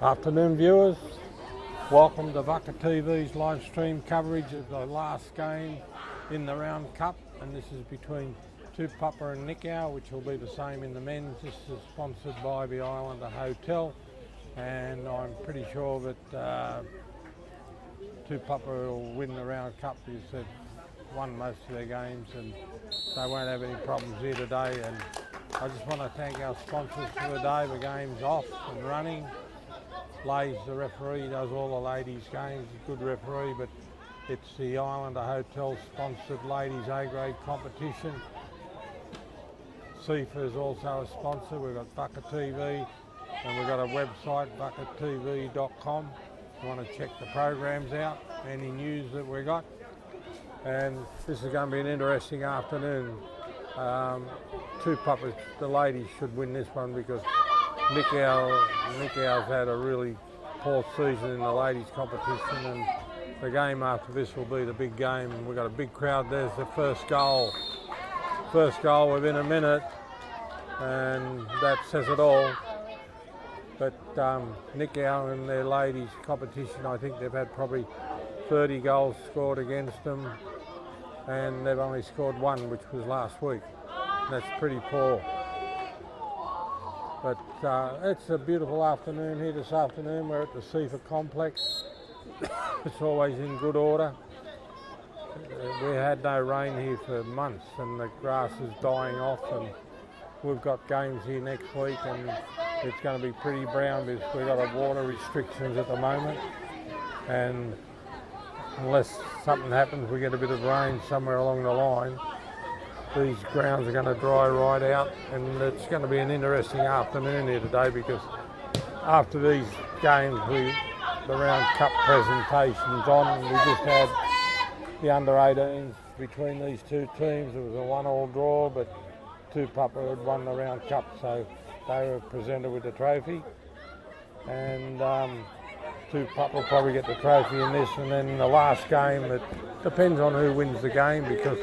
Afternoon viewers, welcome to Vucker TV's live stream coverage of the last game in the Round Cup, and this is between Tupapa and Nikao, which will be the same in the men's. This is sponsored by the Islander Hotel, and I'm pretty sure that Tupapa will win the Round Cup because they've won most of their games and they won't have any problems here today. And I just want to thank our sponsors for the day. The game's off and running. Lays, the referee, does all the ladies' games, he's a good referee, but it's the Islander Hotel sponsored ladies A-grade competition. CIFA is also a sponsor. We've got Vucker TV and we've got a website, vuckertv.com. You want to check the programs out, any news that we got. And this is going to be an interesting afternoon. Tupapa, the ladies should win this one because Nikao's had a really poor season in the ladies competition, and the game after this will be the big game. We've got a big crowd. There's the first goal. First goal within a minute, and that says it all. But Nikao in their ladies competition, I think they've had probably 30 goals scored against them, and they've only scored one, which was last week. That's pretty poor. But it's a beautiful afternoon here this afternoon. We're at the CIFA complex. It's always in good order. We had no rain here for months and the grass is dying off, and we've got games here next week and it's going to be pretty brown because we've got water restrictions at the moment, and unless something happens, we get a bit of rain somewhere along the line, these grounds are going to dry right out, and it's going to be an interesting afternoon here today because after these games, the Round Cup presentation's on, and we just had the under-18s between these two teams. It was a 1-1 draw, but Tupapa had won the Round Cup, so they were presented with the trophy, and Tupapa will probably get the trophy in this, and then the last game, it depends on who wins the game because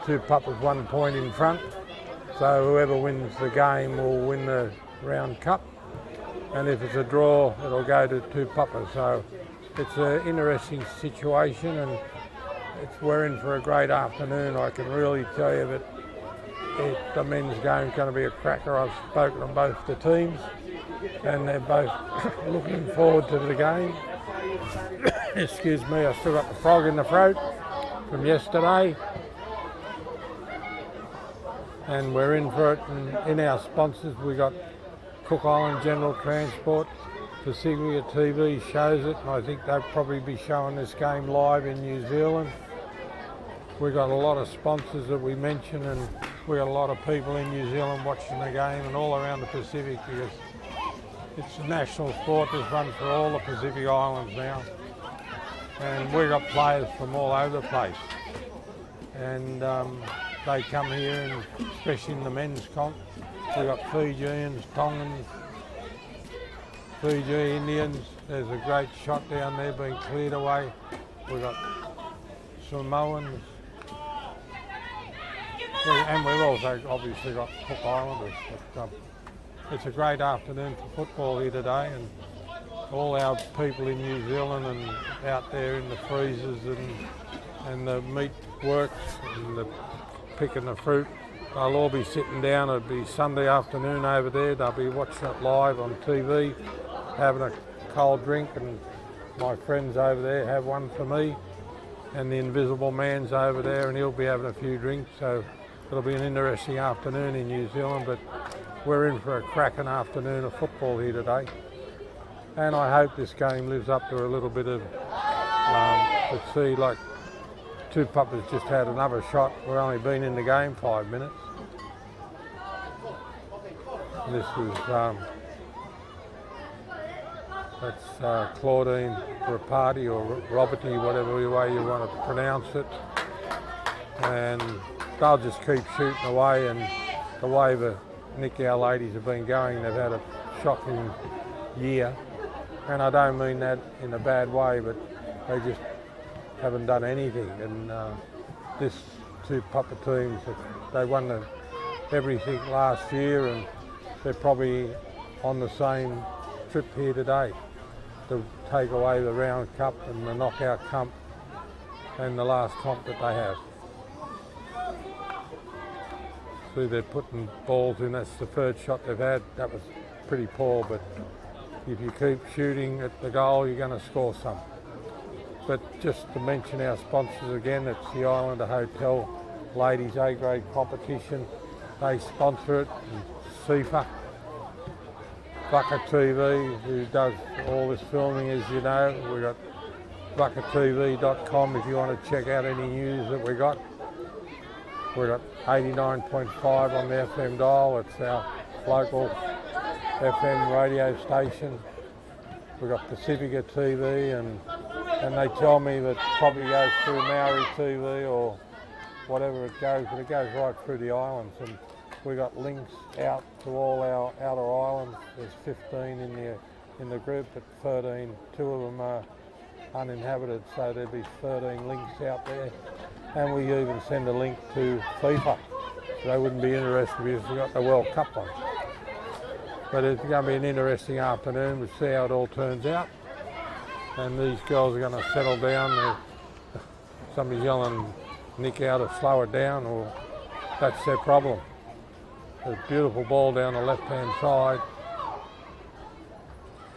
Tupapa's 1 point in front, so whoever wins the game will win the Round Cup, and if it's a draw it'll go to Tupapa. So it's an interesting situation, and we're in for a great afternoon. I can really tell you that the men's game is going to be a cracker. I've spoken to both the teams and they're both looking forward to the game. Excuse me, I still got the frog in the throat from yesterday. And we're in for it, and in our sponsors we got Cook Island General Transport. Pacifica TV shows it, and I think they'll probably be showing this game live in New Zealand. We've got a lot of sponsors that we mention, and we've got a lot of people in New Zealand watching the game and all around the Pacific because it's a national sport that's run for all the Pacific Islands now. And we've got players from all over the place. And they come here, and especially in the men's comp, we've got Fijians, Tongans, Fiji Indians. There's a great shot down there being cleared away. We've got Samoans, and we've also obviously got Cook Islanders. But, it's a great afternoon for football here today, and all our people in New Zealand and out there in the freezers and the meat works and the picking the fruit, they'll all be sitting down. It'll be Sunday afternoon over there. They'll be watching it live on TV, having a cold drink, and my friends over there have one for me, and the Invisible Man's over there and he'll be having a few drinks. So it'll be an interesting afternoon in New Zealand, but we're in for a cracking afternoon of football here today, and I hope this game lives up to a little bit of let's see, like Tupapa's just had another shot. We've only been in the game 5 minutes. This is that's Claudine Rapati or Roberty, whatever way you want to pronounce it, and they'll just keep shooting away. And the way the Nikao ladies have been going, they've had a shocking year, and I don't mean that in a bad way, but they just haven't done anything. And this Tupapa teams, they won everything last year, and they're probably on the same trip here today to take away the round cup and the knockout comp and the last comp that they have. See, they're putting balls in. That's the third shot they've had. That was pretty poor, but if you keep shooting at the goal, you're going to score some. But just to mention our sponsors again, it's the Islander Hotel Ladies A-grade competition. They sponsor it, and CIFA. Bucket TV, who does all this filming, as you know. We've got buckettv.com if you want to check out any news that we got. We've got 89.5 on the FM dial. It's our local FM radio station. We've got Pacifica TV, and they tell me that probably goes through Maori TV or whatever it goes, but it goes right through the islands. And we got links out to all our outer islands. There's 15 in the group, but 13, 2 of them are uninhabited, so there'll be 13 links out there. And we even send a link to FIFA. They wouldn't be interested because we've got the World Cup on. But it's going to be an interesting afternoon. We'll see how it all turns out. And these girls are going to settle down. Somebody's yelling Nikao to slow it down, or that's their problem. There's a beautiful ball down the left-hand side.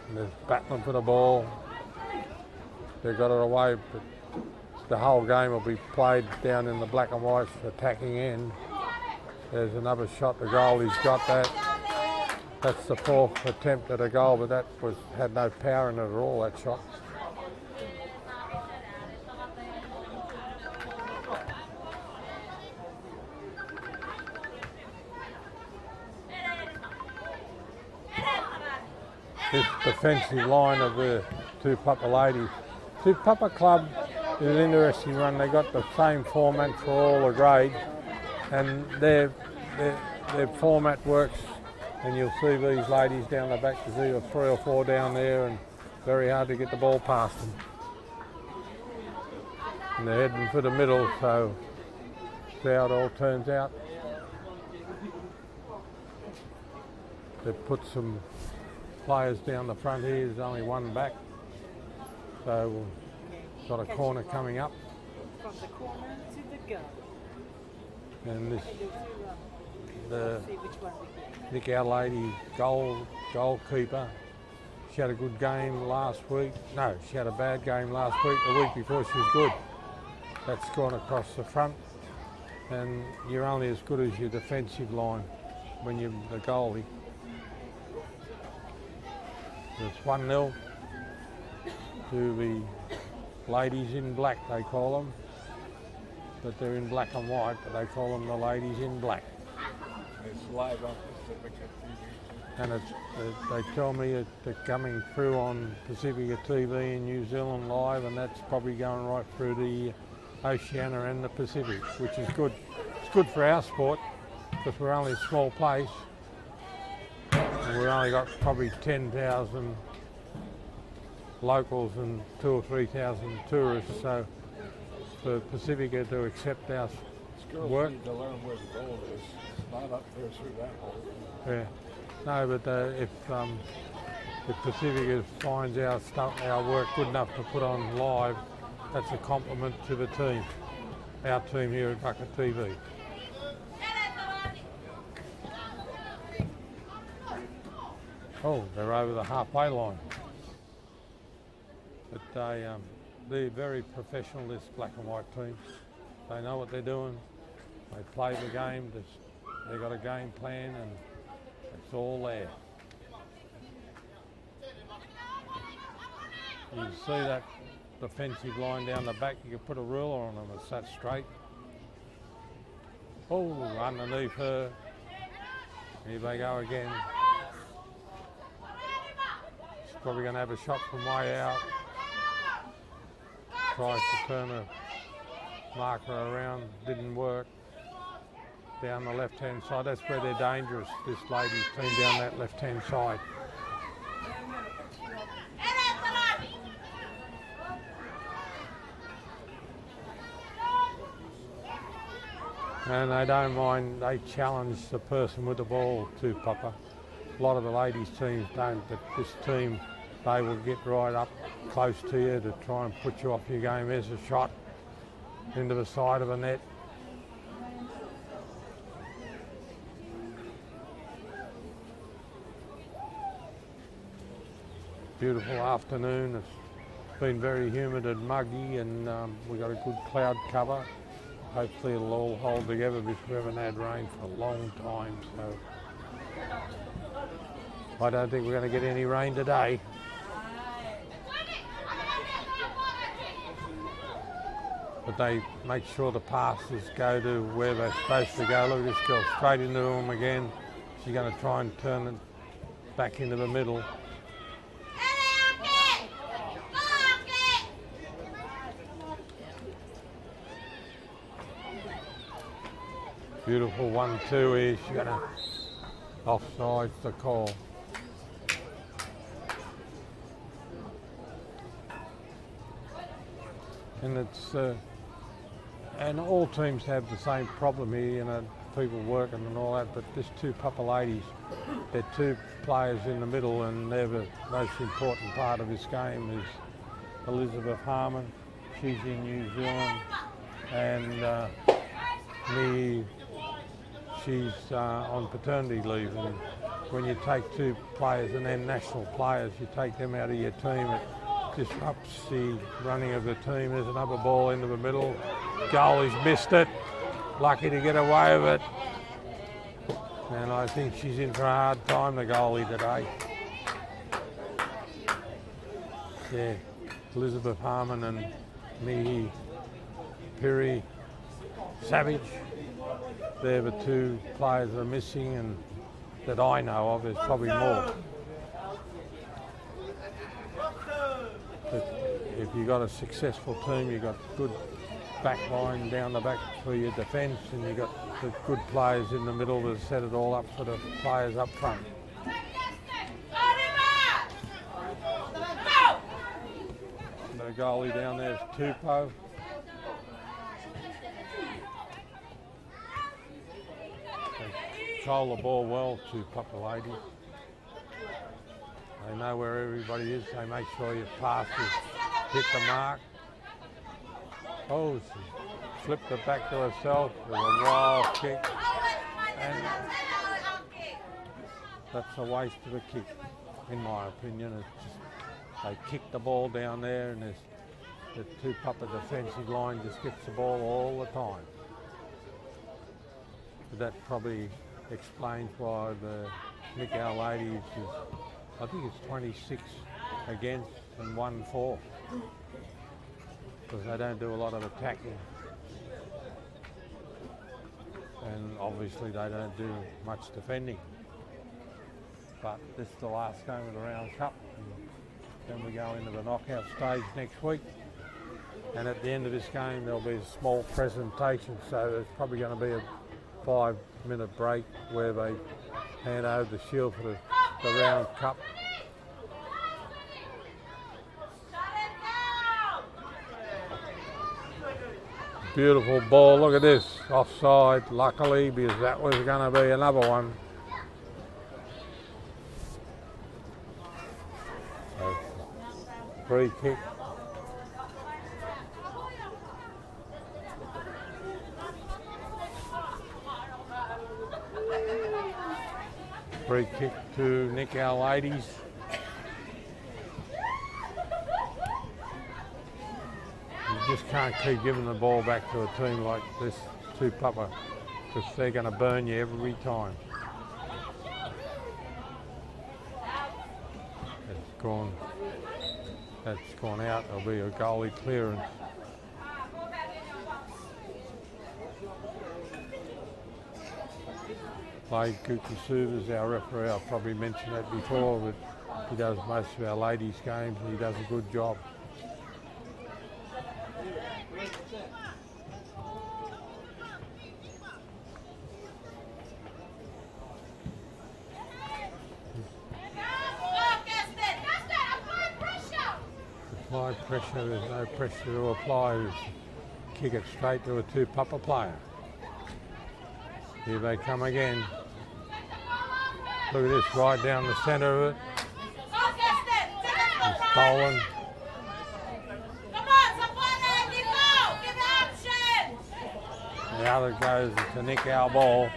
And there's battling for the ball. They got it away, but the whole game will be played down in the black and white attacking end. There's another shot. The goalie's got that. That's the 4th attempt at a goal, but that had no power in it at all, that shot. This defensive line of the Tupapa ladies. Tupapa Club is an interesting one. They got the same format for all the grades, and their format works. And you'll see these ladies down the back. There's either 3 or 4 down there, and very hard to get the ball past them. And they're heading for the middle, so see how it all turns out. They've put some players down the front here. There's only one back, so we've got a corner coming up. From the corner to the goal. And this, the Nikao lady goalkeeper, she had a good game last week. No, she had a bad game last week. The week before she was good. That's gone across the front, and you're only as good as your defensive line when you're the goalie. It's 1-0 to the ladies in black, they call them. But they're in black and white, but they call them the ladies in black. It's live on Pacifica TV. And they tell me they're coming through on Pacifica TV in New Zealand live, and that's probably going right through the Oceania and the Pacific, which is good. It's good for our sport because we're only a small place. And we've only got probably 10,000 locals and 2,000 or 3,000 tourists, so for Pacifica to accept our work. Need to learn where the goal is. It's not up there through that hole. Yeah. No, but if Pacifica finds our work good enough to put on live, that's a compliment to the team, our team here at Bucket TV. Oh, they're over the halfway line. But they're very professional, this black and white team. They know what they're doing. They play the game. They've got a game plan, and it's all there. You see that defensive line down the back, you can put a ruler on them, it's that straight. Oh, underneath her. Here they go again. She's probably going to have a shot from way out. Tries to turn a marker around, didn't work. Down the left-hand side, that's where they're dangerous, this ladies team down that left-hand side. And they don't mind, they challenge the person with the ball too, Papa. A lot of the ladies teams don't, but this team, they will get right up close to you to try and put you off your game. There's a shot into the side of a net. Beautiful afternoon. It's been very humid and muggy, and we've got a good cloud cover. Hopefully it'll all hold together because we haven't had rain for a long time. So I don't think we're going to get any rain today. But they make sure the passes go to where they're supposed to go. Look at this girl, straight into them again. She's going to try and turn it back into the middle. Beautiful 1-2 here. She's going to offside the call. And it's and all teams have the same problem here, you know, people working and all that, but this Tupapa ladies, they're two players in the middle, and they're the most important part of this game is Elizabeth Harmon. She's in New Zealand, and she's on paternity leave, and when you take two players and then national players, you take them out of your team, it disrupts the running of the team. There's another ball into the middle. Goalie's missed it. Lucky to get away with it. And I think she's in for a hard time, the goalie today. Yeah, Elizabeth Harmon and Mihi Piri Savage. They're the two players that are missing, and that I know of. There's probably more. But if you've got a successful team, you've got good back line down the back for your defence, and you've got the good players in the middle to set it all up for the players up front. The goalie down there is Tupapa. They control the ball well, Tupapa ladies. They know where everybody is. They make sure your passes hit the mark. Oh, she flipped it back to herself with a wild kick. And that's a waste of a kick, in my opinion. It's just, they kick the ball down there, and the Tupapa defensive line just gets the ball all the time. But that probably explains why the Nikao ladies is, I think it's 26 against and 1-4, because they don't do a lot of attacking, and obviously they don't do much defending. But this is the last game of the Round Cup, and then we go into the knockout stage next week, and at the end of this game there'll be a small presentation, so there's probably going to be a 5-minute break where they hand over the shield for the Round Cup. Beautiful ball, look at this, offside, luckily, because that was going to be another one. So, free kick. Free kick to Nikao ladies. You just can't keep giving the ball back to a team like this Tupapa, because they're going to burn you every time. That's gone out. There'll be a goalie clearance. Played Kukasuva as our referee. I've probably mentioned that before, but he does most of our ladies' games, and he does a good job. Apply pressure, there's no pressure to apply. Just kick it straight to a Tupapa player. Here they come again. Look at this, right down the centre of it. It's stolen. The other goes to Nikao ball.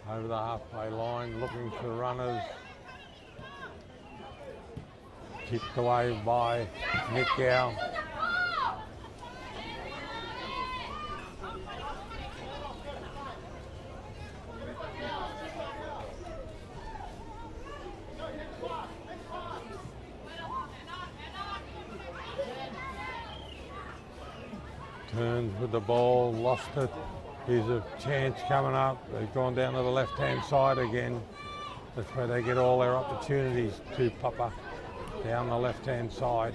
Over the halfway line, looking for runners. Tipped away by Nikao. Turns with the ball, lost it. Here's a chance coming up. They've gone down to the left-hand side again. That's where they get all their opportunities. Tupapa down the left-hand side.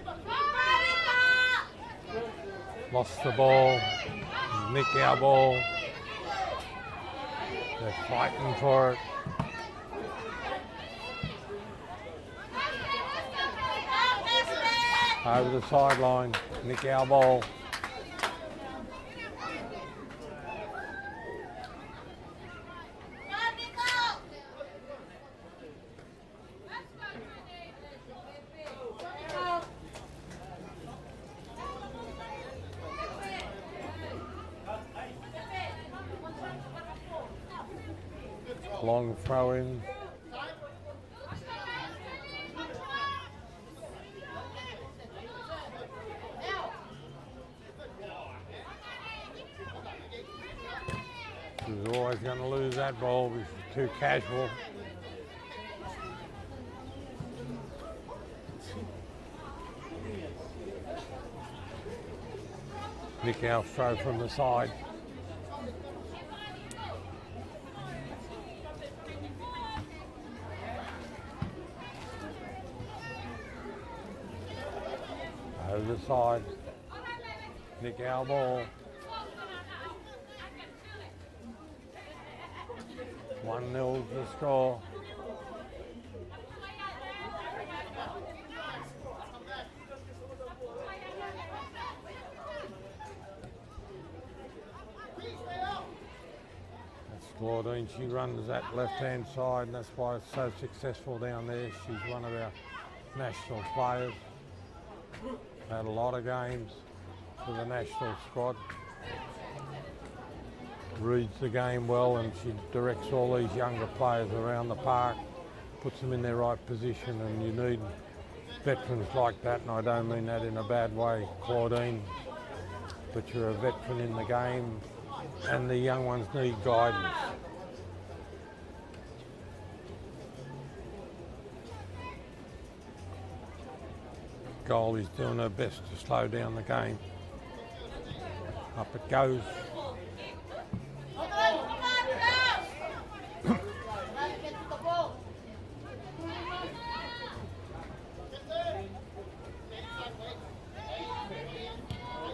Lost the ball. Nikao ball. They're fighting for it. Over the sideline. Nikao ball. Long throw in. He was always going to lose that ball because it's too casual. Nikao throw from the side. Over the side, Nikao ball. 1-0 the score. That's Claudine, she runs that left-hand side and that's why it's so successful down there. She's one of our national players. Had a lot of games for the national squad. Reads the game well and she directs all these younger players around the park, puts them in their right position, and you need veterans like that, and I don't mean that in a bad way, Claudine, but you're a veteran in the game and the young ones need guidance. Goalie's doing her best to slow down the game. Up it goes.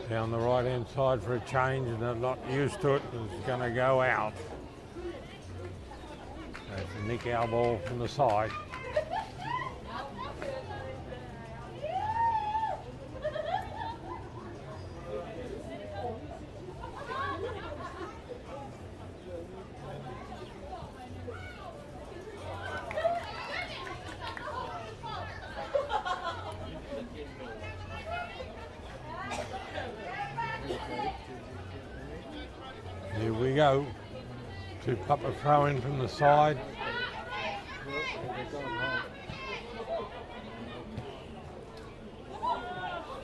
Down the right hand side for a change, and they're not used to it, it's going to go out. That's a Nikao ball from the side. Here we go. Tupapa throw in from the side.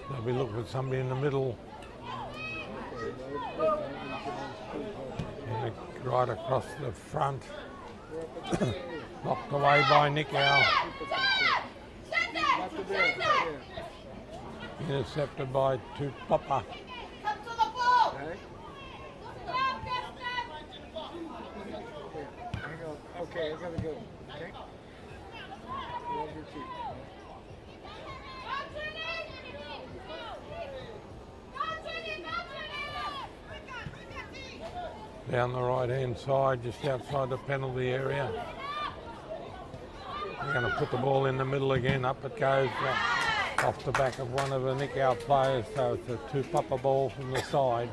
They'll be looking for somebody in the middle. And right across the front. Knocked away by Nikao. Intercepted by Tupapa. Okay, I gotta go. Okay? Hold your feet. Down the right hand side, just outside the penalty area. They're going to put the ball in the middle again. Up it goes off the back of one of the Nikao players. So it's a Tupapa ball from the side.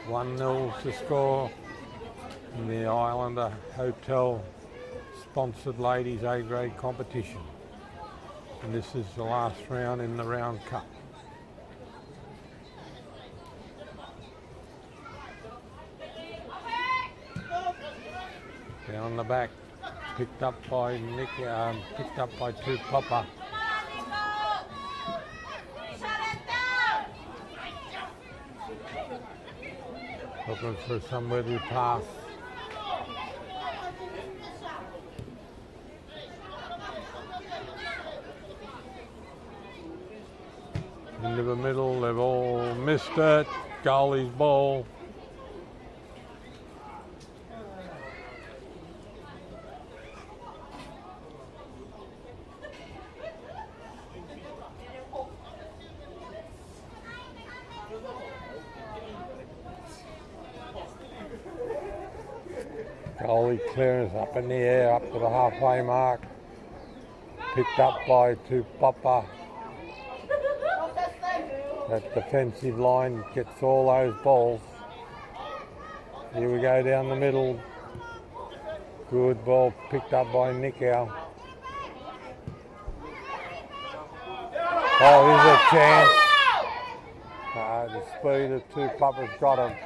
1-0 to score in the Islander Hotel sponsored ladies A grade competition. And this is the last round in the round cup. Down the back, picked up by Tupapa. Looking for somewhere to pass. Into the middle, they've all missed it. Goalie's ball. Goalie clearance up in the air, up to the halfway mark. Picked up by Tupapa. That defensive line gets all those balls. Here we go down the middle. Good ball picked up by Nikao. Oh, here's a chance. The speed of Tupapa's got him.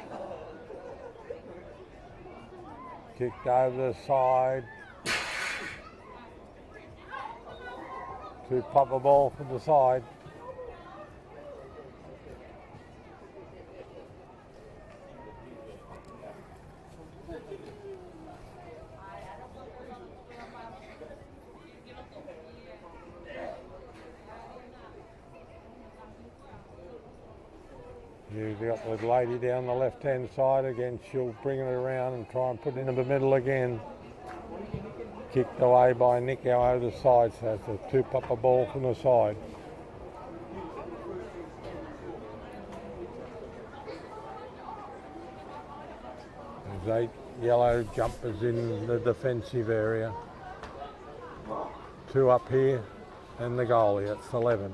Kicked over the side. Tupapa ball from the side. You've got the lady down the left-hand side again. She'll bring it around and try and put it into the middle again. Kicked away by Nikao over the side, so it's a Tupapa ball from the side. There's 8 yellow jumpers in the defensive area. 2 up here and the goalie, that's 11.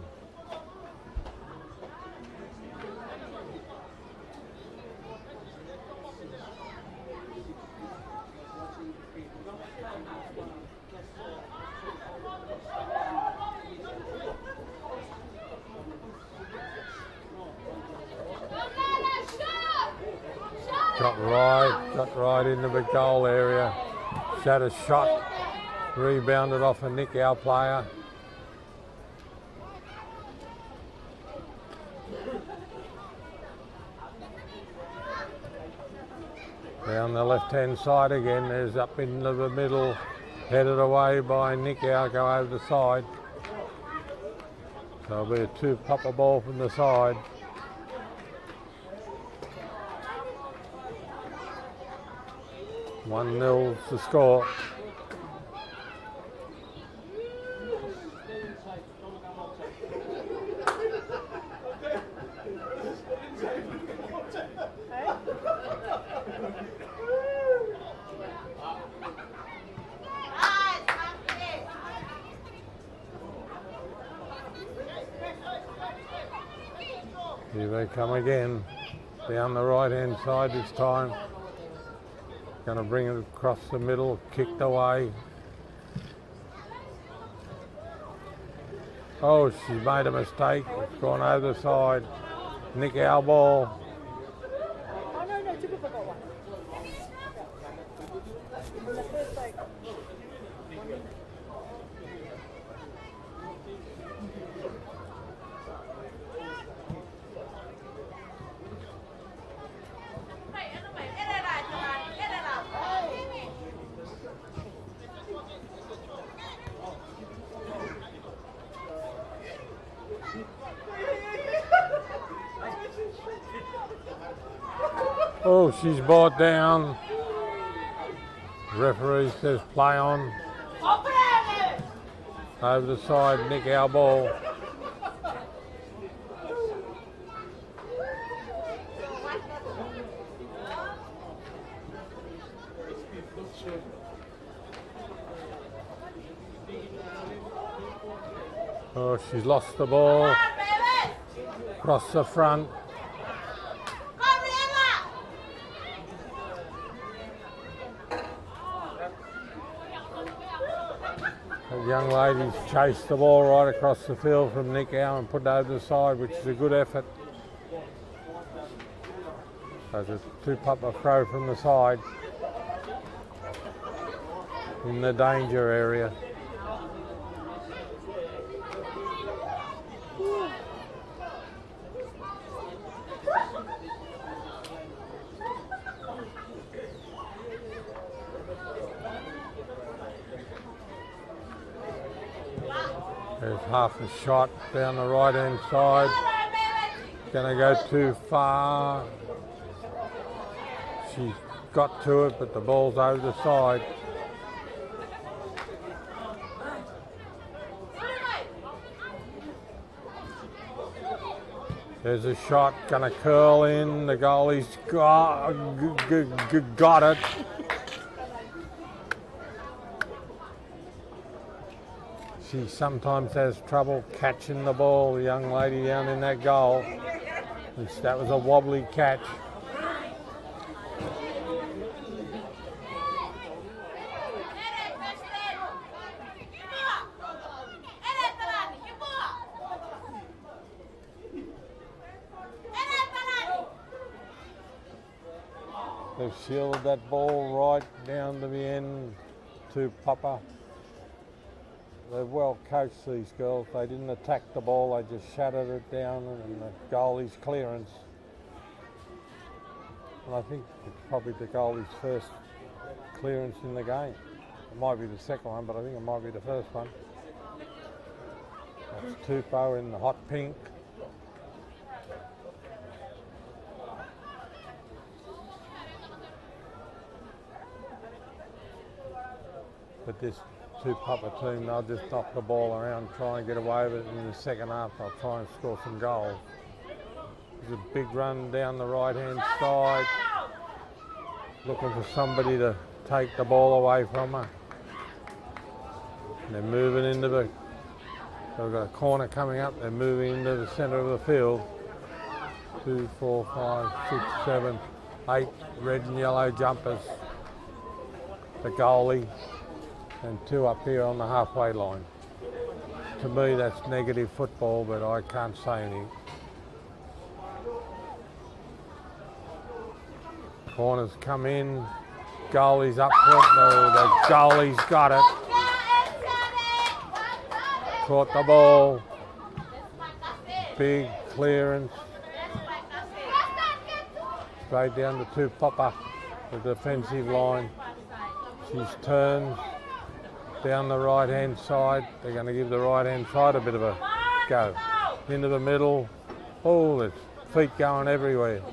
Got right into the goal area. Had a shot, rebounded off a Nikao player. Down the left-hand side again, there's up into the middle, headed away by Nikao, go over the side. So it'll be a Tupapa ball from the side. One 0 to score. Here they come again, down the right-hand side this time. Going to bring it across the middle, kicked away. Oh, she made a mistake, it's gone over the side. Nikao ball. Oh, no, Tupapa got one. The first, like, Oh, she's brought down. Referee says play on. Over the side, Nikao ball. Oh, she's lost the ball. Across the front. The young ladies chased the ball right across the field from Nikao and put it over the side, which is a good effort. There's a Tupapa throw from the side in the danger area. There's half a shot down the right hand side. Gonna go too far. She's got to it, but the ball's over the side. There's a shot, gonna curl in. The goalie's got it. She sometimes has trouble catching the ball, the young lady down in that goal. That was a wobbly catch. They've shielded that ball right down to the end to Tupapa. They're well coached, these girls. They didn't attack the ball, they just shattered it down and the goalie's clearance. And I think it's probably the goalie's first clearance in the game. It might be the second one, but I think it might be the first one. That's Tupapa in the hot pink. But this Tupapa team, they'll just knock the ball around, try and get away with it. In the second half, they'll try and score some goals. There's a big run down the right-hand side, looking for somebody to take the ball away from her. And they're moving into the, they've got a corner coming up, they're moving into the centre of the field. 2, 4, 5, 6, 7, 8 red and yellow jumpers. The goalie. And 2 up here on the halfway line. To me, that's negative football, but I can't say anything. Corners come in, goalie's up front. No, the goalie's got it. Caught the ball. Big clearance. Straight down to Tupapa, the defensive line. She's turned down the right hand side. They're going to give the right hand side a bit of a go. Into the middle. Oh, there's feet going everywhere.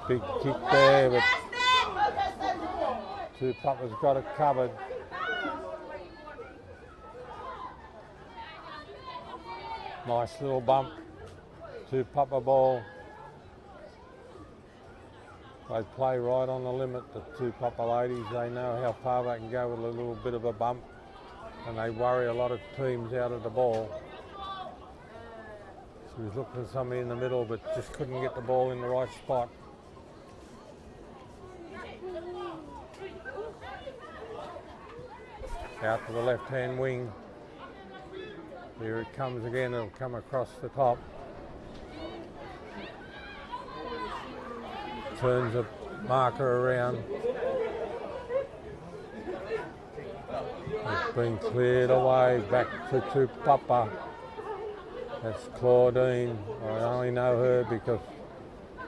Big kick there, but Tupapa's got it covered. Nice little bump. Tupapa ball. They play right on the limit, the Tupapa ladies. They know how far they can go with a little bit of a bump, and they worry a lot of teams out of the ball. She was looking for somebody in the middle, but just couldn't get the ball in the right spot. Out to the left-hand wing. Here it comes again, it'll come across the top. Turns the marker around. It's been cleared away, back to Tupapa. That's Claudine. I only know her because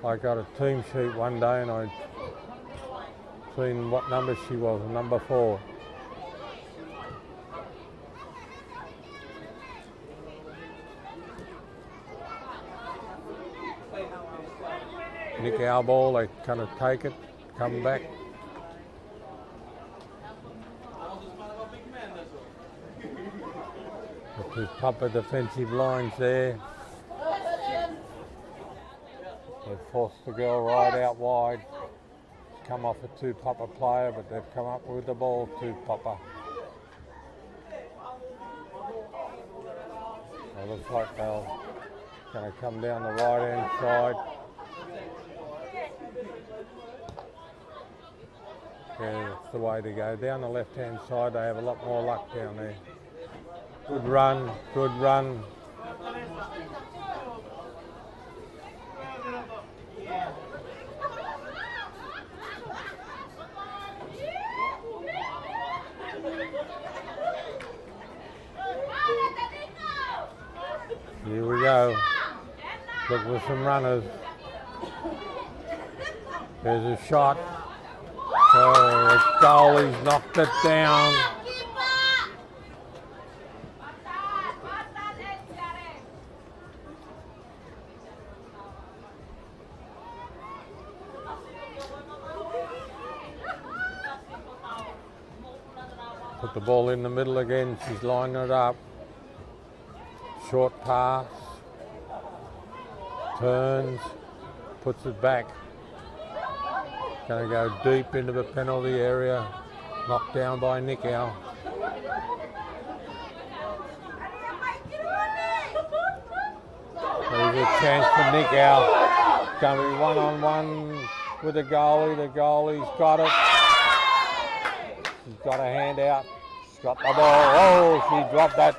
I got a team sheet one day and I'd seen what number she was, number 4. Nikao ball, they kind of take it, come back. The Tupapa defensive lines there. They've forced the girl right out wide. Come off a Tupapa player, but they've come up with the ball, Tupapa. Well, looks like they're going to come down the right-hand side. Yeah, that's the way to go. Down the left-hand side, they have a lot more luck down there. Good run, good run. Here we go. Look for some runners. There's a shot. Oh, the goalie's knocked it down. Put the ball in the middle again. She's lining it up. Short pass. Turns. Puts it back. Going to go deep into the penalty area. Knocked down by Nikao. There's a chance for Nikao. Going to be one-on-one with the goalie. The goalie's got it. She's got a hand out. She's got the ball. Oh, she dropped that.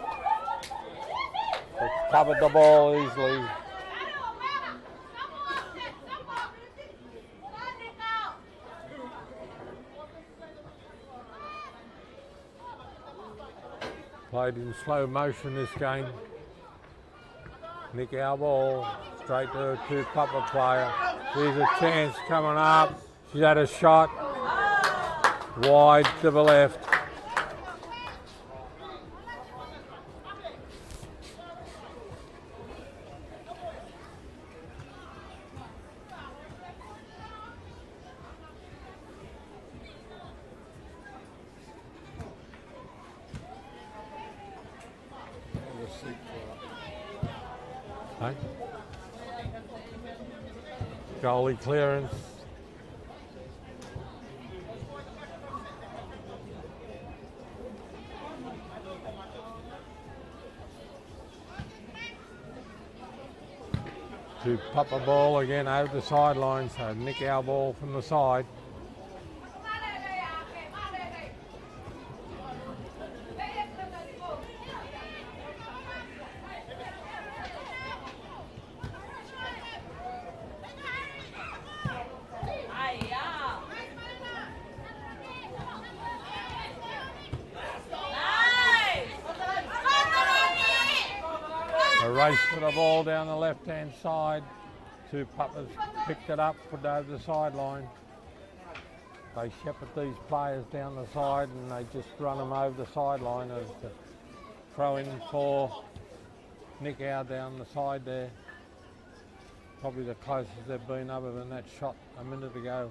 It covered the ball easily. Played in slow motion this game. Nikao ball straight to a Tupapa player. Here's a chance coming up. She's had a shot. Wide to the left. Hey. Goalie clearance. Tupapa ball again over the sideline, so Nikao ball from the side. A race for the ball down the left-hand side. Tupapa's picked it up, put it over the sideline. They shepherd these players down the side and they just run them over the sideline as the throw-in for Nikao down the side there. Probably the closest they've been other than that shot a minute ago.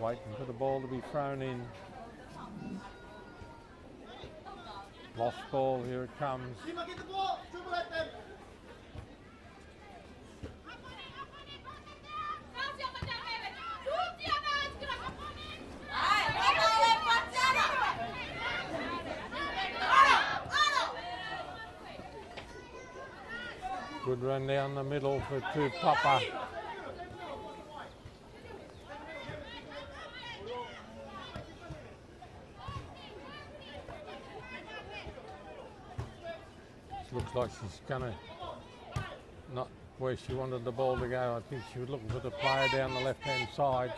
Waiting for the ball to be thrown in. Lost ball, here it comes. Good run down the middle for Tupapa. Looks like she's gonna not where she wanted the ball to go. I think she was looking for the player down the left-hand side.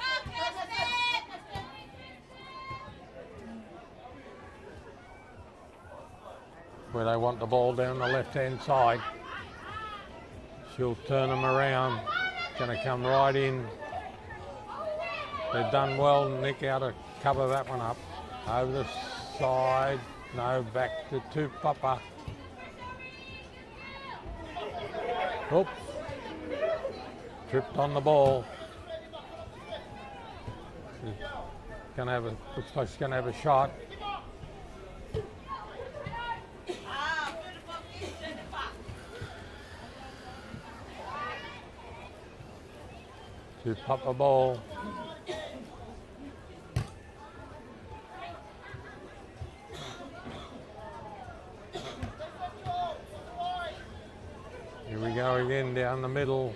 Where they want the ball down the left-hand side. She'll turn them around. Gonna come right in. They've done well. Nikao to cover that one up. Over the side. No, back to Tupapa. Oops. Tripped on the ball. She's gonna have looks like she's gonna have a shot. Tupapa ball. Here we go again down the middle.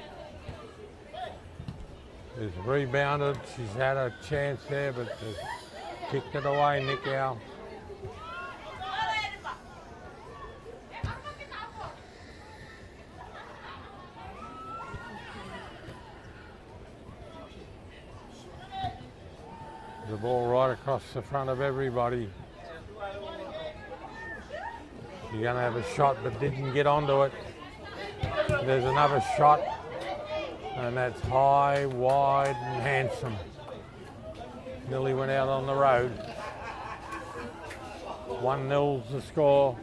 It's rebounded. She's had a chance there, but kicked it away, Nikao. The ball right across the front of everybody. You're going to have a shot, but didn't get onto it. There's another shot, and that's high, wide, and handsome. Nearly went out on the road. 1-0's the score.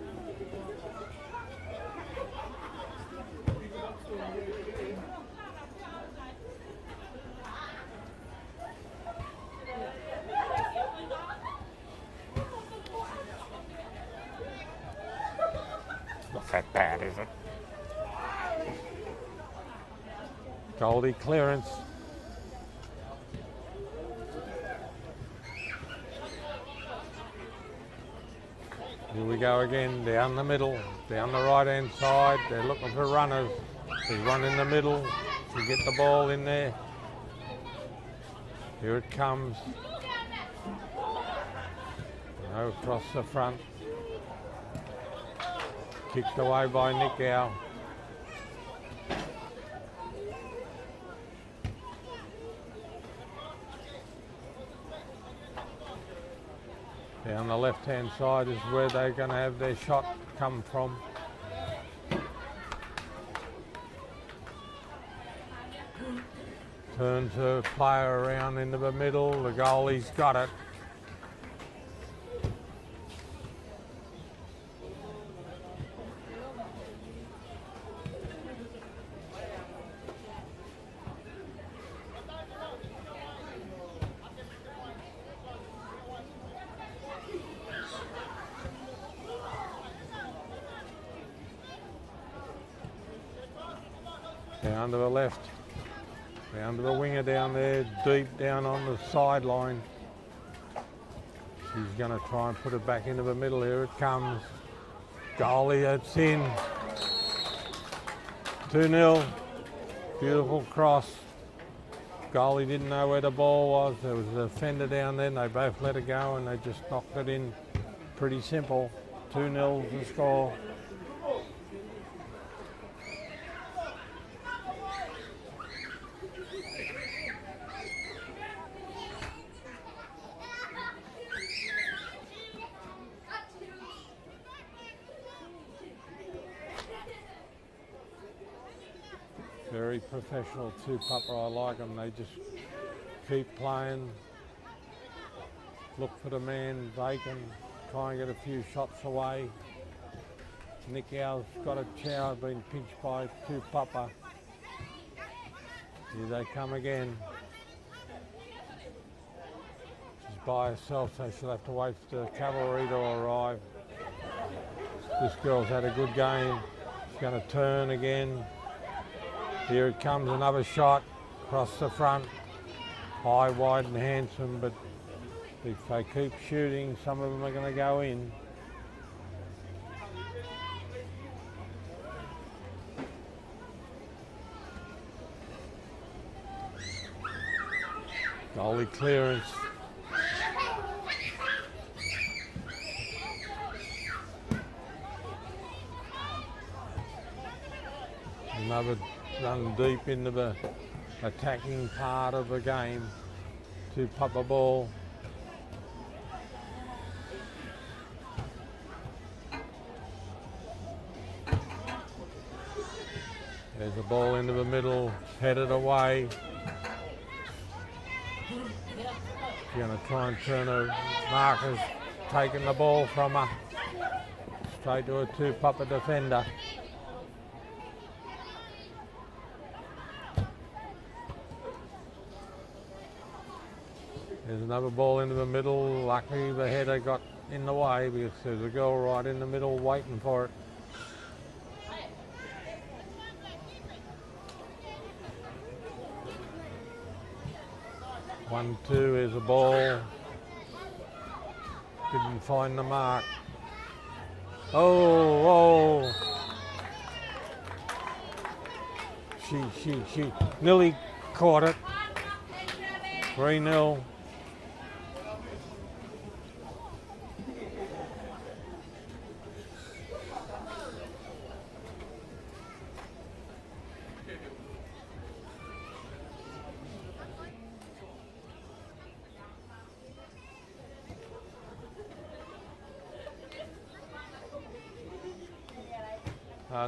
Not that bad, is it? Goldie clearance. Here we go again, down the middle, down the right hand side. They're looking for runners. There's one in the middle to get the ball in there. Here it comes. No, across the front. Kicked away by Nikao. Down the left-hand side is where they're going to have their shot come from. Turns her player around into the middle. The goalie's got it. Down to the left, down to the winger down there, deep down on the sideline. She's going to try and put it back into the middle. Here it comes. Goalie, it's in. 2-0. Beautiful cross. Goalie didn't know where the ball was. There was a defender down there and they both let it go and they just knocked it in. Pretty simple. 2-0 the score. Very professional Tupapa, I like them. They just keep playing, look for the man vacant, try and get a few shots away. Nikao's got a chow, been pinched by Tupapa. Here they come again. She's by herself, so she'll have to wait for the cavalry to arrive. This girl's had a good game. She's going to turn again. Here it comes, another shot across the front. High, wide and handsome, but if they keep shooting, some of them are going to go in. Goalie clearance. Another run deep into the attacking part of the game. Tupapa ball. There's a ball into the middle, headed away. She's going to try and turn her markers, taking the ball from her. Straight to a Tupapa defender. There's another ball into the middle. Luckily the header got in the way because there's a girl right in the middle waiting for it. 1-2 is a ball. Didn't find the mark. Oh. She nearly caught it. 3-0.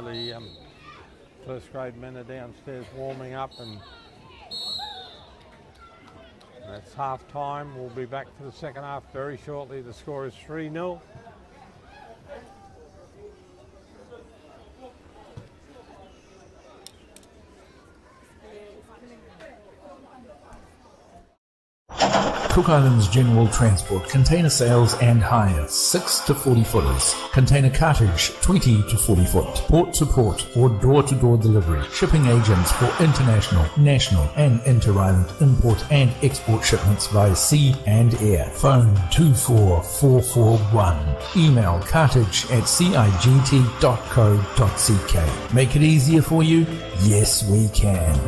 The first grade men are downstairs warming up, and that's half time. We'll be back for the second half very shortly. The score is 3-0. Cook Islands General Transport Container Sales and Hire 6 to 40 footers. Container cartage 20 to 40 foot. Port to port or door to door delivery. Shipping agents for international, national and inter-island import and export shipments via sea and air. Phone 24441. Email cartage@cigt.co.ck. Make it easier for you? Yes, we can.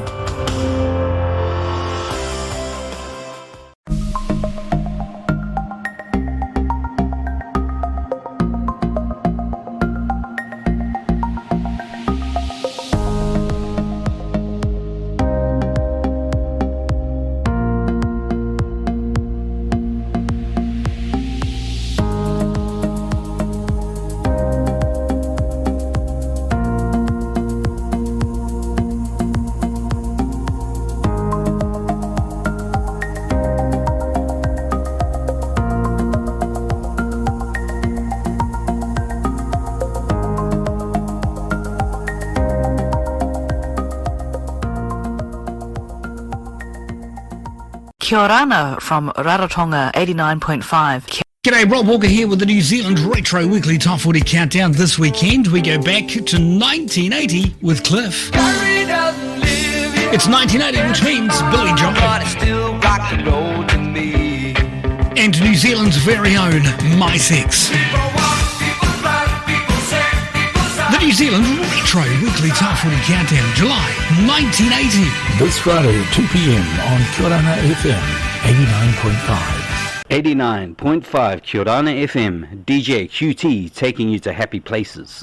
Kia ora from Rarotonga 89.5. G'day, Rob Walker here with the New Zealand Retro Weekly Top 40 Countdown. This weekend we go back to 1980 with Cliff. It's 1980, which means Billy Joel. And New Zealand's very own My Sex. The New Zealand Retro Weekly Top 40 Countdown, July 1980. This Friday at 2 p.m. on Kia ora FM 89.5. 89.5 Kia ora FM, DJ QT taking you to happy places.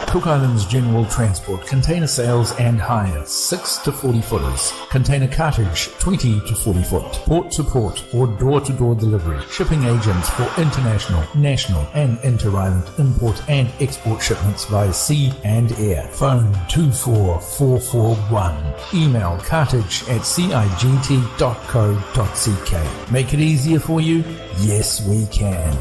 Cook Islands General Transport Container Sales and Hire 6 to 40 footers. Container cartage 20 to 40 foot. Port to port or door to door delivery. Shipping agents for international, national and inter-island import and export shipments via sea and air. Phone 24441. Email cartage@cigt.co.ck. Make it easier for you? Yes, we can.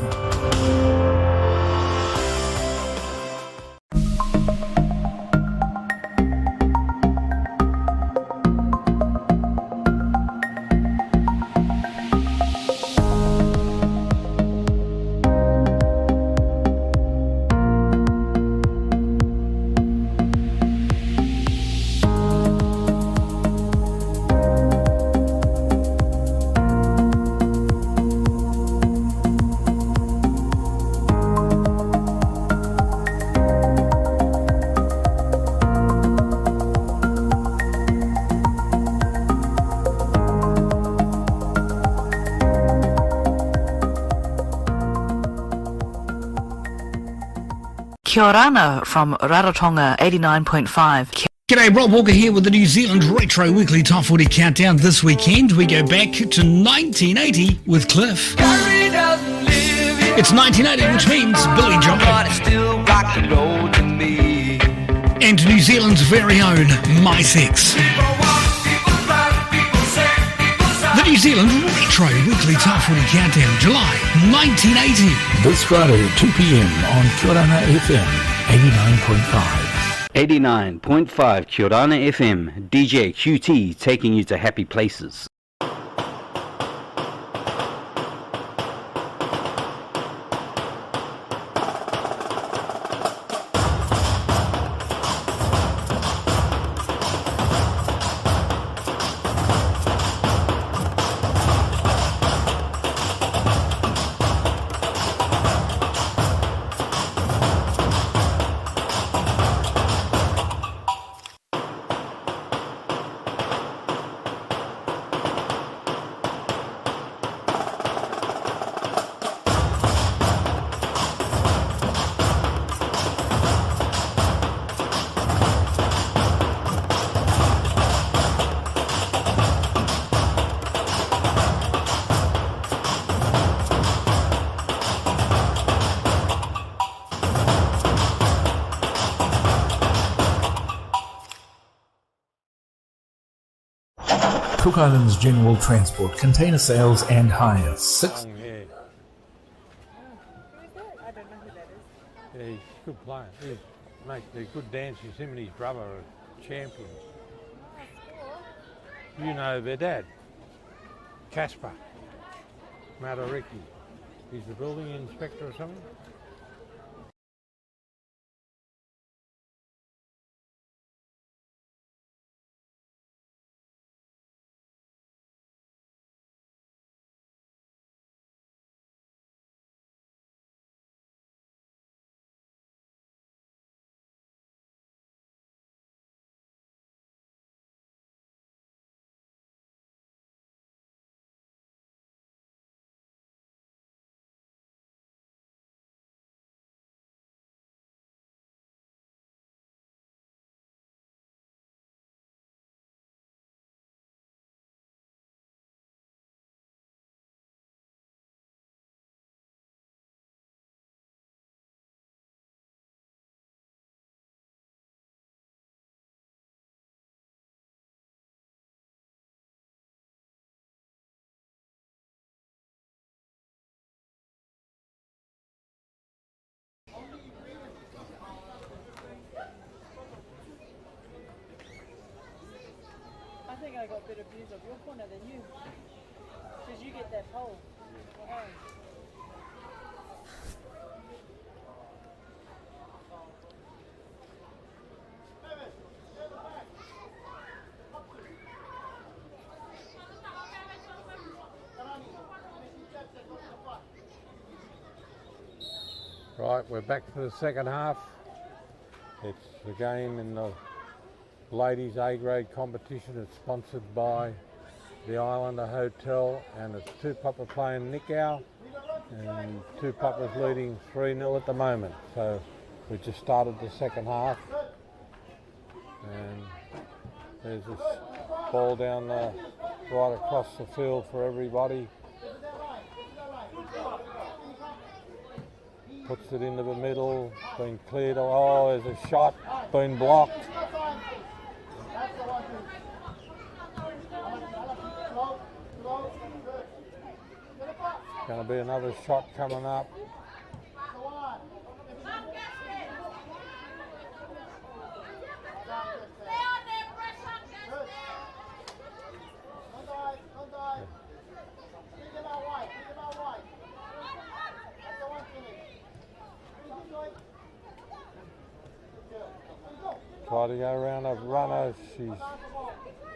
Kia orana from Rarotonga 89.5. G'day, Rob Walker here with the New Zealand Retro Weekly Top 40 Countdown. This weekend we go back to 1980 with Cliff. It's 1980, which means Billy Joel. And New Zealand's very own My Sex. The New Zealand Retro Weekly Top 40 Countdown, July 1980. This Friday at 2 p.m. on Kia Orana FM 89.5. 89.5 Kia Orana FM, DJ QT taking you to happy places. Cook Islands General Transport, container sales and hire. 6. Yeah. Who is that? I don't know who that is. Yeah, he's a good player. They're good dancers. Him and his brother are champions. You know their dad, Casper Matariki. He's the building inspector or something. I think I got better views of your corner than you. Because you get that pole. Oh. Right, we're back for the second half. It's the game in the ladies A-grade competition. It's sponsored by the Islander Hotel, and it's Tupapa playing Nikao, and Tupapa's leading 3-0 at the moment. So we just started the second half, and there's this ball down right across the field for everybody. Puts it into the middle, been cleared. Oh, there's a shot, been blocked. Going to be another shot coming up. Try to go around a runner. She's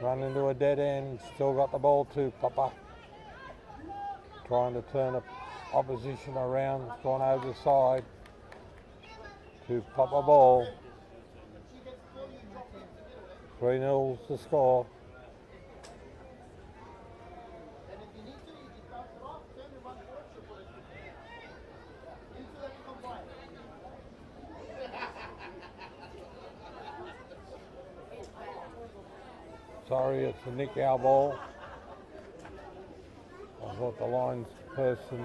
run into a dead end. Still got the ball too, Papa. Trying to turn the opposition around. It's gone over the side. To Papa ball. 3-0's the score. Sorry, it's a Nikao ball. I thought the lines person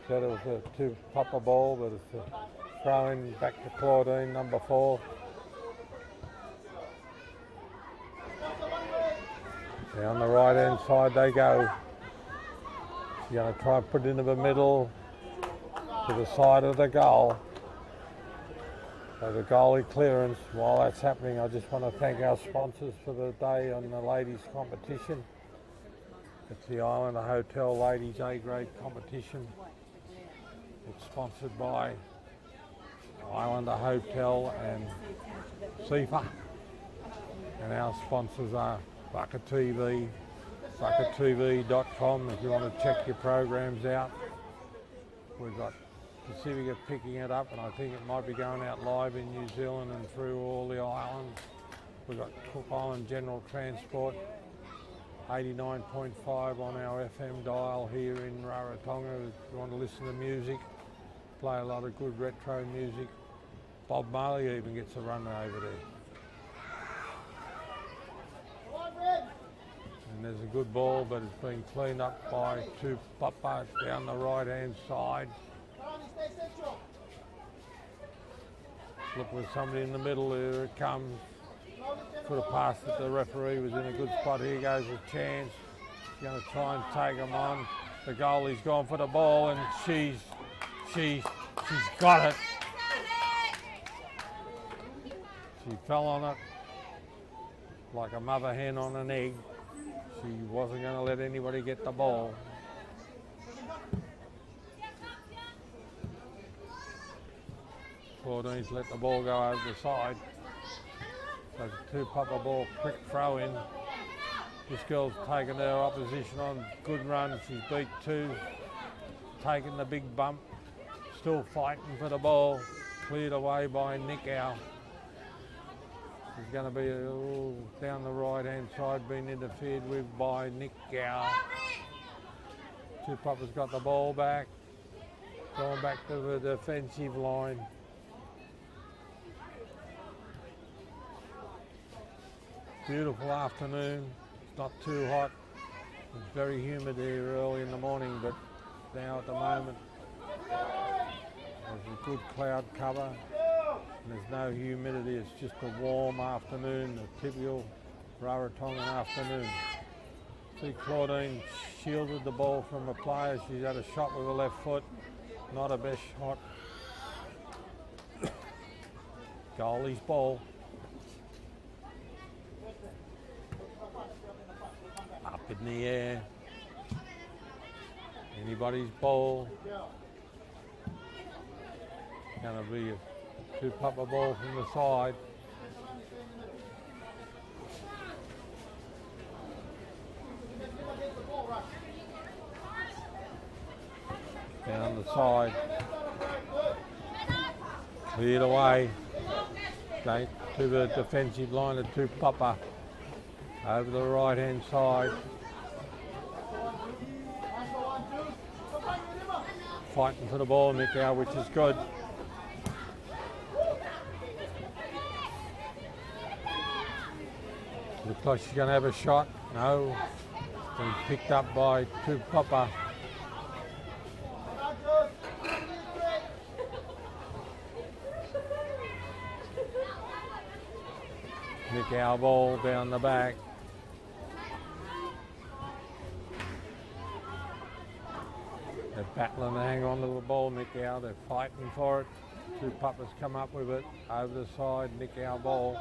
said it was a Tupapa ball, but it's a throw in back to Claudine, number 4. Down the right hand side they go. She's going to try and put it into the middle to the side of the goal. So the goalie clearance. While that's happening, I just want to thank our sponsors for the day on the ladies competition. It's the Islander Hotel Ladies A grade competition. It's sponsored by Islander Hotel and CIFA. And our sponsors are Bucket TV, buckettv.com if you want to check your programs out. We've got Pacific picking it up, and I think it might be going out live in New Zealand and through all the islands. We've got Cook Island General Transport, 89.5 on our FM dial here in Rarotonga. If you want to listen to music, play a lot of good retro music. Bob Marley even gets a run over there. And there's a good ball, but it's been cleaned up by Tupapa down the right hand side. Look, with somebody in the middle, here it comes. Could have passed it, the referee was in a good spot. Here goes a chance. She's going to try and take him on. The goalie's gone for the ball, and she's got it. She fell on it like a mother hen on an egg. She wasn't going to let anybody get the ball. Claudine's let the ball go over the side. So the Tupapa ball, quick throw in. This girl's taken her opposition on. Good run. She's beat 2. Taking the big bump. Still fighting for the ball. Cleared away by Nikao. There's going to be down the right hand side being interfered with by Nikao. Tupapa's got the ball back. Going back to the defensive line. Beautiful afternoon. It's not too hot. It's very humid here early in the morning, but now at the moment there's a good cloud cover. There's no humidity, it's just a warm afternoon, a typical Rarotongan afternoon. See, Claudine shielded the ball from a player. She's had a shot with her left foot, not a best shot. Goalie's ball. Up in the air. Anybody's ball. Gonna be a Tupapa ball from the side. Down the side. Cleared away. Okay, to the defensive line of Tupapa. Over the right hand side. Fighting for the ball, Nikao, which is good. Looks like she's going to have a shot. No. Been picked up by Tupapa. Nikao ball down the back. They're battling to hang on to the ball, Nikao. They're fighting for it. Tupapa's come up with it. Over the side, Nikao ball.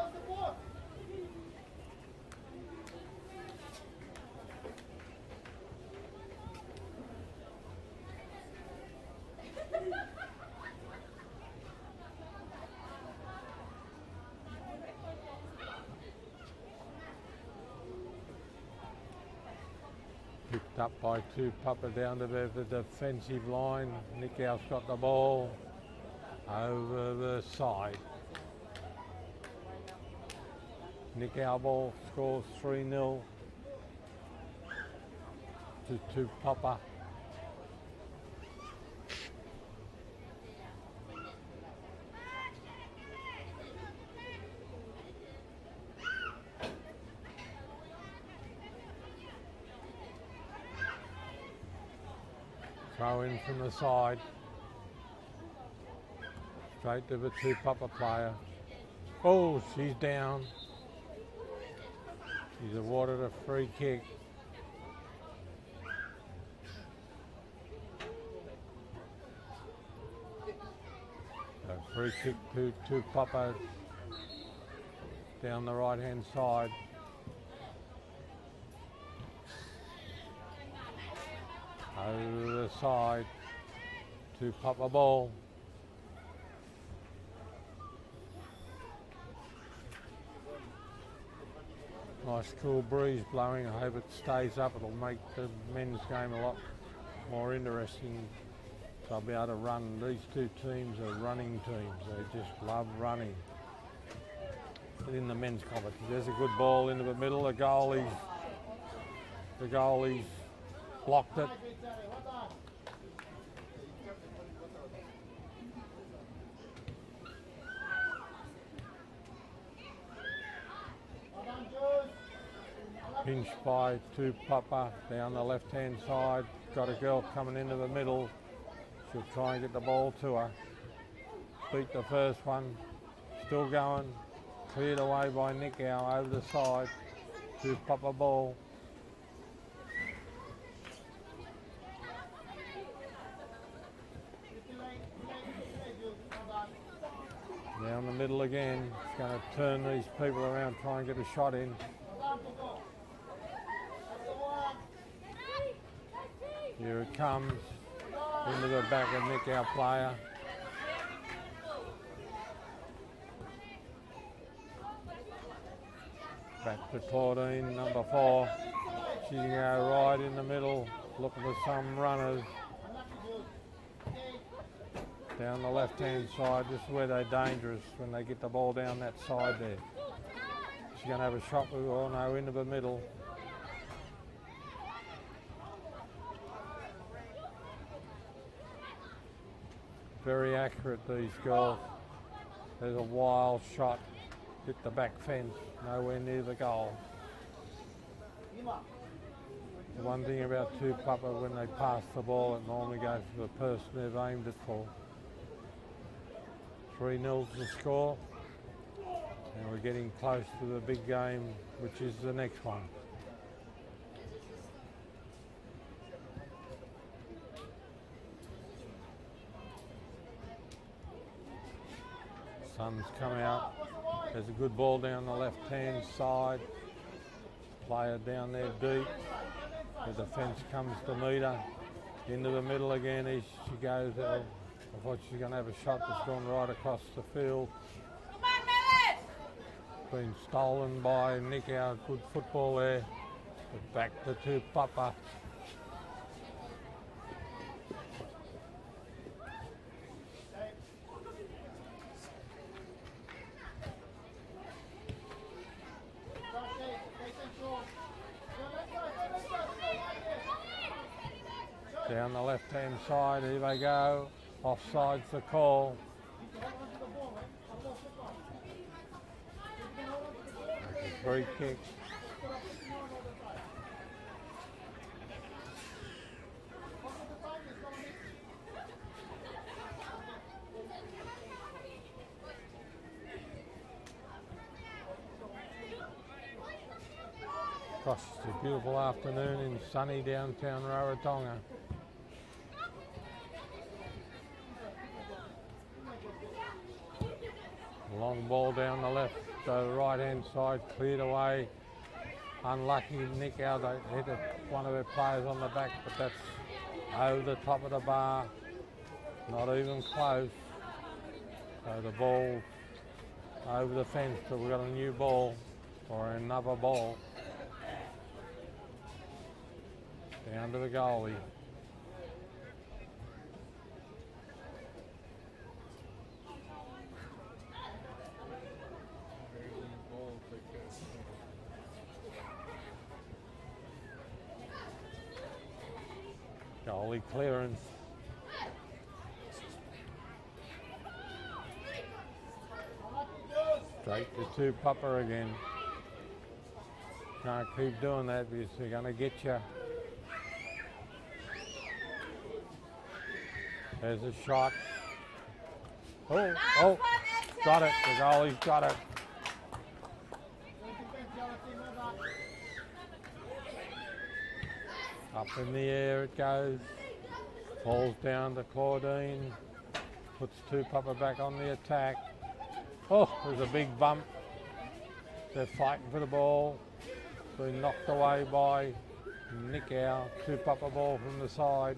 Picked up by Tupapa down to the defensive line. Nikao's got the ball over the side. Nikao ball scores 3-0 to Tupapa. Throw in from the side. Straight to the Tupapa player. Oh, she's down. She's awarded a free kick. A free kick to Tupapa down the right hand side. Over the side to Tupapa ball. Nice cool breeze blowing. I hope it stays up. It'll make the men's game a lot more interesting. So I'll be able to run. These two teams are running teams. They just love running. But in the men's competition, there's a good ball into the middle. The goalies blocked it. Pinched by Tupapa down the left-hand side. Got a girl coming into the middle. She'll try and get the ball to her. Beat the first one. Still going. Cleared away by Nikao over the side. Tupapa ball. Down the middle again. It's going to turn these people around, try and get a shot in. Here it comes into the back of Nikao player. Back to Claudine, number 4. She can go right in the middle, looking for some runners. Down the left-hand side, this is where they're dangerous when they get the ball down that side there. She's going to have a shot with, oh no, into the middle. Very accurate, these girls. There's a wild shot, hit the back fence, nowhere near the goal. The one thing about Tupapa, when they pass the ball, it normally goes to the person they've aimed it for. 3-0 the score, and we're getting close to the big game, which is the next one. Sun's come out. There's a good ball down the left-hand side. Player down there deep. The defence comes to meet her. Into the middle again. She goes. I thought she's going to have a shot that's gone right across the field. Been stolen by Nikao. Good football there. But back to Tupapa. Down the left-hand side, here they go. Offside's the call. Free kick. Gosh, it's a beautiful afternoon in sunny downtown Rarotonga. Long ball down the left, the right-hand side, cleared away. Unlucky Nikao, they hit one of their players on the back, but that's over the top of the bar. Not even close. So the ball over the fence, but we've got a new ball, or another ball. Down to the goalie. Goalie clearance. Straight to Tupapa again. Can't keep doing that because they're going to get you. There's a shot. Oh, got it. The goalie's got it. Up in the air it goes. Falls down to Claudine. Puts Tupapa back on the attack. Oh, there's a big bump. They're fighting for the ball. Been knocked away by Nikao. Tupapa ball from the side.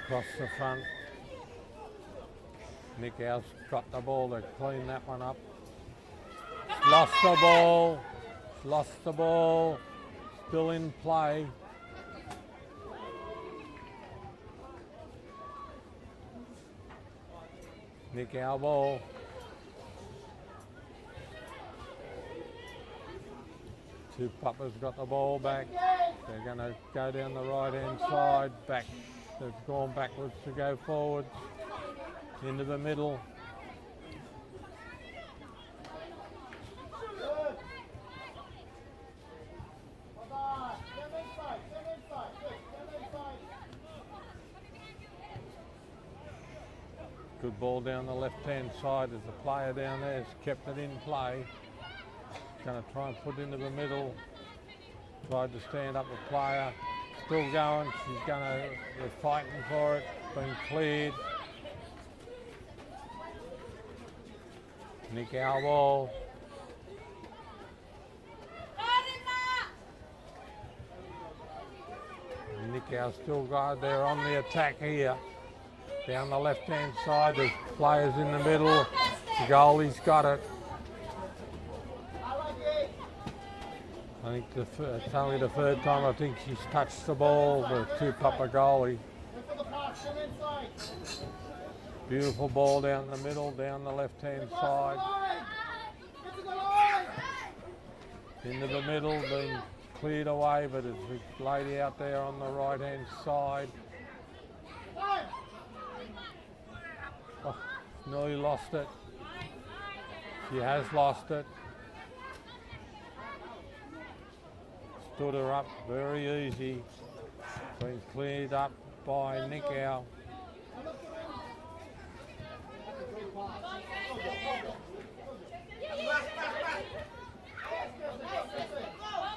Across the front. Nikao's got the ball to clean that one up. Lost the ball. Lost the ball. Still in play. Nikao ball. Tupapa's got the ball back. They're going to go down the right hand side. Back. They've gone backwards to go forwards. Into the middle. Good ball down the left hand side. There's a player down there who's kept it in play. Going to try and put it into the middle. Tried to stand up a player. Still going. She's going to. They're fighting for it. Been cleared. Nikao ball. Nikao still got. They're on the attack here. Down the left hand side. There's players in the middle. The goalie's got it. I think it's only the third time I think she's touched the ball, the Tupapa goalie. Beautiful ball down the middle, down the left-hand side. Into the middle, being cleared away, but there's a lady out there on the right-hand side. Oh, nearly lost it. She has lost it. Stood her up very easy. Been cleared up by Nikao.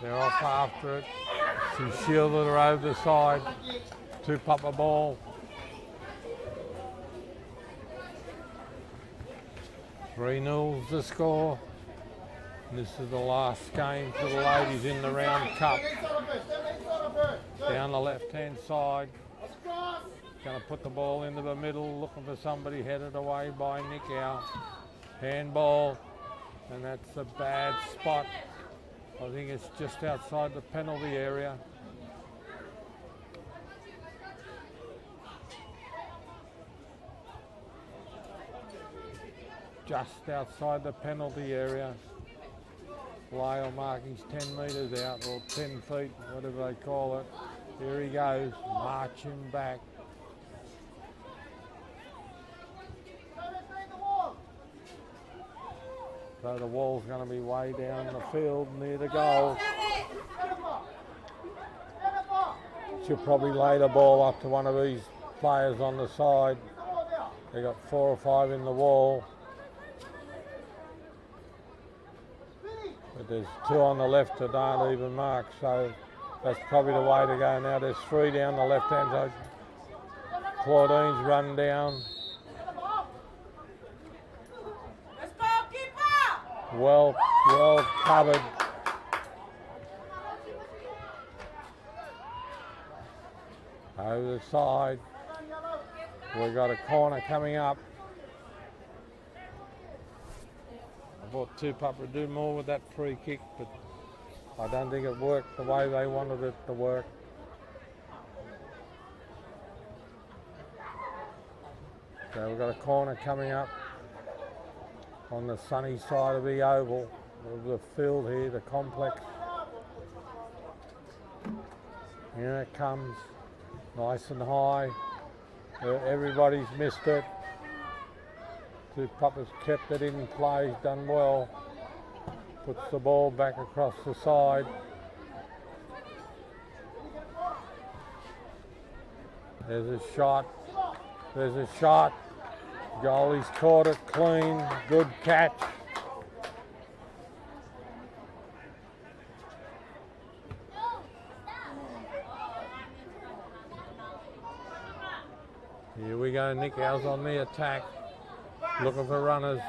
They're off after it. She shielded her over the side. Tupapa ball. 3-0's the score. And this is the last game for the ladies in the round cup. Down the left-hand side. Going to put the ball into the middle, looking for somebody, headed away by Nikao. Handball, and that's a bad spot. I think it's just outside the penalty area. Just outside the penalty area. Lyle marking's 10 metres out, or 10 feet, whatever they call it. Here he goes, marching back. So the wall's going to be way down the field near the goal. She'll probably lay the ball up to one of these players on the side. They got 4 or 5 in the wall. But there's 2 on the left that aren't even marked, so that's probably the way to go now. There's 3 down the left-hand side. Claudine's run down. Well covered. Over the side. We've got a corner coming up. I thought Tupapa would do more with that free kick, but I don't think it worked the way they wanted it to work. So we've got a corner coming up on the sunny side of the oval of the field here, the complex. Here it comes, nice and high. Everybody's missed it. Tupapa's kept it in play, he's done well. Puts the ball back across the side. There's a shot. There's a shot. Goalie's caught it clean. Good catch. Here we go. Nikao's on the attack. Looking for runners.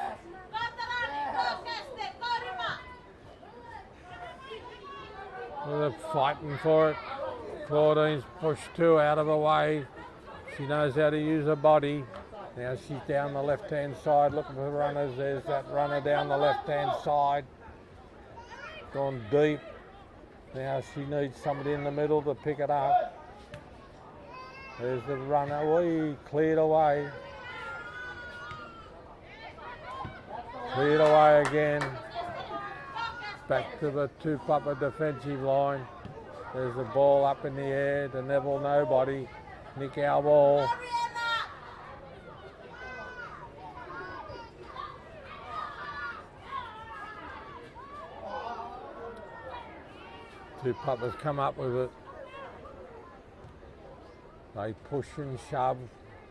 They're fighting for it. Claudine's pushed two out of her way. She knows how to use her body. Now she's down the left-hand side looking for runners. There's that runner down the left-hand side. Gone deep. Now she needs somebody in the middle to pick it up. There's the runner. Wee, cleared away. Cleared away again. Back to the Tupapa defensive line. There's the ball up in the air. The Neville nobody. Nikao ball. Tupapa's come up with it. They push and shove.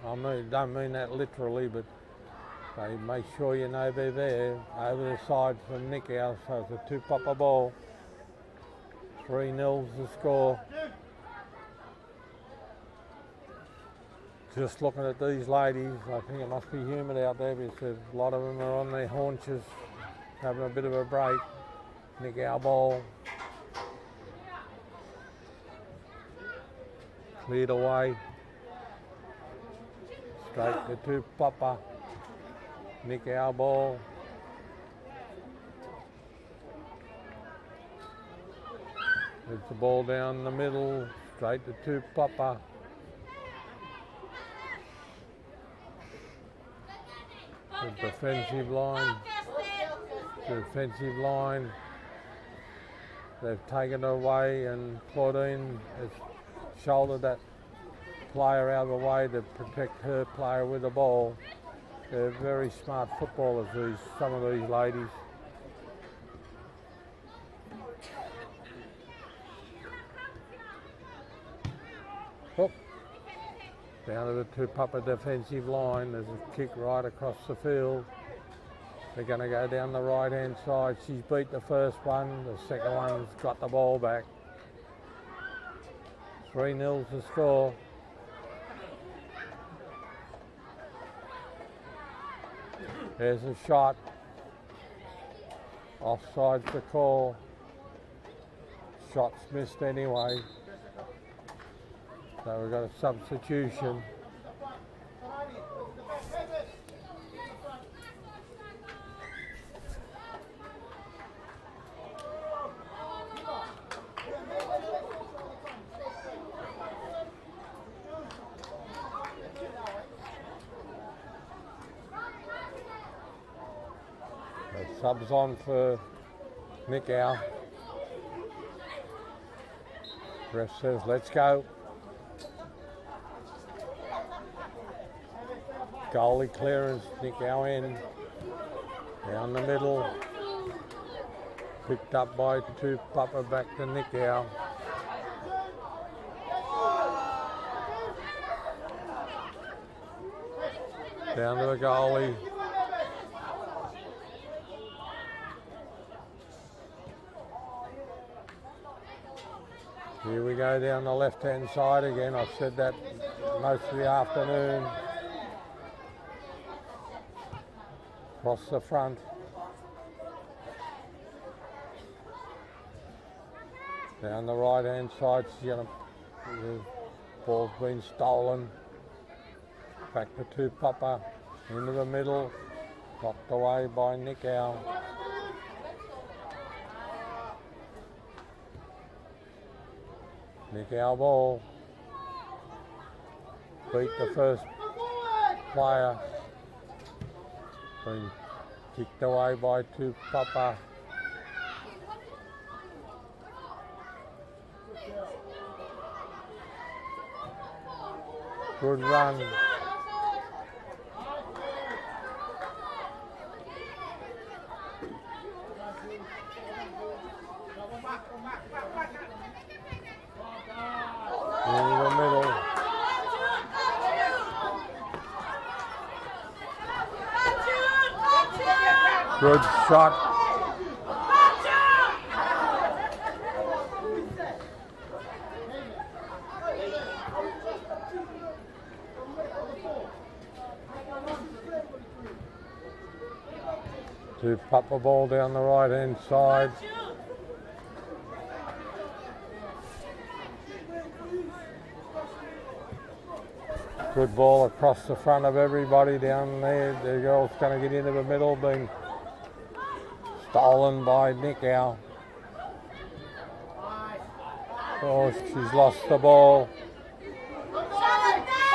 I mean, don't mean that literally, but they make sure you know they're there. Over the side from Nikao, so it's a Tupapa ball. 3-0's the score. Just looking at these ladies, I think it must be humid out there because a lot of them are on their haunches, having a bit of a break. Nikao ball. Cleared away. Straight to Tupapa. Nikao ball. There's the ball down the middle. Straight to Tupapa. The defensive line. Defensive line. They've taken it away and Claudine has shouldered that player out of the way to protect her player with the ball. They're very smart footballers, some of these ladies. Hook. Down to the Tupapa defensive line. There's a kick right across the field. They're going to go down the right-hand side. She's beat the first one. The second one's got the ball back. 3-0's the score. There's a shot. Offside's the call. Shot's missed anyway. So we've got a substitution. Subs on for Nikao. Ref says, let's go. Goalie clearance, Nikao in. Down the middle. Picked up by Tupapa, back to Nikao. Down to the goalie. Here we go down the left-hand side again. I've said that most of the afternoon. Across the front. Down the right-hand side, the ball's been stolen. Back to Tupapa. Into the middle. Knocked away by Nikao. Nikao ball. Beat the first player. Been kicked away by Tupapa. Good run. In the middle. Good shot. Tupapa ball down the right hand side. Good ball across the front of everybody down there. The girl's going to get into the middle, being stolen by Nikao. Oh, she's lost the ball. She's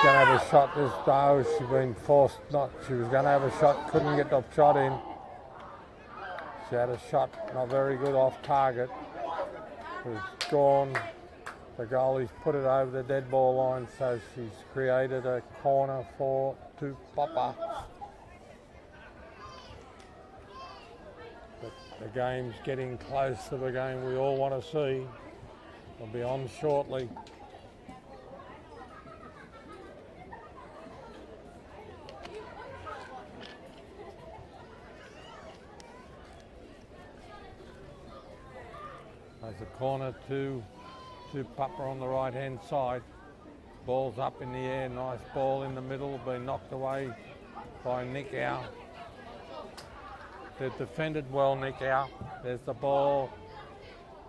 going to have a shot this time. She's been forced not. She was going to have a shot, couldn't get the shot in. She had a shot, not very good, off target. It's gone. The goalie's put it over the dead ball line, so she's created a corner for Tupapa. The game's getting close to the game we all want to see. It'll be on shortly. There's a corner to Tupapa on the right hand side. Ball's up in the air, nice ball in the middle, been knocked away by Nikao. They've defended well, Nikao. There's the ball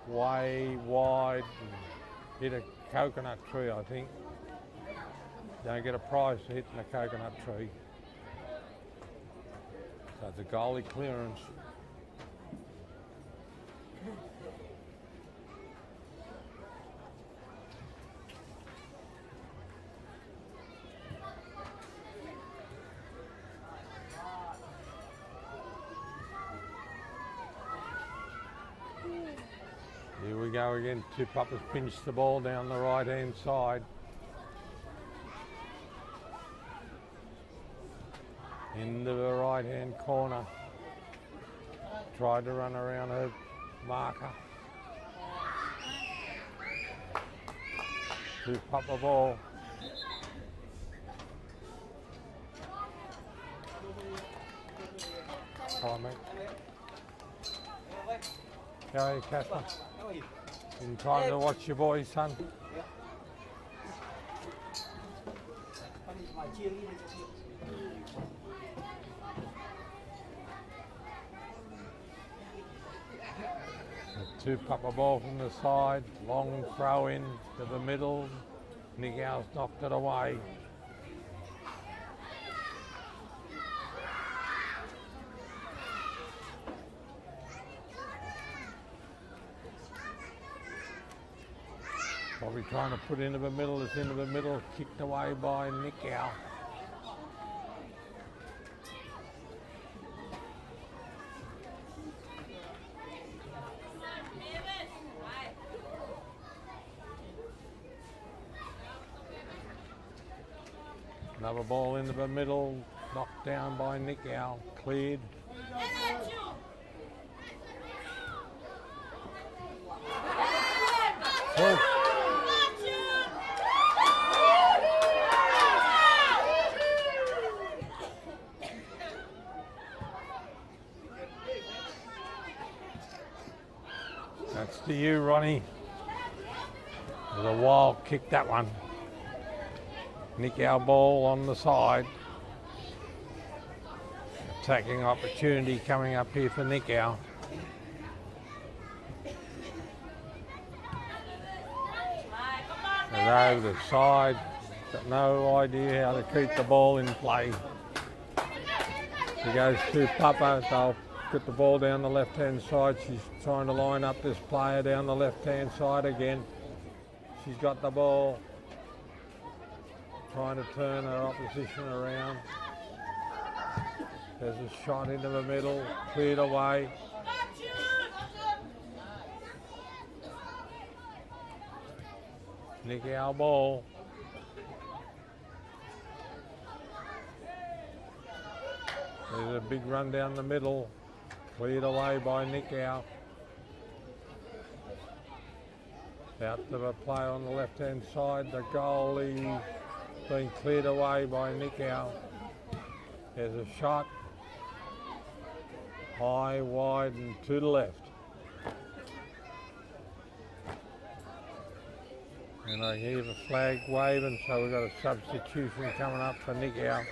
way wide, hit a coconut tree, I think. Don't get a prize for hitting a coconut tree. So it's a goalie clearance. Here we go again. Tupapa's pinched the ball down the right hand side. Into the right hand corner. Tried to run around her marker. Tupapa ball. Hi, mate. How are you, Casper? In time to watch your boys, son? A Tupapa ball from the side, long throw in to the middle. Nikao's knocked it away. Probably trying to put into the middle, it's into the middle, kicked away by Nikao. Another ball into the middle, knocked down by Nikao, cleared. Oh. That's to you, Ronnie. It was a wild kick, that one. Nikao ball on the side. Attacking opportunity coming up here for Nikao. And over the side. Got no idea how to keep the ball in play. She goes to Tupapa. They'll get the ball down the left-hand side. She's trying to line up this player down the left-hand side again. She's got the ball. Trying to turn her opposition around. There's a shot into the middle, cleared away. Nikao ball. There's a big run down the middle, cleared away by Nikao. Out to the play on the left-hand side, the goalie being cleared away by Nikao. There's a shot, high, wide and to the left. And I hear the flag waving, so we've got a substitution coming up for Nikao.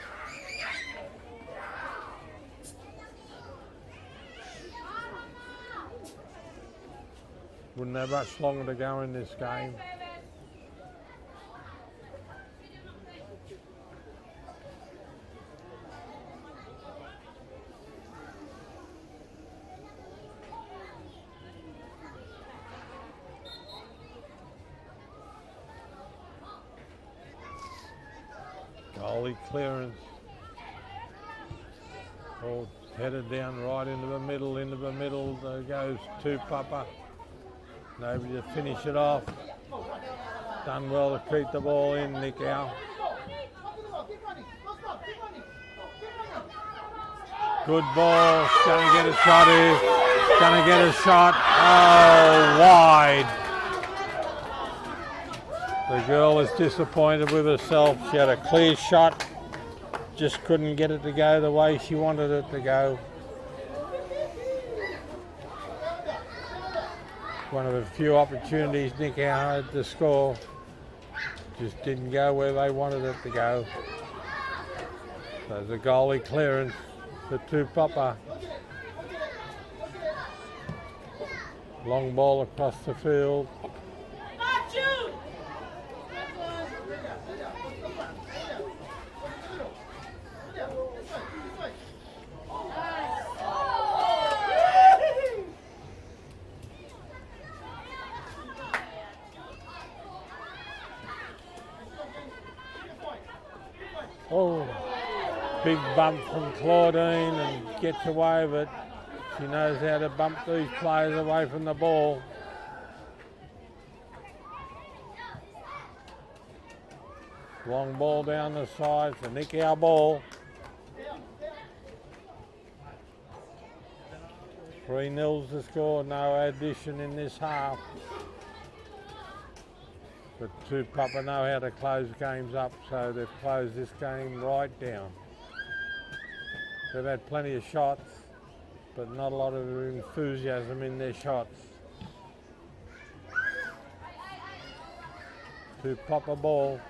Wouldn't have much longer to go in this game. Goalie clearance. All headed down right into the middle. There goes Tupapa. Nobody to finish it off. Done well to keep the ball in, Nikao. Good ball. Going to get a shot here. Going to get a shot. Oh, wide. The girl is disappointed with herself. She had a clear shot. Just couldn't get it to go the way she wanted it to go. One of the few opportunities Nikao had to score. Just didn't go where they wanted it to go. So the goalie clearance for Tupapa. Long ball across the field. Oh, big bump from Claudine and gets away with it. She knows how to bump these players away from the ball. Long ball down the side, so Nikao ball. 3-0 to score, no addition in this half. But Tupapa know how to close games up, so they've closed this game right down. They've had plenty of shots, but not a lot of enthusiasm in their shots. Tupapa ball.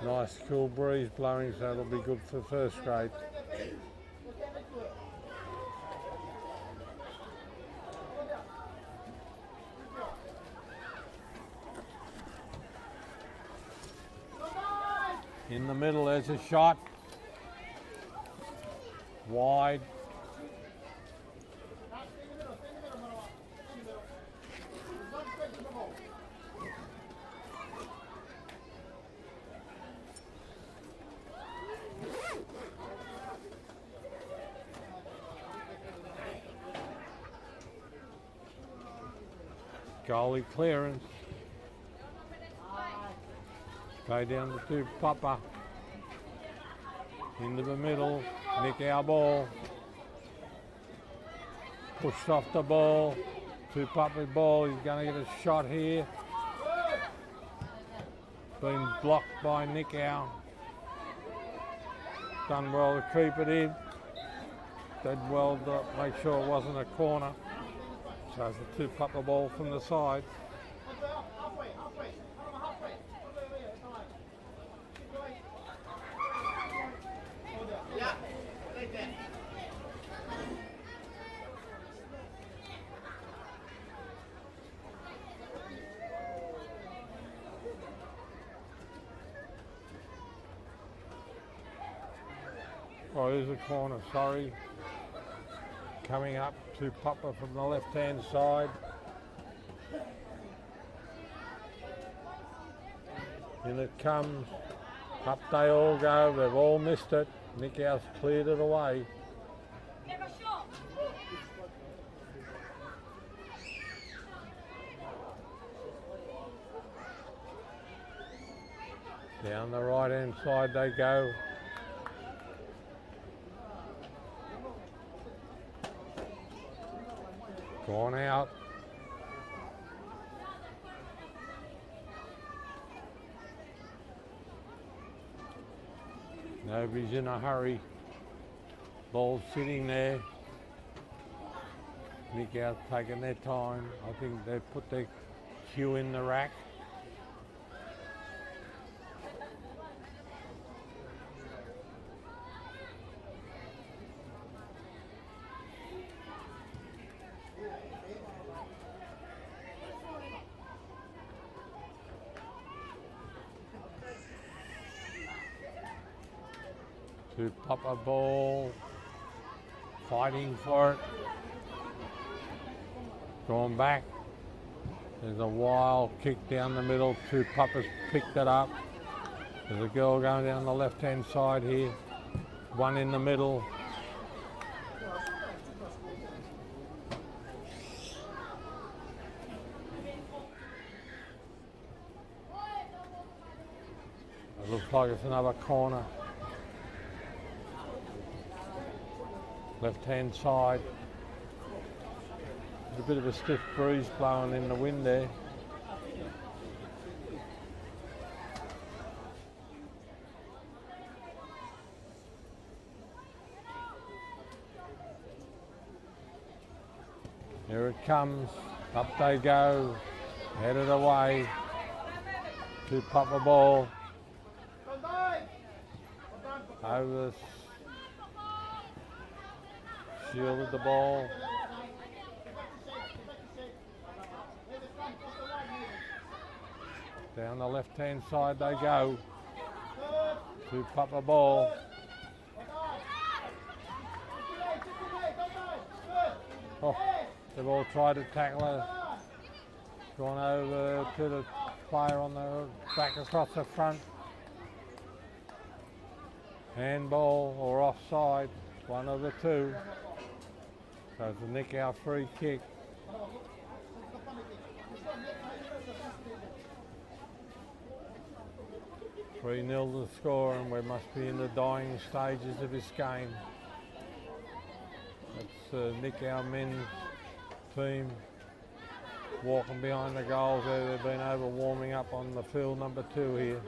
Nice cool breeze blowing, so it'll be good for first grade. In the middle, there's a shot. Wide. Goalie clearance. Play down to Tupapa. Into the middle. Nikao ball. Pushed off the ball. Tupapa ball. He's going to get a shot here. Been blocked by Nikao. Done well to keep it in. Did well to make sure it wasn't a corner. So it's a Tupapa ball from the side. Oh, there's a corner, sorry. Coming up, Tupapa from the left-hand side. In it comes. Up they all go. They've all missed it. Nikao's cleared it away. Down the right hand side they go. Gone out. Nobody's in a hurry. Ball's sitting there. Nikao's taking their time. I think they've put their cue in the rack. Tupapa ball, fighting for it, going back. There's a wild kick down the middle. Tupapa's picked it up. There's a girl going down the left hand side here, one in the middle. It looks like it's another corner. Left hand side. There's a bit of a stiff breeze blowing in the wind there. Here it comes. Up they go. Headed away. Tupapa ball. Over the shielded the ball. Down the left hand side they go. Tupapa ball. Oh, they've all tried to tackle her. Gone over to the player on the back across the front. Handball or offside, one of the two. So it's a Nikao free kick. Three 0 to score, and we must be in the dying stages of this game. It's Nikao men's team walking behind the goals there. They've been over warming up on the field number 2 here.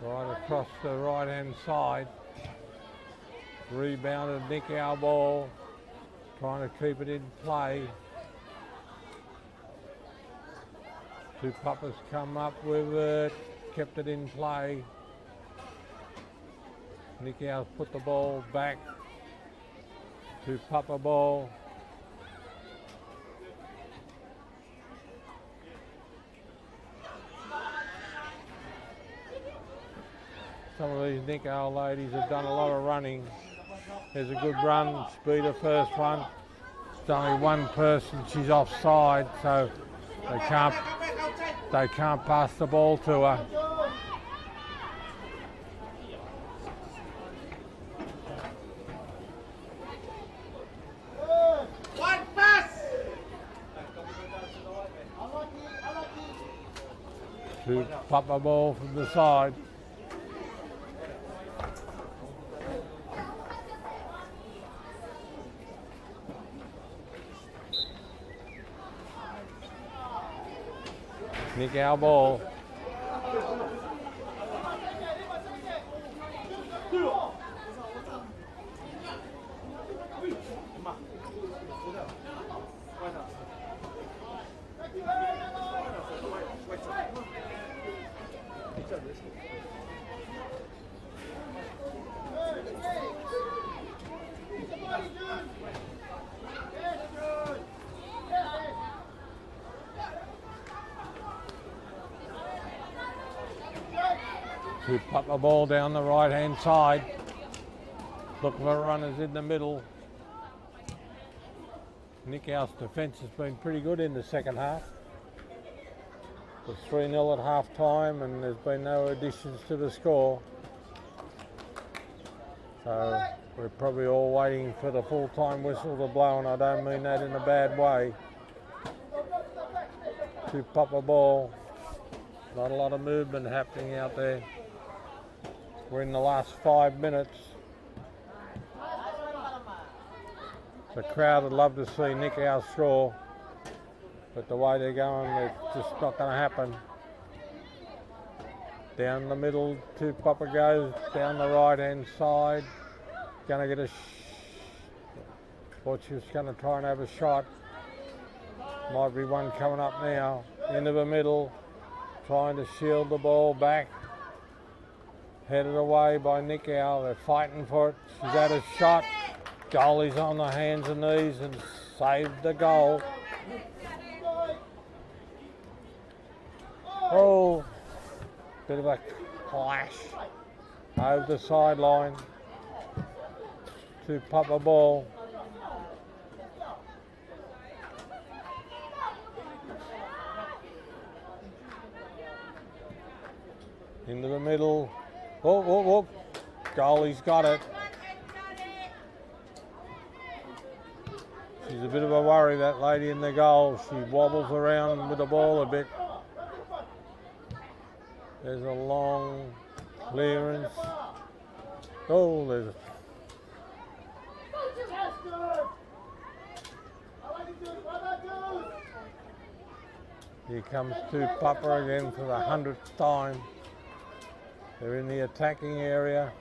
Right across the right hand side. Rebounded Nikao ball. Trying to keep it in play. Tupapa's come up with it. Kept it in play. Nikao's put the ball back. Tupapa ball. Some of these Nikao ladies have done a lot of running. There's a good run, Speeder first one. It's only one person, she's offside, so they can't pass the ball to her. Tupapa ball from the side. Nikao ball. Tupapa ball down the right hand side. Looking for runners in the middle. Nikao's defence has been pretty good in the second half. It was 3-0 at half time and there's been no additions to the score. So we're probably all waiting for the full-time whistle to blow, and I don't mean that in a bad way. Tupapa ball. Not a lot of movement happening out there. We're in the last 5 minutes. The crowd would love to see Nikao score, but the way they're going, it's just not going to happen. Down the middle, Tupapa goes down the right-hand side. Going to get thought she was going to try and have a shot. Might be one coming up now. Into the middle, trying to shield the ball back. Headed away by Nikao. They're fighting for it. She's had a shot. Goalie's on the hands and knees and saved the goal. Oh, bit of a clash over the sideline. Tupapa ball. Into the middle. Oh. Goalie's got it. She's a bit of a worry, that lady in the goal. She wobbles around with the ball a bit. There's a long clearance. Oh, there's... Here comes Tupapa again for the 100th time. They're in the attacking area.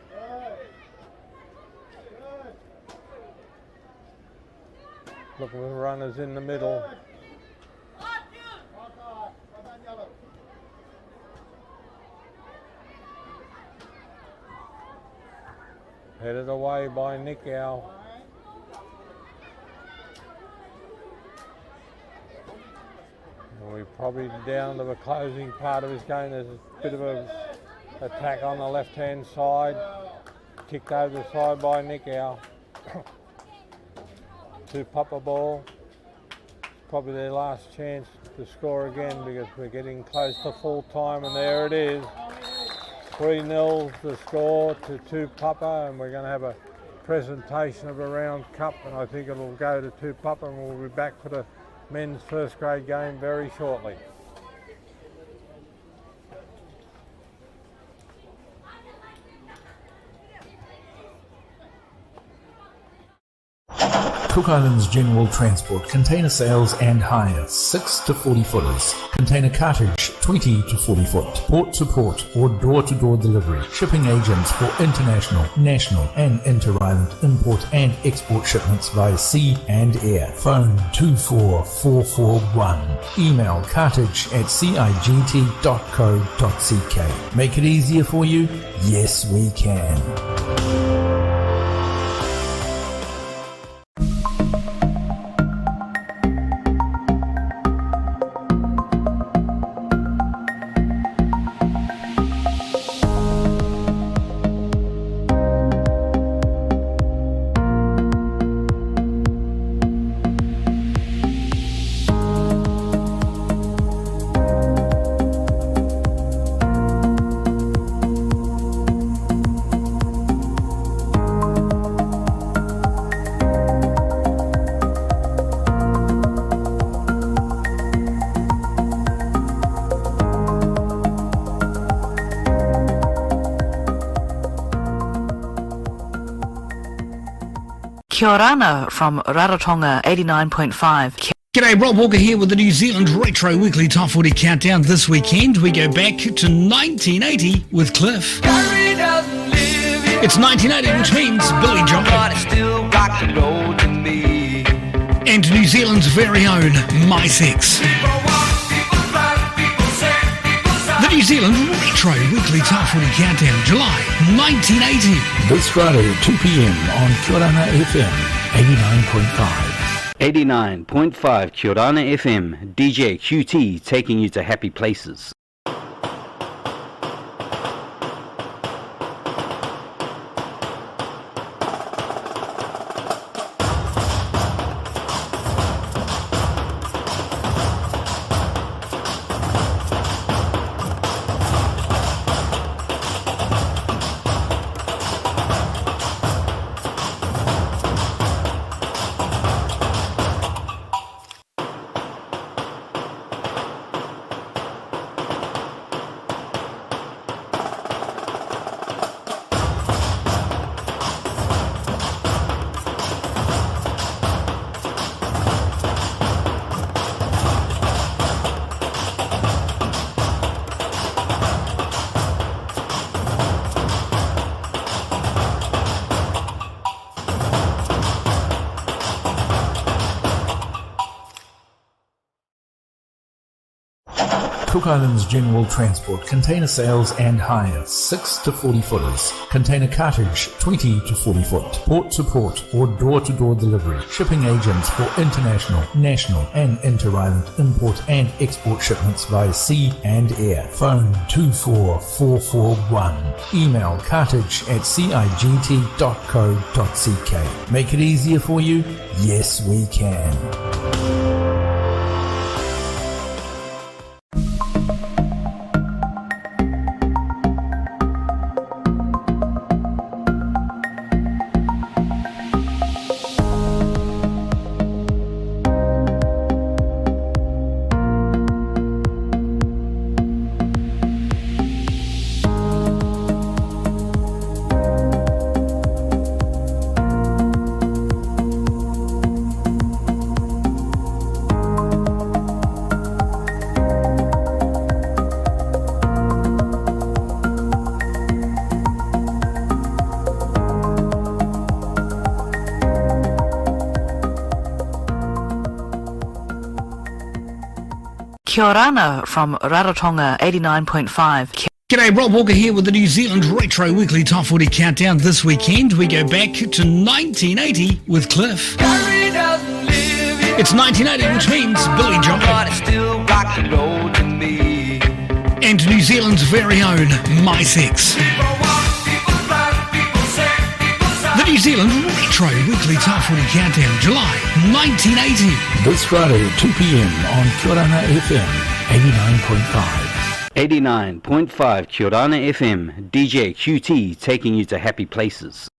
Looking for runners in the middle. Headed away by Nikao. We're probably down to the closing part of his game. There's a bit of an attack on the left-hand side. Kicked over the side by Nikao. Tupapa ball. Probably their last chance to score again because we're getting close to full time, and there it is. 3-0 the score to Tupapa, and we're going to have a presentation of a round cup, and I think it'll go to Tupapa, and we'll be back for the men's first grade game very shortly. Cook Islands General Transport, container sales and hire, 6 to 40 footers. Container cartage, 20 to 40 foot. Port to port or door to door delivery. Shipping agents for international, national and inter-island import and export shipments via sea and air. Phone 24441. Email cartage@cigt.co.ck. Make it easier for you? Yes, we can. Kia orana from Rarotonga 89.5. G'day, Rob Walker here with the New Zealand Retro Weekly Top 40 Countdown. This weekend we go back to 1980 with Cliff. It's 1980, which means Billy Joel. And New Zealand's very own My Sex. The New Zealand Retro Weekly Top 40 Countdown, July 1980. This Friday at 2 p.m. on Kia Orana FM 89.5. 89.5 Kia Orana FM, DJ QT taking you to happy places. Cook Islands General Transport, container sales and hire, 6 to 40 footers. Container cartage, 20 to 40 foot. Port to port or door to door delivery. Shipping agents for international, national and inter-island import and export shipments via sea and air. Phone 24441. Email cartage@cigt.co.ck. Make it easier for you? Yes, we can. Kia orana from Rarotonga 89.5. G'day, Rob Walker here with the New Zealand Retro Weekly Top 40 Countdown. This weekend we go back to 1980 with Cliff. It's 1980, which means Billy Joel. And New Zealand's very own My Sex. The New Zealand Retro Weekly Top 40 Countdown, July 1980. This Friday at 2 p.m. on Kia Orana FM 89.5. 89.5 Kia Orana FM, DJ QT taking you to happy places.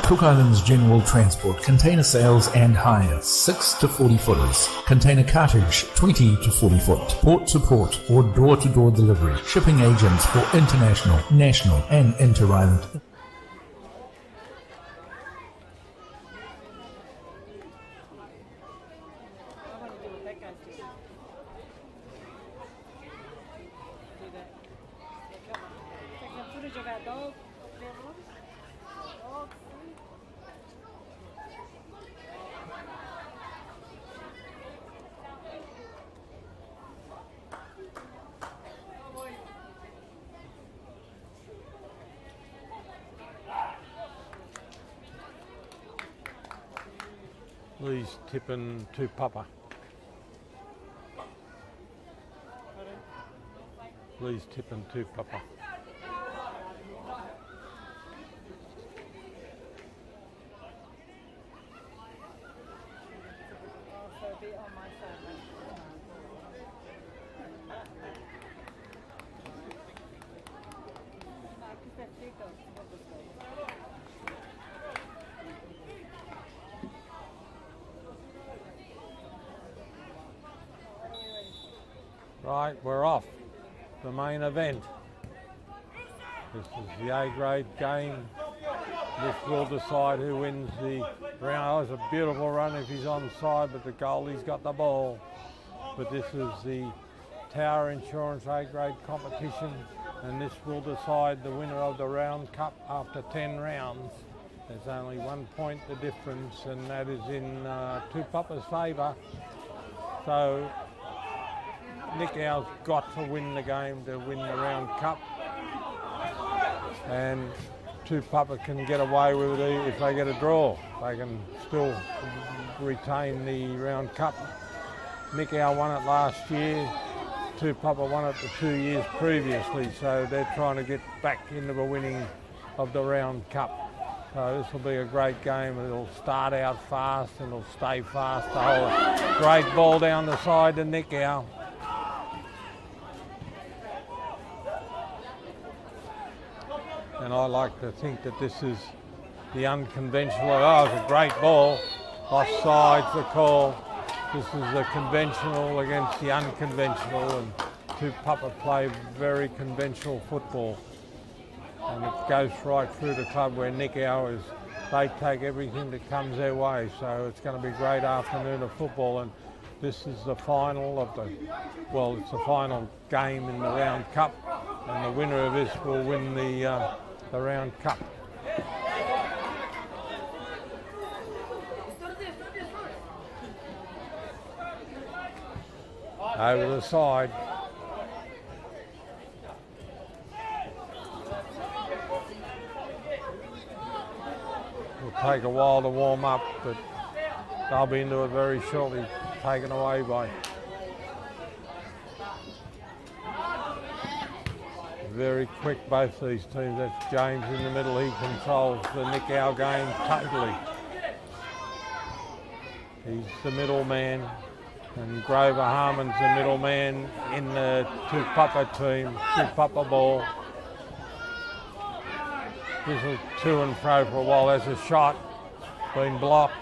Cook Islands General Transport, container sales and hire, 6 to 40 footers. Container cartage, 20 to 40 foot. Port to port or door to door delivery. Shipping agents for international, national and inter-island. Lee's tipping Tupapa. Lee's tipping Tupapa. Right, we're off. The main event. This is the A-grade game. This will decide who wins the round. Oh, it's a beautiful run if he's onside, but the goalie's got the ball. But this is the Tower Insurance A-grade competition, and this will decide the winner of the round cup after 10 rounds. There's only 1 point the difference, and that is in Tupapa's favour. So Nikao's got to win the game to win the round cup, and Tupapa can get away with it if they get a draw. They can still retain the round cup. Nikao won it last year, Tupapa won it the 2 years previously, so they're trying to get back into the winning of the round cup. So this will be a great game. It'll start out fast and it'll stay fast the whole. Great ball down the side to Nikao. And I like to think that this is the unconventional. Oh, it's a great ball. Offside's the call. This is the conventional against the unconventional, and Tupapa play very conventional football. And it goes right through the club where Nikao is. They take everything that comes their way, so it's going to be a great afternoon of football. And this is the final of the, well, it's the final game in the round cup, and the winner of this will win the round cup. Over the side. It'll take a while to warm up, but they'll be into it very shortly, taken away by. Very quick, both these teams. That's James in the middle. He controls the Nikao game totally. He's the middleman, and Grover Harmon's the middleman in the Tupapa team. Tupapa ball. This is to and fro for a while. There's a shot, been blocked,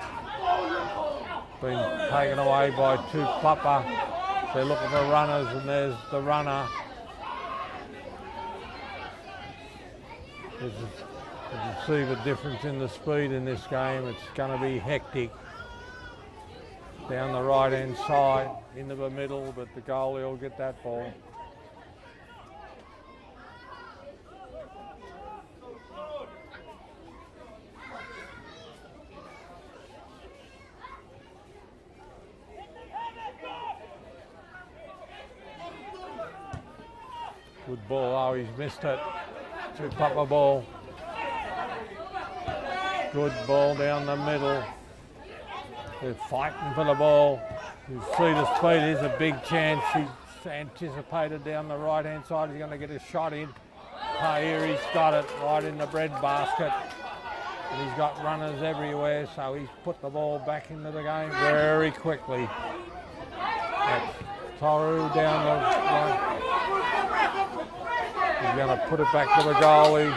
been taken away by Tupapa. They look at the runners, and there's the runner. You can see the difference in the speed in this game. It's going to be hectic. Down the right-hand side, into the middle, but the goalie will get that ball. Good ball. Oh, he's missed it. Tupapa ball. Good ball down the middle. They're fighting for the ball. You see the speed. There's a big chance. He's anticipated down the right-hand side. He's going to get a shot in. Here he's got it right in the bread basket. And he's got runners everywhere, so he's put the ball back into the game very quickly. That's Toru down the right. He's going to put it back to the goalie.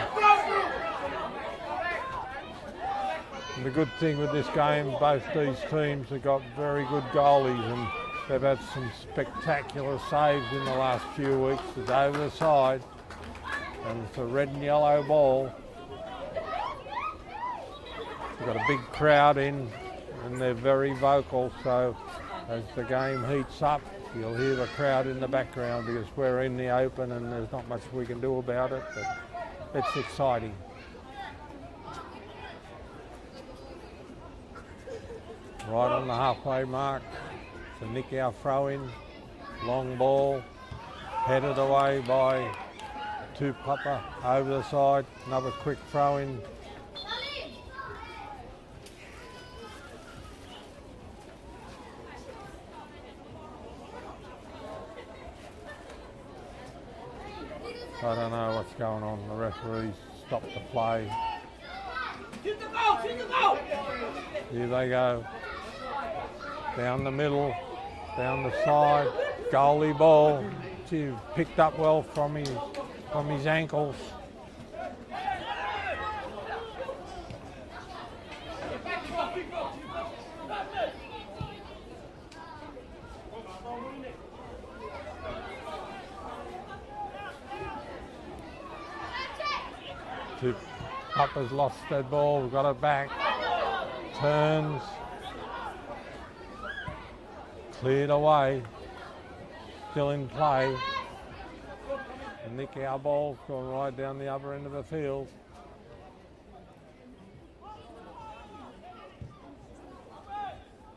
And the good thing with this game, both these teams have got very good goalies, and they've had some spectacular saves in the last few weeks. It's over the side, and it's a red and yellow ball. We've got a big crowd in, and they're very vocal, so as the game heats up, you'll hear the crowd in the background because we're in the open and there's not much we can do about it, but it's exciting. Right on the halfway mark, it's a Nikao throw-in, long ball, headed away by Tupapa over the side, another quick throw-in. I don't know what's going on. The referees stopped the play. Shoot the goal! Shoot the goal! Here they go. Down the middle, down the side. Goalie ball. Gee, picked up well from his ankles. Tupapa's lost that ball, we've got it back. Turns. Cleared away. Still in play. And Nikao ball's gone right down the other end of the field.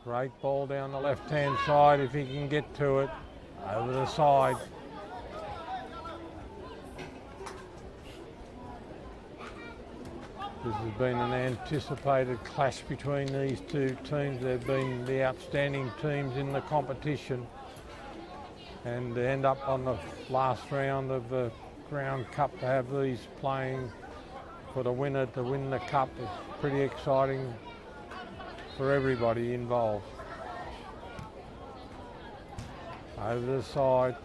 Great ball down the left-hand side if he can get to it. Over the side. This has been an anticipated clash between these two teams. They've been the outstanding teams in the competition. and to end up on the last round of the Crown Cup, to have these playing for the winner to win the cup is pretty exciting for everybody involved. Over the side.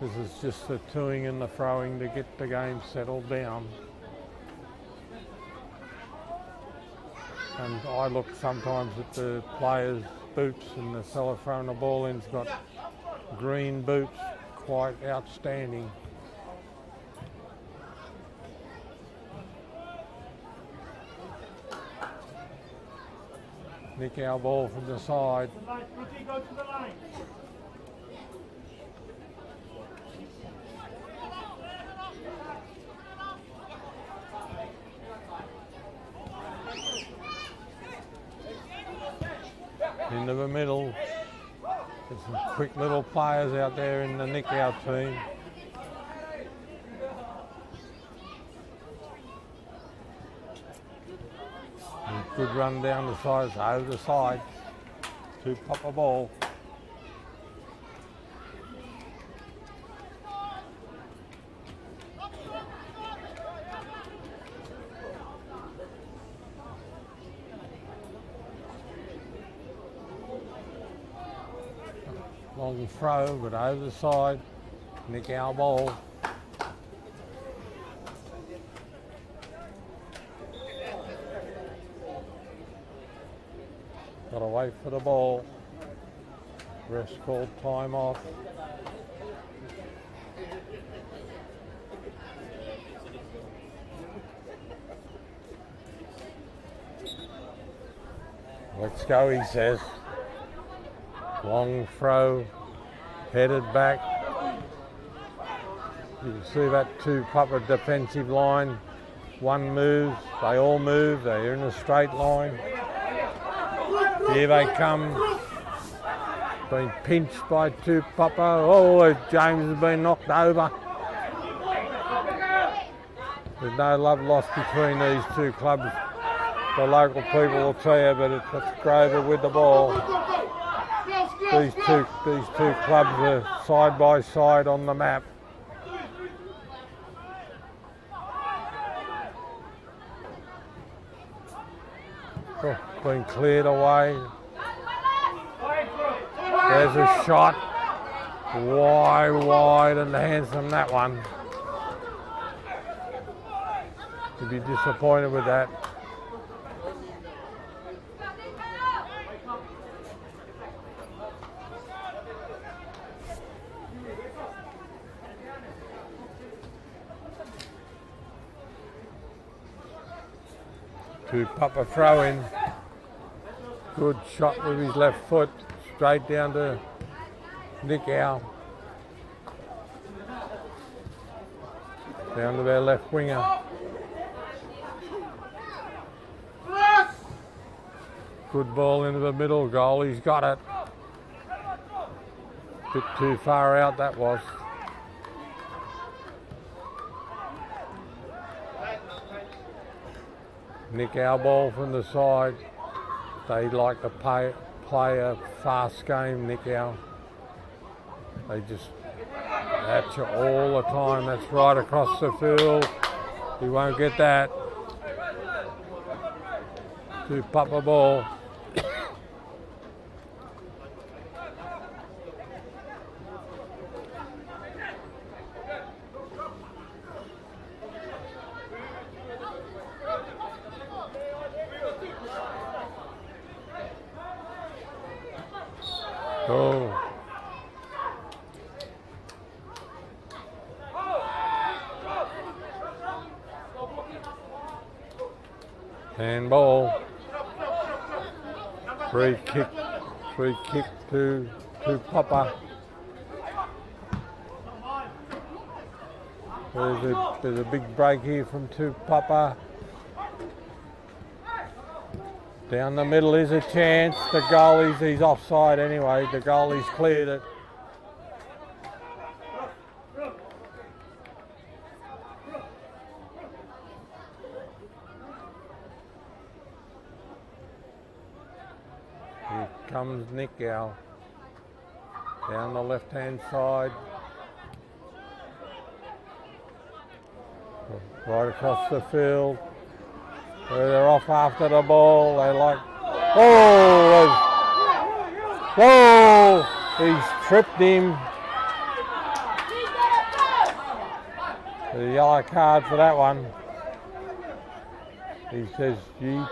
This is just the toing and the throwing to get the game settled down. And I look sometimes at the players' boots, and the fella throwing the ball in's got green boots, quite outstanding. Nikao ball from the side. Into the middle. There's some quick little players out there in the Nikao team. And good run down the sides, over the side. Tupapa ball. Long throw, but over the side. Nikao ball. Got to wait for the ball. Rest called time off. Let's go, he says. Long throw, headed back. You can see that Tupapa defensive line. One moves, they all move, they're in a straight line. Here they come. Been pinched by Tupapa. Oh, James has been knocked over. There's no love lost between these two clubs. The local people will tell you, but it's Grover with the ball. These two clubs are side by side on the map. Oh, been cleared away. There's a shot. Wide and handsome, that one. You'd be disappointed with that. Tupapa throw in. Good shot with his left foot, straight down to Nikao. Down to their left winger. Good ball into the middle, goal, he's got it. Bit too far out that was. Nikao ball from the side. They like to play a fast game, Nikao. They just at you all the time. That's right across the field. He won't get that. Tupapa ball. Oh. Handball. Free kick to Tupapa. There's a big break here from Tupapa. Down the middle is a chance. The goalie's, he's offside anyway. The goalie's cleared it. Here comes Nikao. down the left-hand side. Right across the field. Where they're off after the ball. They like, whoa, he's tripped him. The yellow card for that one. He says he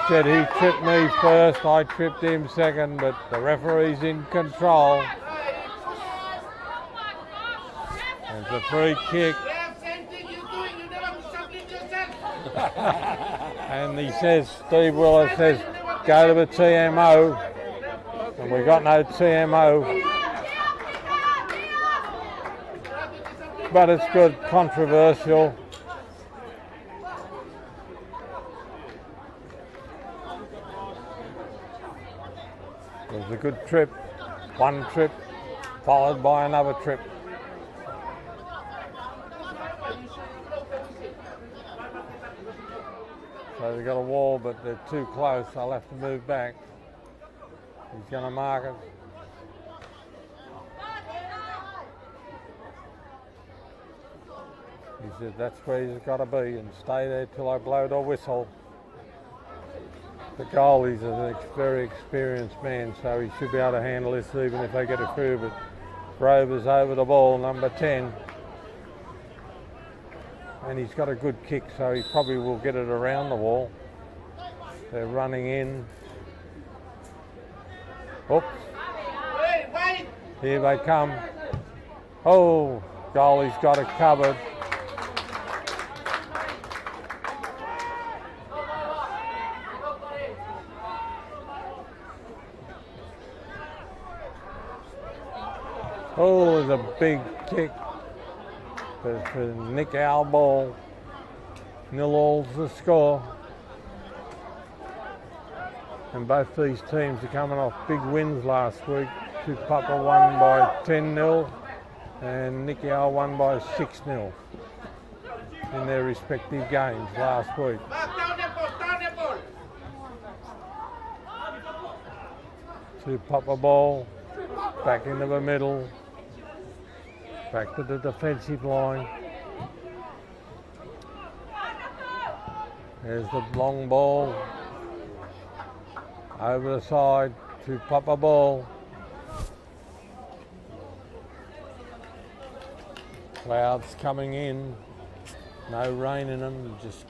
said he tripped me first, I tripped him second, but the referee's in control. There's a free kick. And he says, Steve Willis says, go to the TMO. And we got no TMO. But it's good, controversial. It was a good trip, one trip, followed by another trip. So they've got a wall, but they're too close. I'll have to move back. He's going to mark it. He said that's where he's got to be and stay there till I blow the whistle. The goalie's a very experienced man, so he should be able to handle this even if they get it through. But Grover's over the ball, number 10. And he's got a good kick, so he probably will get it around the wall. They're running in. Oops. Here they come. Oh, goalie's got it covered. Oh, there's a big kick. There's the Nikao ball. 0-all's the score. And both these teams are coming off big wins last week. Tupapa won by 10-0 and Nikao won by 6-0 in their respective games last week. Tupapa ball, back into the middle. Back to the defensive line. There's the long ball. Over the side to Tupapa ball. Clouds coming in. No rain in them, just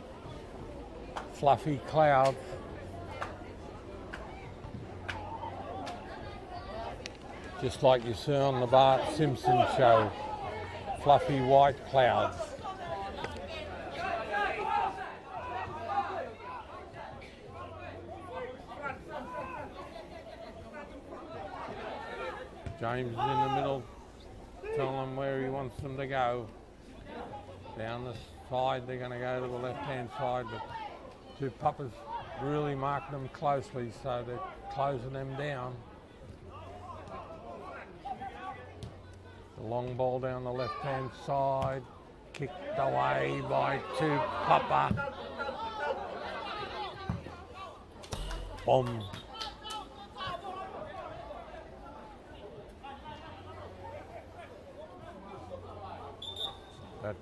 fluffy clouds. Just like you see on the Bart Simpson show. Fluffy white clouds. James is in the middle, telling them where he wants them to go. Down the side, they're going to go to the left-hand side, but Tupapa's really marking them closely, so they're closing them down. The long ball down the left-hand side, kicked away by Tupapa. Boom. That's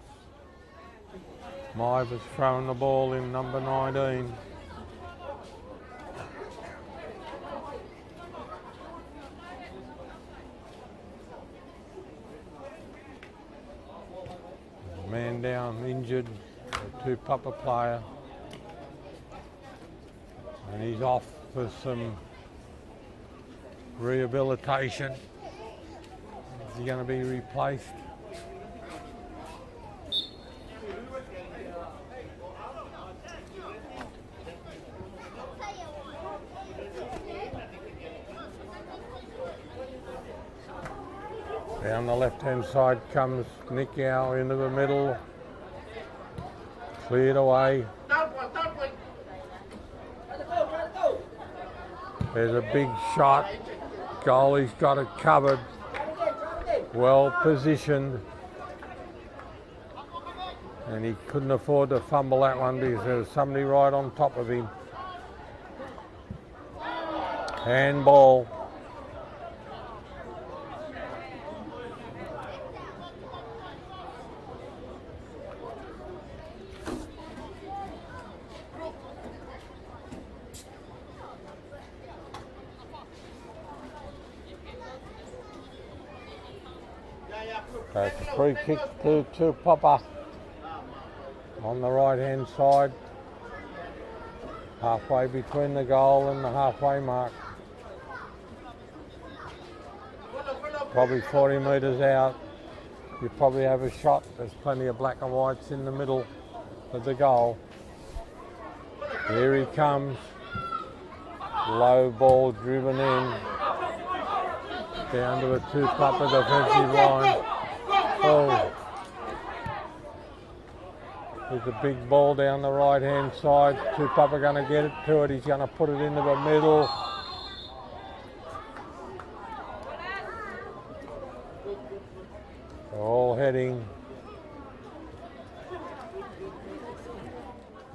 Myva's throwing the ball in, number 19. Man down, injured, a Tupapa player. And he's off for some rehabilitation. Is he going to be replaced? Down the left-hand side comes Nikao into the middle. Cleared away. There's a big shot. Goalie's got it covered. Well positioned. And he couldn't afford to fumble that one because there was somebody right on top of him. Handball. So it's a free kick to Tupapa on the right hand side, halfway between the goal and the halfway mark. Probably 40 metres out. You probably have a shot. There's plenty of black and whites in the middle of the goal. Here he comes. Low ball driven in. Down to a Tupapa defensive line. Oh. There's a big ball down the right hand side. Tupapa going to get it to it. He's going to put it into the middle. They're all heading.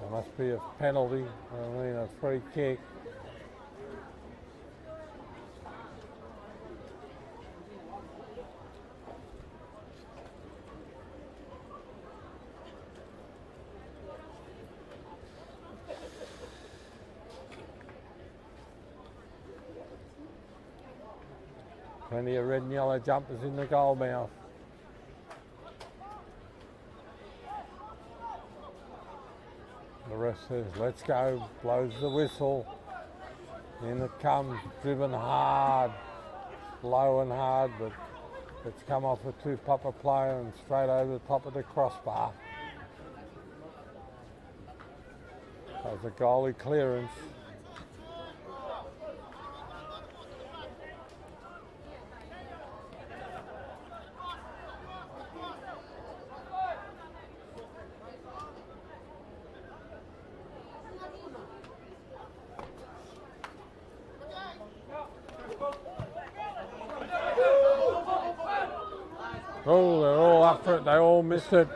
There must be a penalty, a free kick. Plenty of red and yellow jumpers in the goal mouth. The ref says, let's go, blows the whistle. In it comes, driven hard, low and hard, but it's come off a Tupapa player and straight over the top of the crossbar. That was a goalie clearance. Oh, they're all up for it. They all missed it.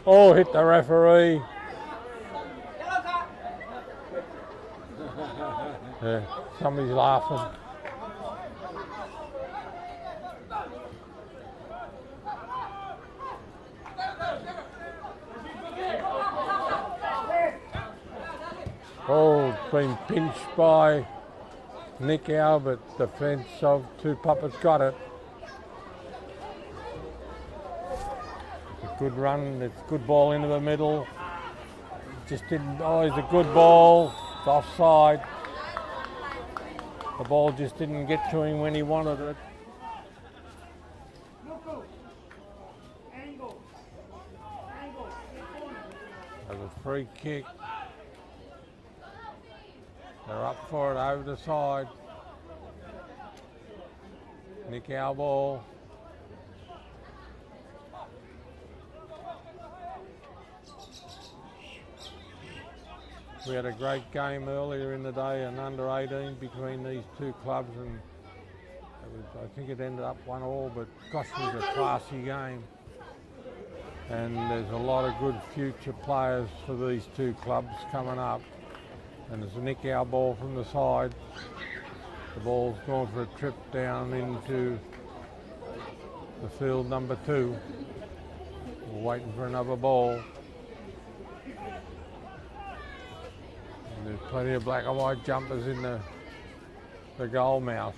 Oh, hit the referee. Yeah, somebody's laughing. Oh, been pinched by Nikao, but defence of Tupapa's got it. It's a good run, it's a good ball into the middle. Just didn't, oh, it's a good ball, it's offside. The ball just didn't get to him when he wanted it. There's a free kick. They're up for it over the side. Nikao ball. We had a great game earlier in the day, an under 18 between these two clubs, and I think it ended up 1-1, but gosh, it was a classy game. And there's a lot of good future players for these two clubs coming up. And there's a Nikao ball from the side. The ball's gone for a trip down into the field number 2. We're waiting for another ball. And there's plenty of black and white jumpers in the goal mouth.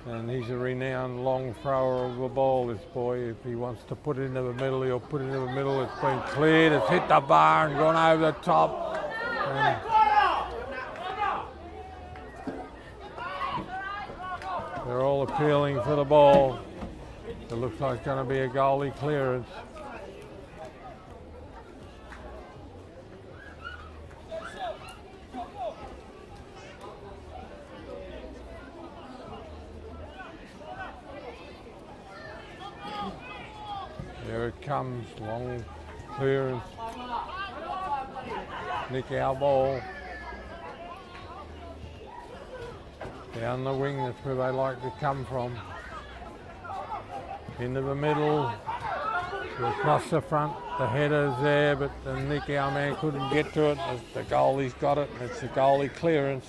And he's a renowned long thrower of the ball, this boy. If he wants to put it into the middle, he'll put it into the middle. It's been cleared, it's hit the bar and gone over the top. And they're all appealing for the ball. It looks like it's going to be a goalie clearance. There it comes, long clearance. Nikao ball. Down the wing, that's where they like to come from. Into the middle, across the front. The header's there, but the Nikao man couldn't get to it. The goalie's got it, and it's a goalie clearance.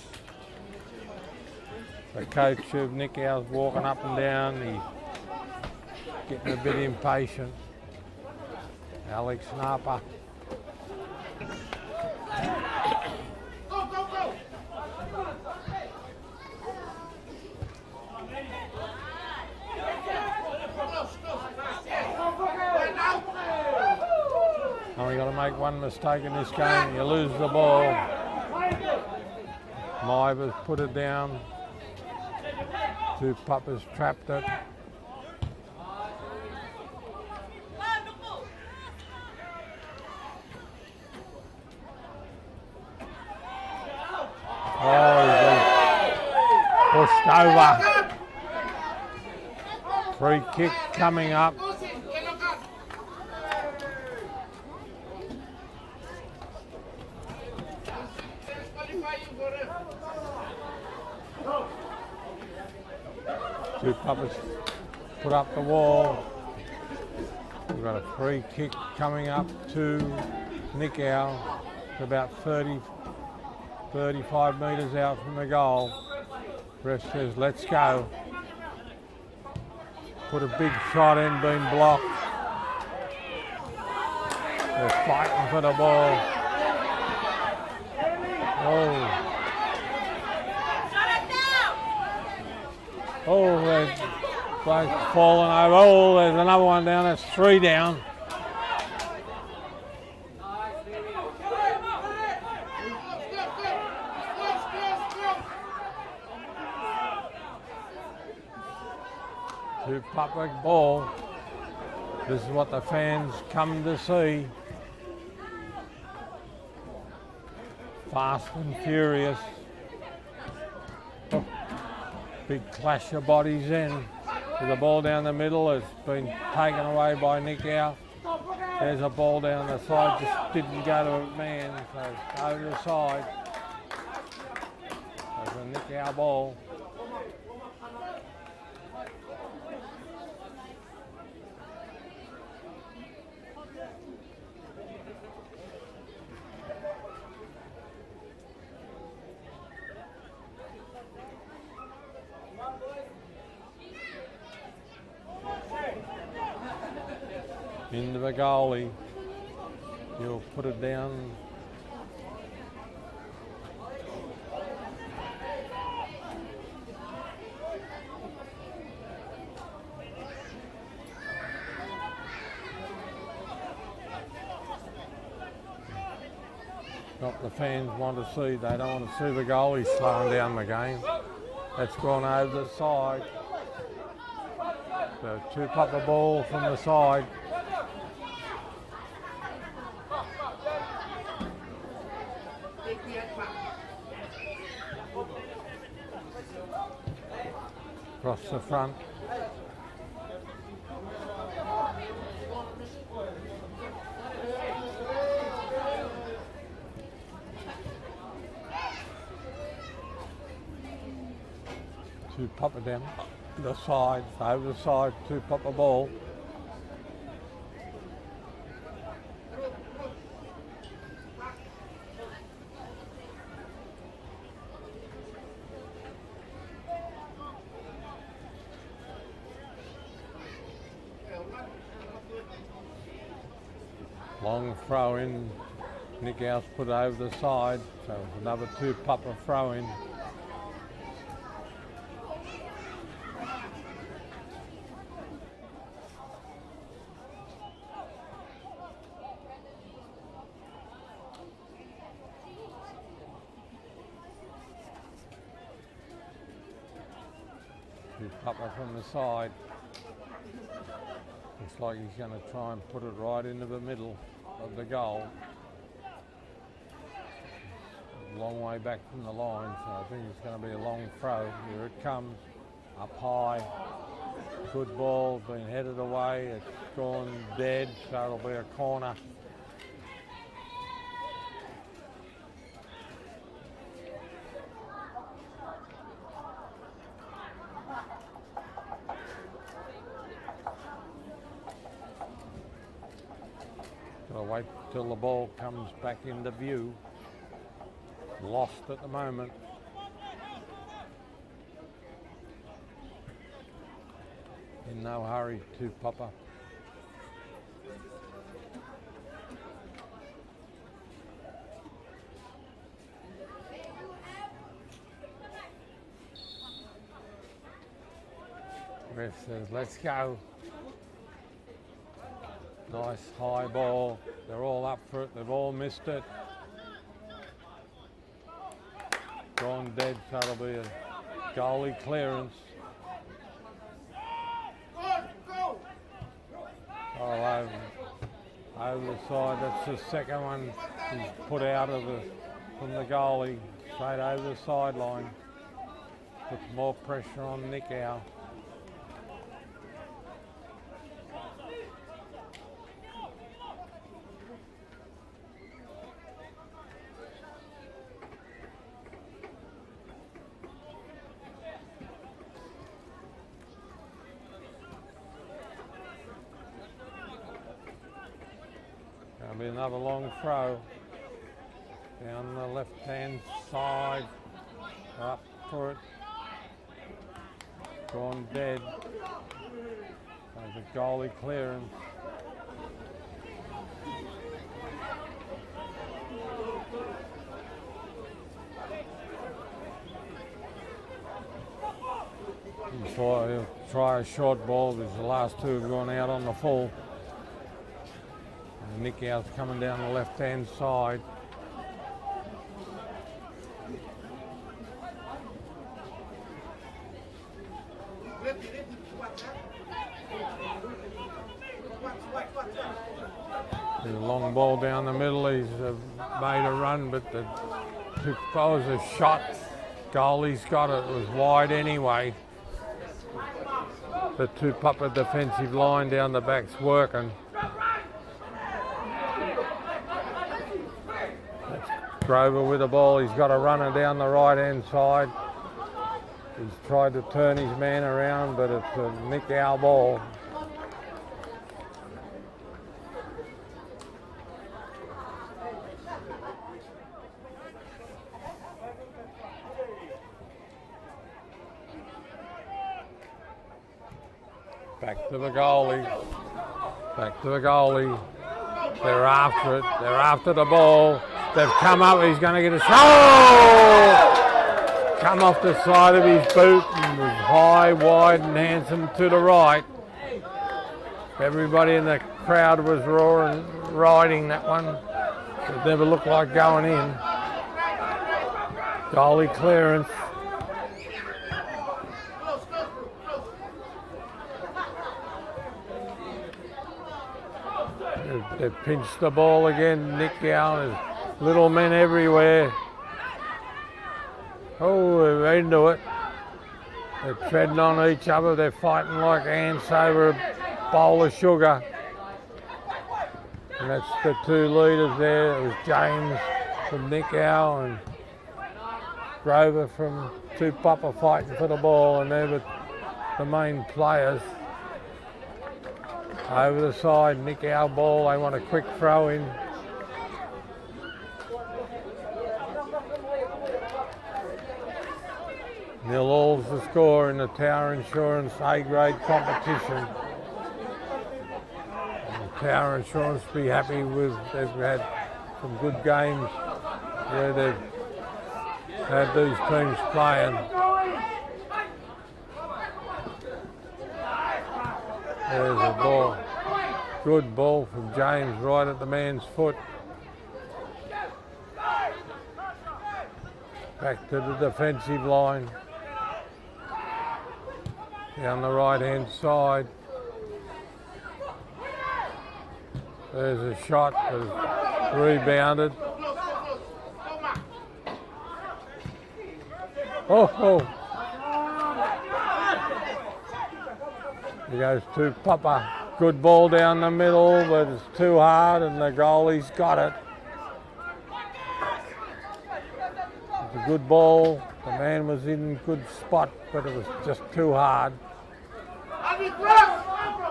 The coach of Nikao's walking up and down. He's getting a bit impatient. Alex Napa. Only got to make one mistake in this game, you lose the ball. Myva's put it down. Tupapa's trapped it. Oh, he's pushed over. Free kick coming up. Tupapa's put up the wall. We've got a free kick coming up to Nikao. It's about 35 metres out from the goal. Ref says, let's go. Put a big shot in, been blocked. They're fighting for the ball. Oh. Oh, they're both falling over. Oh, there's another one down. That's 3 down. Tupapa ball. This is what the fans come to see. Fast and furious. Oh, big clash of bodies in. With the ball down the middle, it's been taken away by Nikao. There's a ball down the side, just didn't go to a man, so over the side. There's a Nikao ball. Into the goalie. He'll put it down. What the fans want to see. They don't want to see the goalie slowing down the game. That's gone over the side. The Tupapa ball from the side. Across the front. Tupapa down the side, over the side, Tupapa ball. Long throw in, Nikao's put it over the side, so another Tupapa throw in. Tupapa from the side. Looks like he's going to try and put it right into the middle of the goal. A long way back from the line, so I think it's going to be a long throw. Here it comes, up high. Good ball, been headed away. It's gone dead, so it'll be a corner. Gotta wait till the ball comes back into view. Lost at the moment. In no hurry, Tupapa. Ref says, let's go. Nice high ball. They're all up for it. They've all missed it. Gone dead, so it'll be a goalie clearance. Oh, over the side. That's the second one. He's put out of from the goalie, straight over the sideline. Puts more pressure on Nikao. Going to be another long throw down the left-hand side. Up for it. Gone dead. There's a goalie clearance. He'll try a short ball because the last two have gone out on the full. And Nikao's coming down the left-hand side. There's a long ball down the middle. He's made a run, but that was a shot. Goalie's got it. It was wide anyway. The Tupapa defensive line down the back's working. That's Grover with the ball. He's got a runner down the right-hand side. He's tried to turn his man around, but it's a Nikao ball. Back to the goalie. Back to the goalie. They're after it. They're after the ball. They've come up. He's going to get a shot. Oh! Come off the side of his boot and was high, wide and handsome to the right. Everybody in the crowd was roaring, riding that one. It never looked like going in. Goalie clearance. They've pinched the ball again. Nikao, there's little men everywhere. Oh, they're into it. They're treading on each other. They're fighting like ants over a bowl of sugar. And that's the two leaders there. It was James from Nikao and Grover from Tupapa fighting for the ball, and they're the main players. Over the side, Nikao ball. They want a quick throw in. Nil all's the score in the Tower Insurance A-grade competition. And Tower Insurance be happy with, they've had some good games where they've had these teams playing. There's a ball. Good ball from James right at the man's foot. Back to the defensive line. Down the right-hand side. There's a shot that's rebounded. Oh! He goes to Tupapa. Good ball down the middle, but it's too hard and the goalie's got it. It's a good ball. The man was in good spot, but it was just too hard.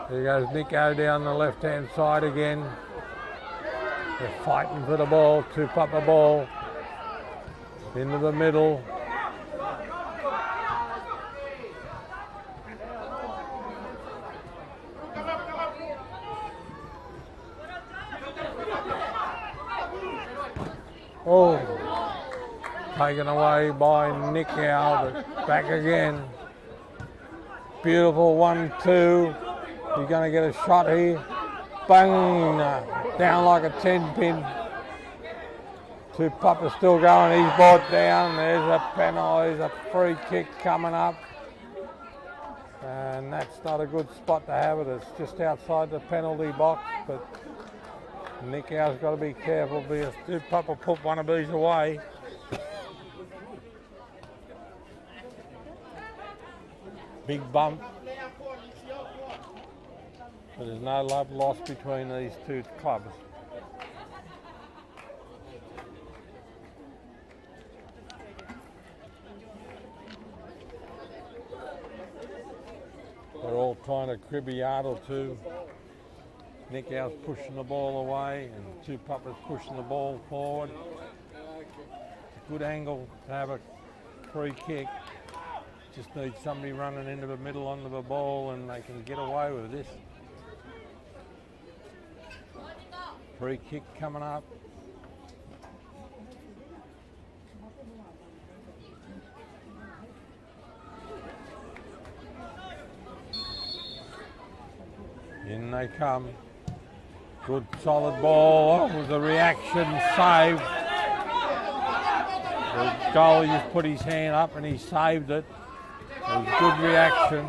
There goes Nikao down the left-hand side again. They're fighting for the ball. Tupapa ball. Into the middle. Oh, taken away by Nikao, but back again. Beautiful 1-2. He's going to get a shot here. bang, down like a 10 pin. Tupapa's still going, he's brought down, there's a penalty, there's a free kick coming up. And that's not a good spot to have it, it's just outside the penalty box, but Nikao's got to be careful because Tupapa put one of these away. Big bump. But there's no love lost between these two clubs. They're all trying to crib a yard or two. Nikao's pushing the ball away and Tupapa's pushing the ball forward. It's a good angle to have a free kick. Just need somebody running into the middle onto the ball and they can get away with this. Free kick coming up. In they come. Good solid ball. Oh, the reaction save. The goalie just put his hand up and he saved it. It was good reaction.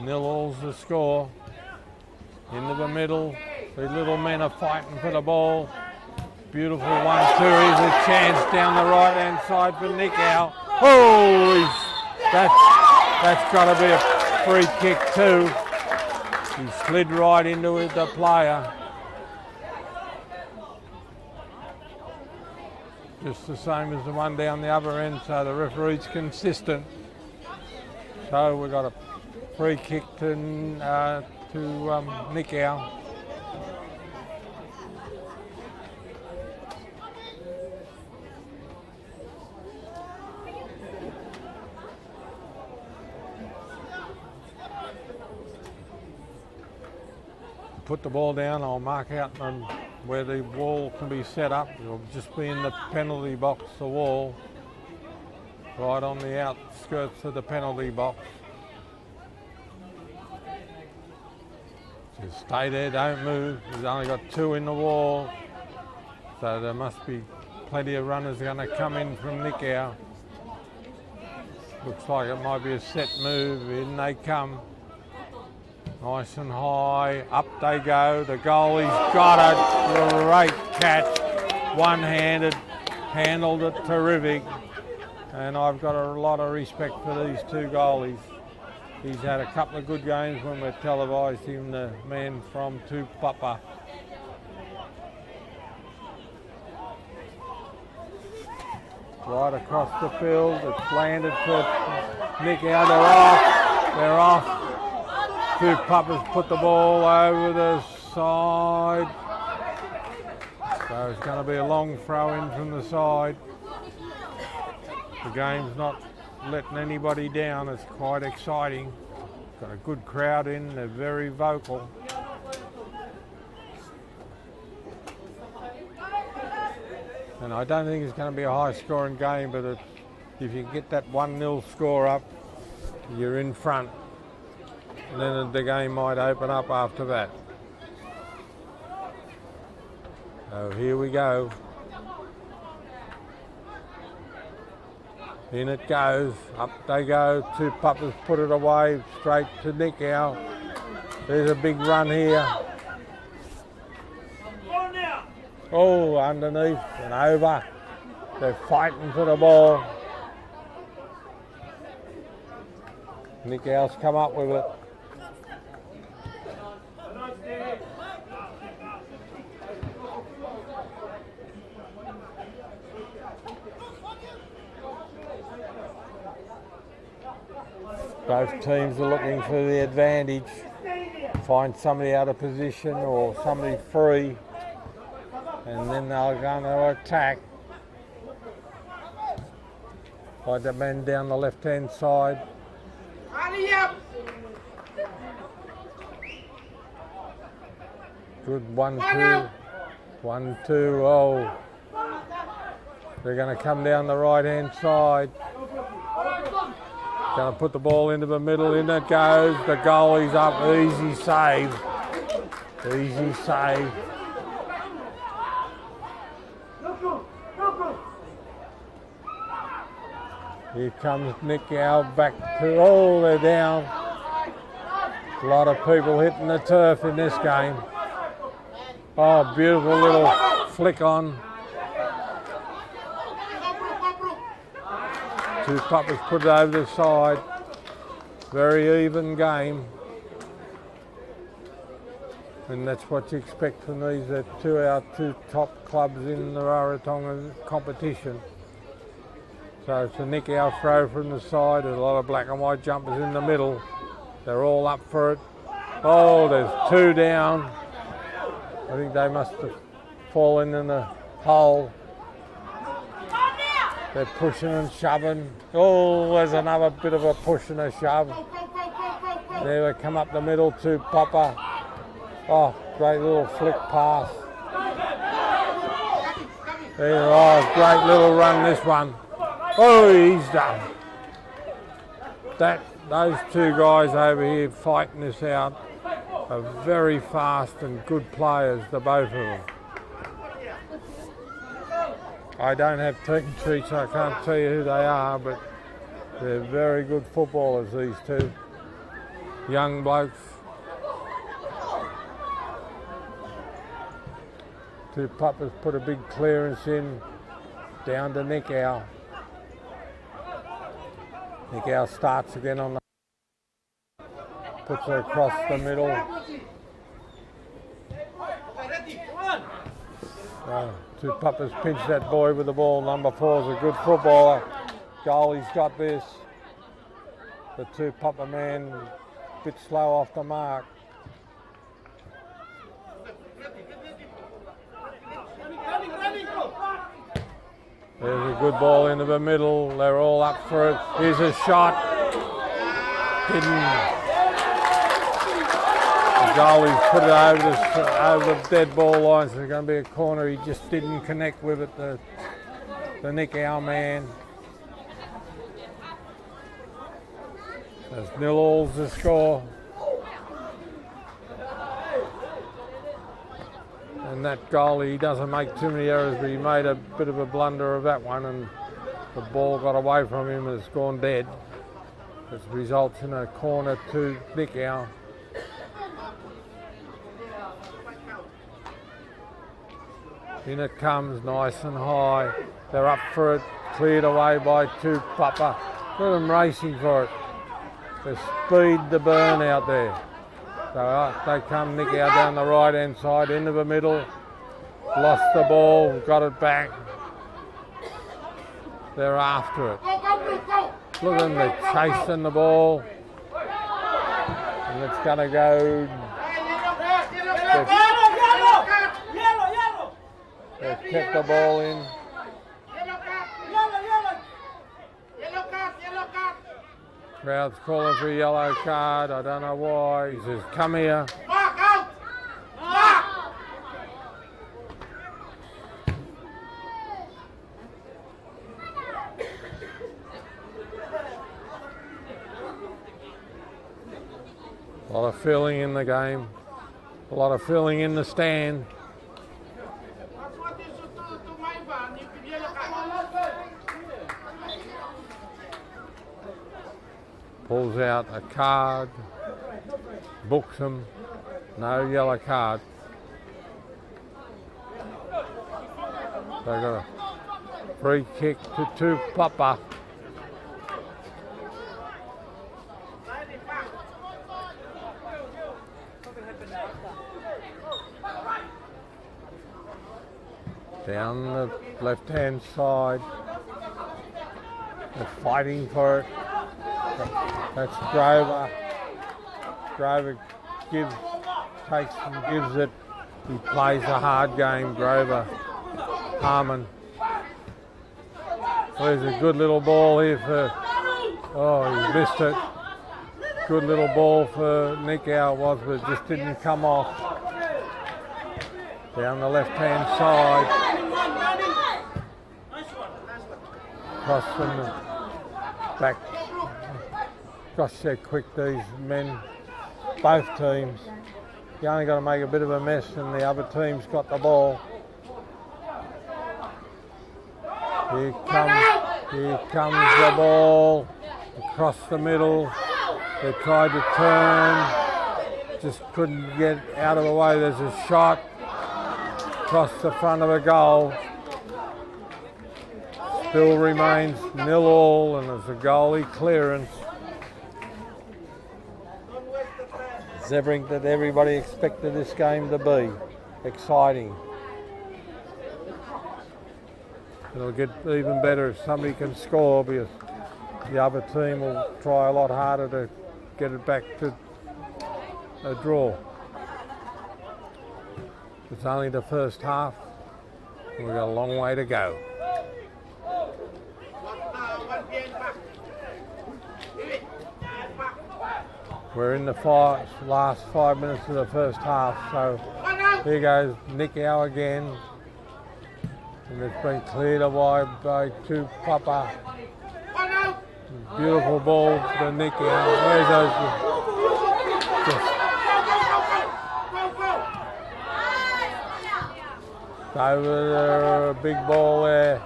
Nil all's the score. Into the middle. The little men are fighting for the ball. Beautiful 1-2. Here's a chance down the right hand side for Nikao. Oh, that's got to be a free kick too. He slid right into the player. Just the same as the one down the other end, so the referee's consistent. So we've got a free kick to Nikao. Put the ball down, I'll mark out where the wall can be set up. It'll just be in the penalty box, the wall, right on the outskirts of the penalty box. Just stay there, don't move. He's only got 2 in the wall, so there must be plenty of runners going to come in from Nikao. Looks like it might be a set move. In they come. Nice and high, up they go, the goalie's got it, great catch, one-handed, handled it terrific, and I've got a lot of respect for these two goalies. He's had a couple of good games when we're televised him, the man from Tupapa. Right across the field, it's landed for Nikao, they're off. Tupapa's put the ball over the side. So it's going to be a long throw in from the side. The game's not letting anybody down. It's quite exciting. Got a good crowd in. They're very vocal. And I don't think it's going to be a high scoring game, but if you get that 1-0 score up, you're in front. And then the game might open up after that. So here we go. In it goes, up they go. Tupapa's put it away straight to Nikao. There's a big run here. Oh, underneath and over. They're fighting for the ball. Nikao's come up with it. Both teams are looking for the advantage, find somebody out of position or somebody free, and then they're going to attack. Like the man down the left-hand side. Good 1-2, 1-2, oh. They're going to come down the right-hand side. Going to put the ball into the middle. In it goes. The goalie's up. Easy save. Easy save. Here comes Nikao back to, oh, they're down. A lot of people hitting the turf in this game. Oh, beautiful little flick on. Tupapa's put it over the side. Very even game. And that's what you expect from these. They're our two top clubs in the Rarotonga competition. So it's a Nikao throw from the side. There's a lot of black and white jumpers in the middle. They're all up for it. Oh, there's two down. I think they must have fallen in the hole. They're pushing and shoving. Oh, there's another bit of a push and a shove. There they come up the middle to Tupapa. Oh, great little flick pass. There, oh, great little run this one. Oh, he's done. Those two guys over here fighting this out are very fast and good players, the both of them. I don't have team sheets, so I can't tell you who they are, but they're very good footballers, these two young blokes. Tupapa's put a big clearance in down to Nikao. Nikao starts again on the, puts it across the middle. Tupapa's pinched that boy with the ball. Number 4 is a good footballer. Goalie's got this. The Tupapa man a bit slow off the mark. There's a good ball into the middle. They're all up for it. Here's a shot. Didn't. The goalie put it over the dead ball line, so it's going to be a corner. He just didn't connect with it, the Nikao man. There's 0-0 to score. And that goalie, he doesn't make too many errors, but he made a bit of a blunder of that one, and the ball got away from him and it's gone dead. This results in a corner to Nikao. In it comes, nice and high. They're up for it, cleared away by Tupapa. Look at them racing for it. The speed, the burn out there. So they come Nikao down the right hand side, into the middle. Lost the ball, got it back. They're after it. Look at them, they're chasing the ball. And it's going to go. They've kept the ball in. Crowd's calling for a yellow card. I don't know why. He says, come here. A lot of feeling in the game. A lot of feeling in the stand. Pulls out a card, books him, no yellow card. They got a free kick to Tupapa. Down the left-hand side, they're fighting for it. That's Grover. Grover takes and gives it. He plays a hard game, Grover. Harmon. There's a good little ball here for, oh, he missed it. Good little ball for Nikao was, but it just didn't come off. Down the left-hand side. Across from the back. Gosh, they're quick, these men, both teams. You only got to make a bit of a mess and the other team's got the ball. Here comes the ball across the middle. They tried to turn, just couldn't get out of the way. There's a shot across the front of the goal. Still remains 0-0 and there's a goalie clearance. It's everything that everybody expected this game to be. Exciting. It'll get even better if somebody can score because the other team will try a lot harder to get it back to a draw. It's only the first half and we've got a long way to go. We're in the last 5 minutes of the first half, so here goes Nikao again. And it's been cleared away by Tupapa. Beautiful ball to Nikao. Where's those? Over there, a big ball there.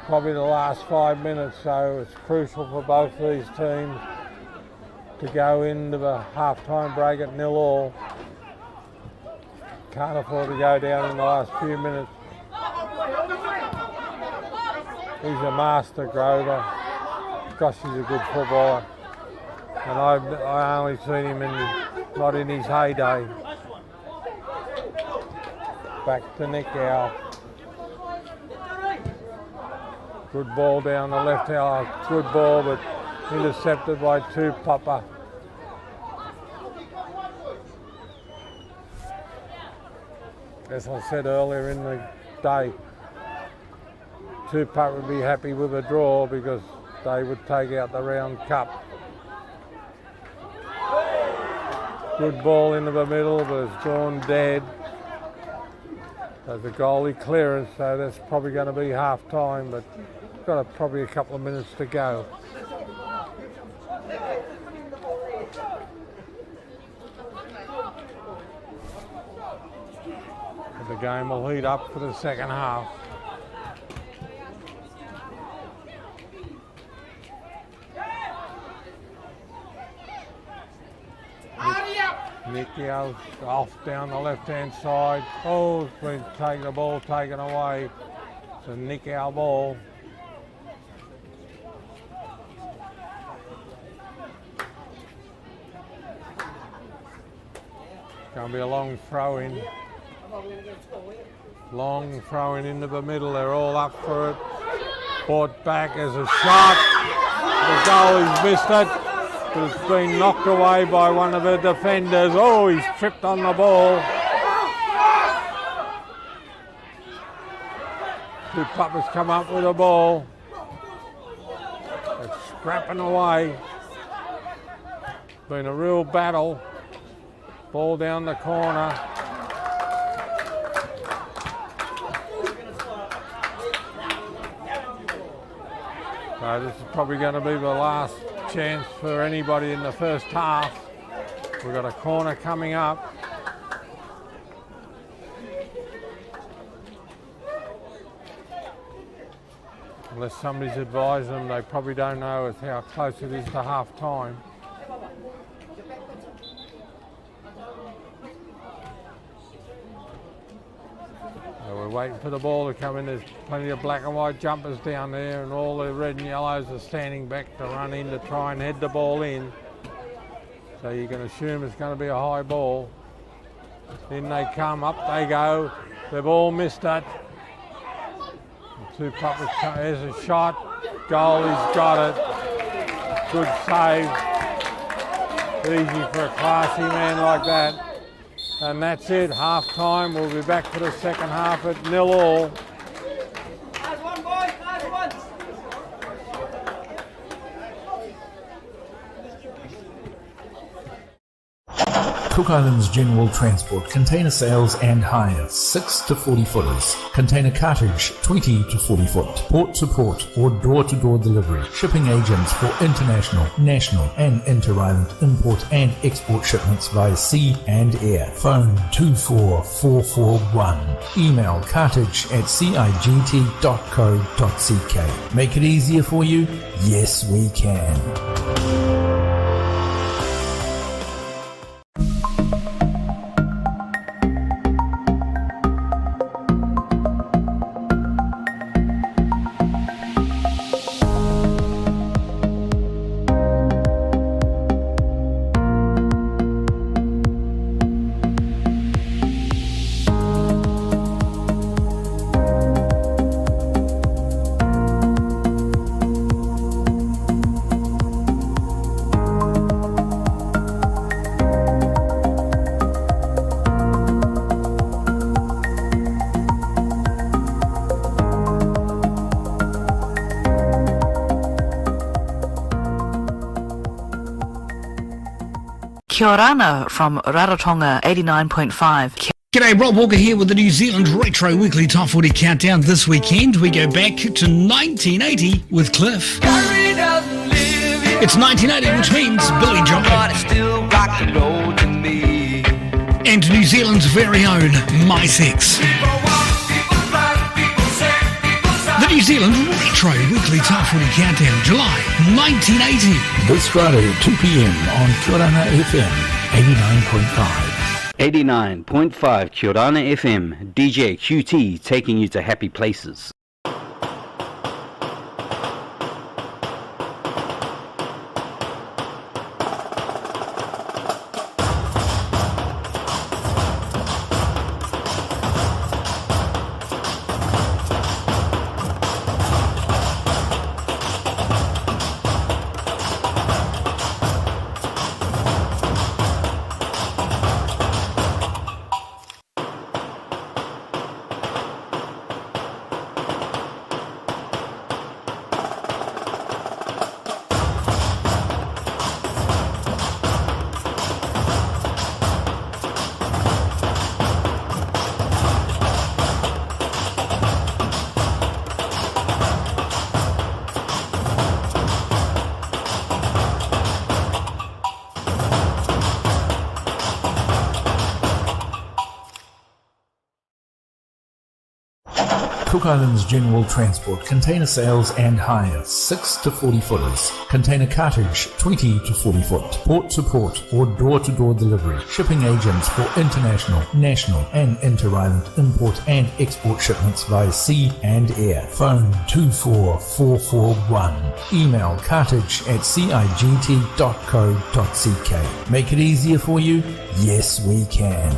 Probably the last 5 minutes, so it's crucial for both these teams to go into the half-time break at 0-0. Can't afford to go down in the last few minutes. He's a master, Grover. Gosh, he's a good footballer. And I only seen him not in his heyday. Back to Nikao. Good ball down the left hand. Good ball, but intercepted by Tupapa. As I said earlier in the day, Tupapa would be happy with a draw because they would take out the round cup. Good ball into the middle, but it's gone dead. There's a goalie clearance, so that's probably going to be half time, but got probably a couple of minutes to go. The game will heat up for the second half. Nikao off down the left-hand side. Oh, it's been taken, the ball taken away. It's a Nikao ball. It's going to be a long throw-in. Long throw-in into the middle. They're all up for it. Brought back as a shot. The goalie's missed it. It's been knocked away by one of the defenders. Oh, he's tripped on the ball. Tupapa's come up with the ball. It's scrapping away. Been a real battle. Ball down the corner. So this is probably going to be the last chance for anybody in the first half. We've got a corner coming up. Unless somebody's advised them, they probably don't know how close it is to half time. So we're waiting for the ball to come in. There's plenty of black and white jumpers down there, and all the red and yellows are standing back to run in to try and head the ball in. So you can assume it's going to be a high ball. In they come, up they go. They've all missed it. Tupapa, there's a shot. Goalie's got it. Good save. Easy for a classy man like that. And that's it, half time. We'll be back for the second half at 0-0. Cook Islands General Transport, container sales and hire, 6 to 40 footers. Container cartage, 20 to 40 foot. Port to port or door to door delivery. Shipping agents for international, national and inter-island import and export shipments via sea and air. Phone 24441. Email cartage@cigt.co.ck. Make it easier for you? Yes, we can. Kia ora from Rarotonga 89.5. G'day, Rob Walker here with the New Zealand Retro Weekly Top 40 Countdown. This weekend we go back to 1980 with Cliff. It's 1980, which means Billy Joel. And New Zealand's very own My Sex. The New Zealand Retro Weekly Top 40 Countdown, July 1980. This Friday at 2 p.m. on Kia ora FM 89.5. 89.5 Kia ora FM, DJ QT taking you to happy places. Cook Islands General Transport, container sales and hire, 6 to 40 footers. Container cartage, 20 to 40 foot. Port to port or door to door delivery. Shipping agents for international, national and inter-island import and export shipments via sea and air. Phone 24441. Email cartage@cigt.co.ck. Make it easier for you? Yes, we can.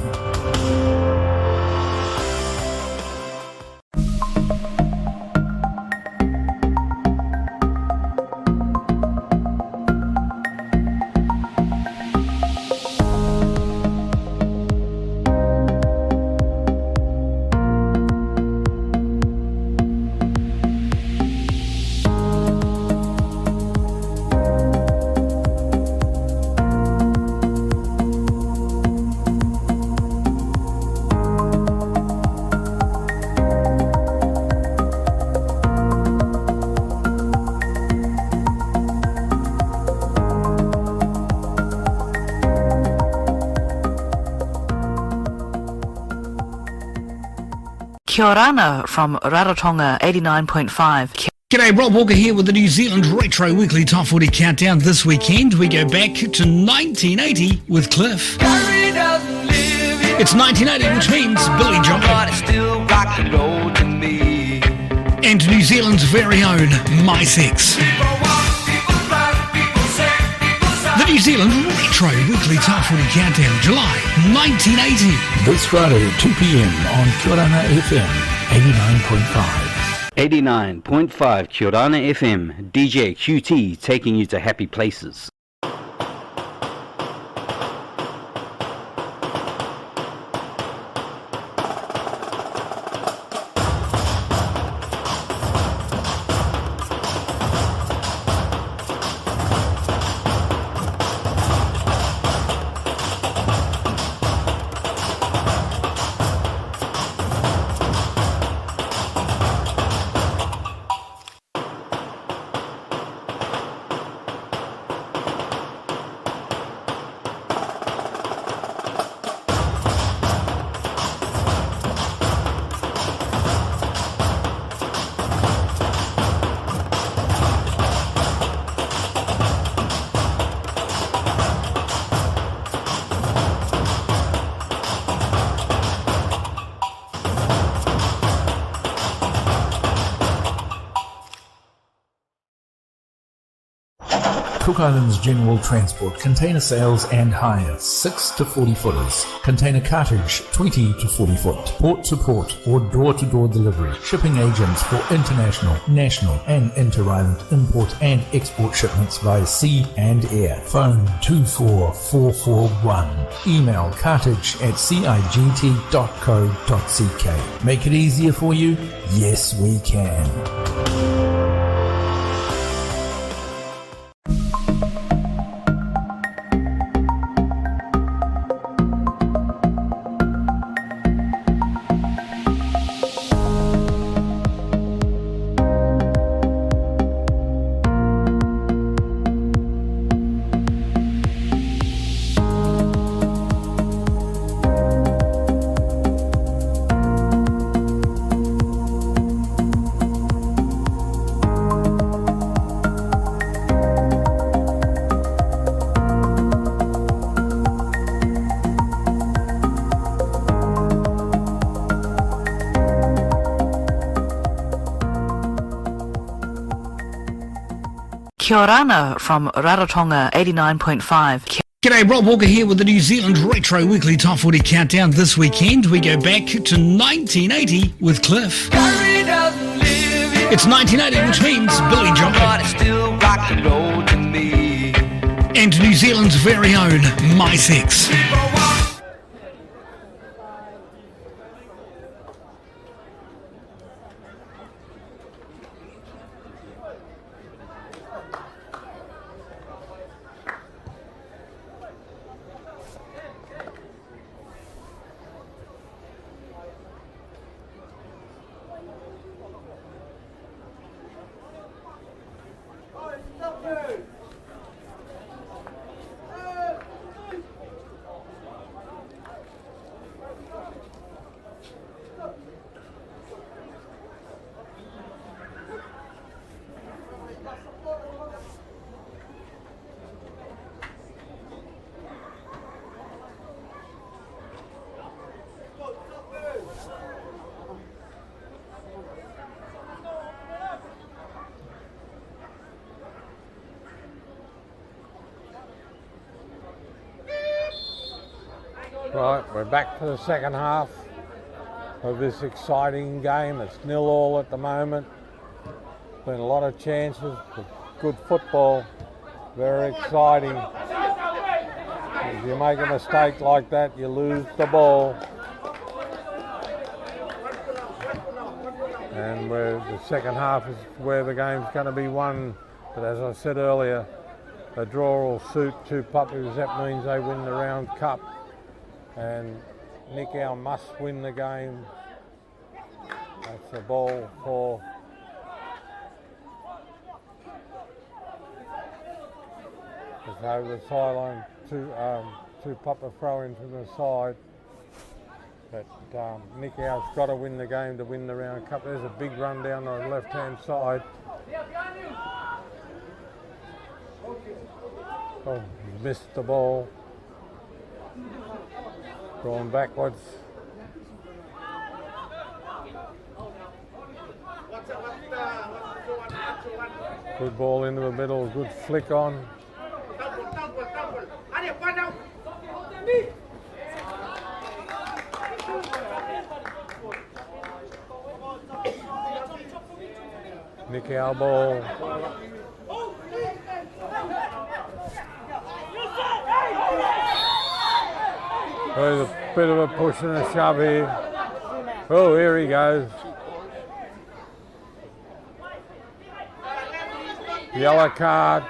Kia ora from Rarotonga 89.5. G'day, Rob Walker here with the New Zealand Retro Weekly Top 40 Countdown. This weekend we go back to 1980 with Cliff. It's 1980, which means Billy Joel. And New Zealand's very own My Sex. The New Zealand Retro Weekly Top 40 Countdown, July 1980. This Friday at 2 p.m. on Kia ora FM 89.5. 89.5 Kia ora FM, DJ QT taking you to happy places. Cook Islands General Transport, container sales and hire, 6 to 40 footers. Container cartage, 20 to 40 foot. Port to port or door to door delivery. Shipping agents for international, national and inter-island import and export shipments via sea and air. Phone 24441. Email cartage@cigt.co.ck. Make it easier for you? Yes, we can. Kia orana from Rarotonga 89.5. G'day, Rob Walker here with the New Zealand Retro Weekly Top 40 Countdown. This weekend we go back to 1980 with Cliff. It's 1980, which means Billy Joel. And New Zealand's very own My Sex. Right, we're back to the second half of this exciting game. It's 0-0 at the moment. Been a lot of chances, good football, very exciting. If you make a mistake like that, you lose the ball. And the second half is where the game's going to be won. But as I said earlier, a draw will suit Tupapa because that means they win the round cup. And Nikao must win the game. That's the ball for it's over the sideline to Papa throw into the side. But Nikao's got to win the game to win the round cup. There's a big run down the left hand side. Oh, he missed the ball. Going backwards. Good ball into the middle, good flick on. Nikao ball. There's a bit of a push and a shove here. Oh, here he goes. Yellow card.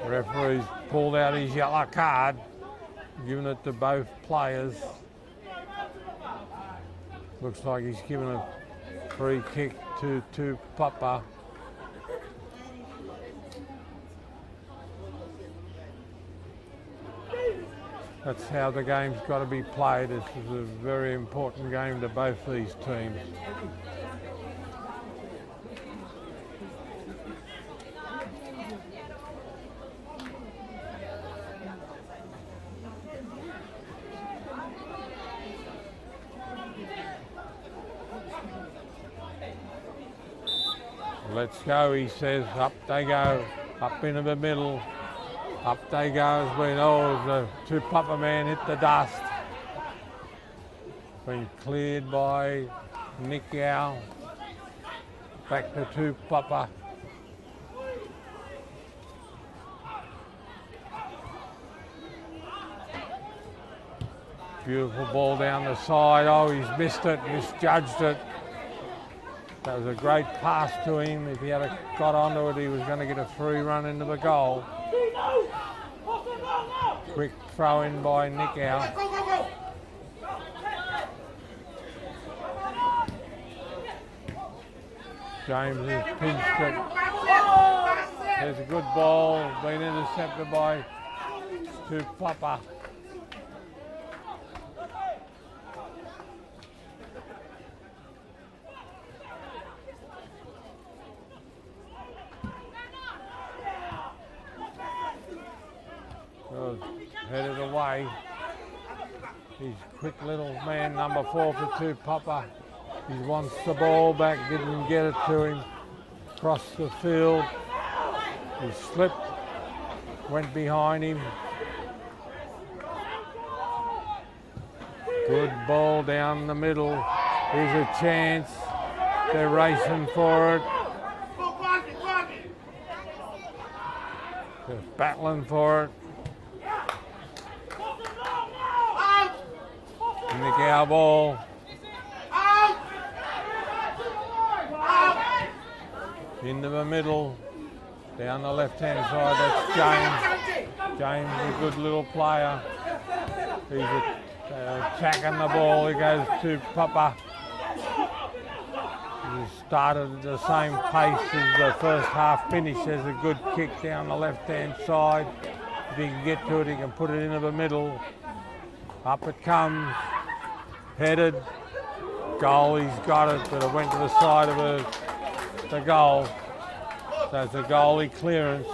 The referee's pulled out his yellow card, giving it to both players. Looks like he's given a free kick to Tupapa. That's how the game's got to be played. This is a very important game to both these teams. let's go, he says. Up they go, up into the middle. Up they go. The Tupapa man hit the dust. Been cleared by Nikao. Back to Tupapa. Beautiful ball down the side. Oh, he's missed it, misjudged it. That was a great pass to him. If he had got onto it, he was going to get a free run into the goal. Quick throw in by Nikao. James has pinched it. There's a good ball, been intercepted by Tupapa. Headed away. He's quick little man, number 4 for Tupapa. He wants the ball back, didn't get it to him. Across the field. He slipped, went behind him. Good ball down the middle. Here's a chance. They're racing for it. They're battling for it. Nikao ball. Into the middle. Down the left-hand side, that's James. James is a good little player. He's attacking the ball. He goes to Tupapa. He started at the same pace as the first half finish. There's a good kick down the left-hand side. If he can get to it, he can put it into the middle. Up it comes. Headed. Goal, he's got it, but it went to the side of the goal. So it's a goalie clearance.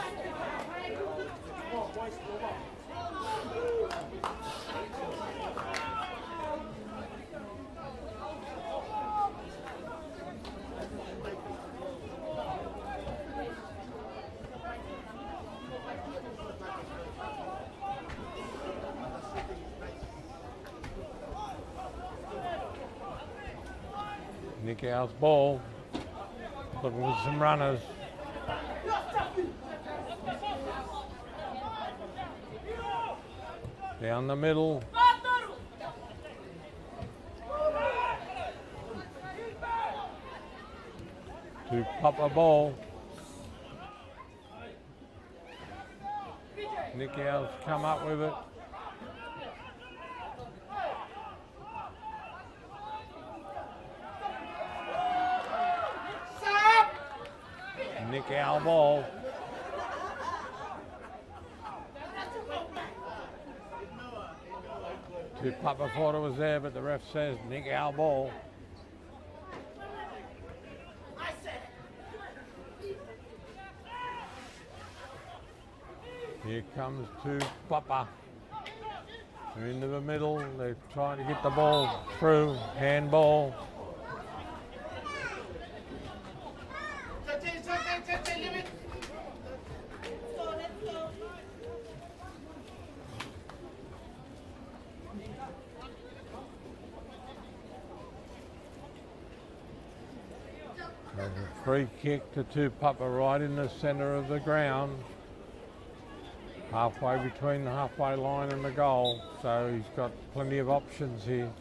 Nikao's ball, looking for some runners. Down the middle. Tupapa ball. Nikao's come up with it. Nikao ball. Tupapa thought it was there, but the ref says Nikao ball. Here comes Tupapa. They're into the middle. They're trying to get the ball through. Handball. There's a free kick to Tupapa right in the centre of the ground. Halfway between the halfway line and the goal, so he's got plenty of options here.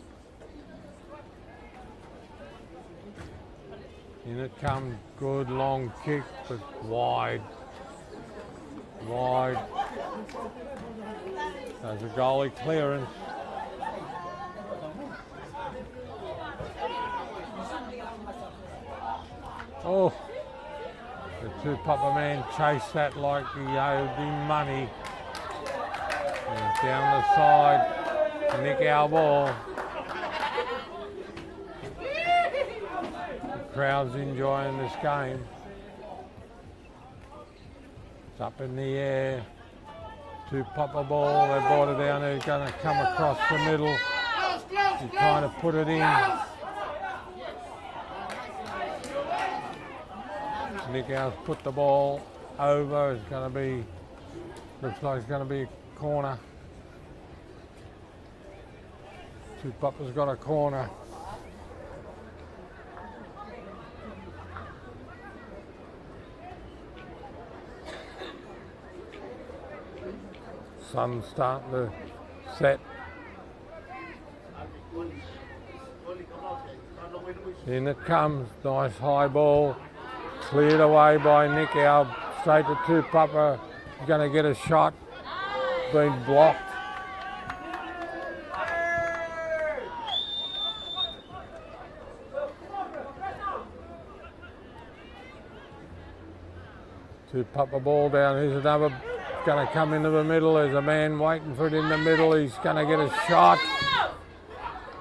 In it comes, good long kick, but wide. Wide. There's a goalie clearance. Oh, the Tupapa man chased that like he owed him money. And down the side, Nikao ball. The crowd's enjoying this game. It's up in the air. Tupapa ball, they brought it down, they're going to come across the middle. He's trying to put it in. Nikao's put the ball over. It's going to be, looks like it's going to be a corner. Tupapa's got a corner. Sun's starting to set. In it comes, nice high ball, cleared away by Nikao, straight to Tupapa. He's going to get a shot, been blocked. Tupapa ball down, here's another, going to come into the middle. There's a man waiting for it in the middle. He's going to get a shot.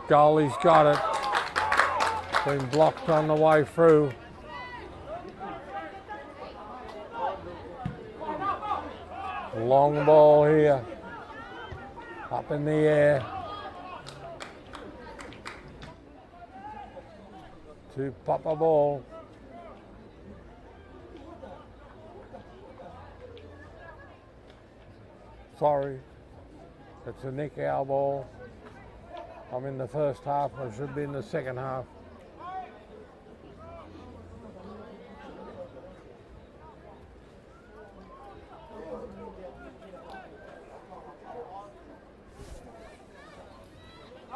Goalie's got it. Been blocked on the way through. Long ball here. Up in the air. Tupapa ball. Sorry, it's a Nikao ball. I'm in the first half, I should be in the second half.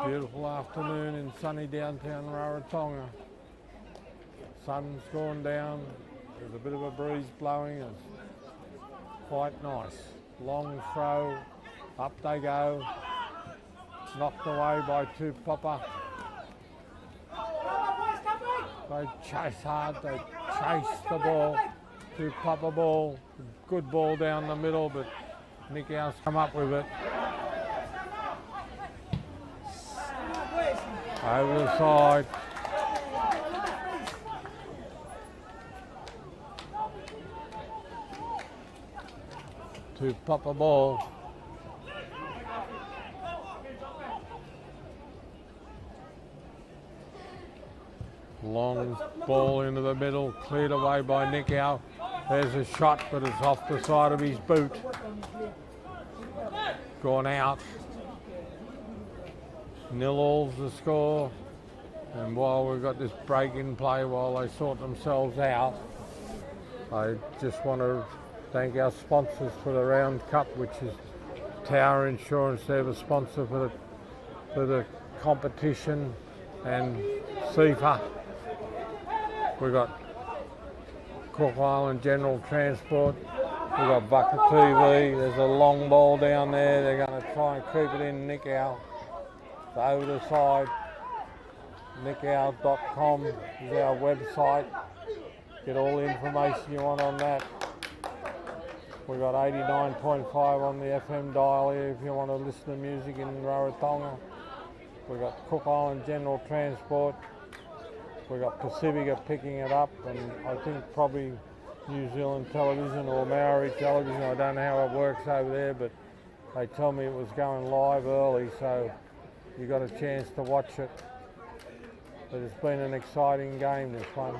Beautiful afternoon in sunny downtown Rarotonga. Sun's gone down, there's a bit of a breeze blowing, it's quite nice. Long throw, up they go, knocked away by Tupapa. They chase hard, they chase the ball, Tupapa ball, good ball down the middle, but Nikao's come up with it. Over the side. Tupapa ball. Long ball into the middle, cleared away by Nikao. There's a shot, but it's off the side of his boot. Gone out. 0-all's the score. And while we've got this break in play, while they sort themselves out, I just want to thank our sponsors for the Round Cup, which is Tower Insurance. They're the sponsor for the competition, and CIFA. We've got Cook Island General Transport. We've got Bucket TV. There's a long ball down there. They're going to try and keep it in Nikao. It's over the side. Nikao.com is our website. Get all the information you want on that. We've got 89.5 on the FM dial here if you want to listen to music in Rarotonga. We've got Cook Island General Transport. We've got Pacifica picking it up, and I think probably New Zealand Television or Maori Television. I don't know how it works over there, but they tell me it was going live early, so you got a chance to watch it. But it's been an exciting game, this one.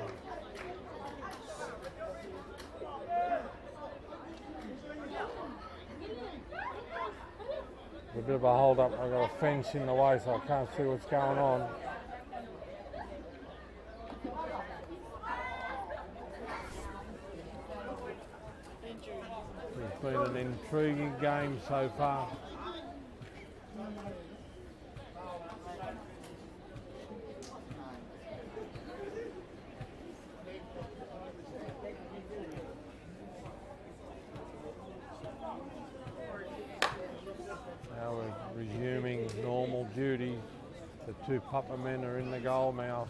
A bit of a hold up. I've got a fence in the way, so I can't see what's going on. It's been an intriguing game so far. Now we're resuming normal duty. The Tupapa men are in the goal mouth.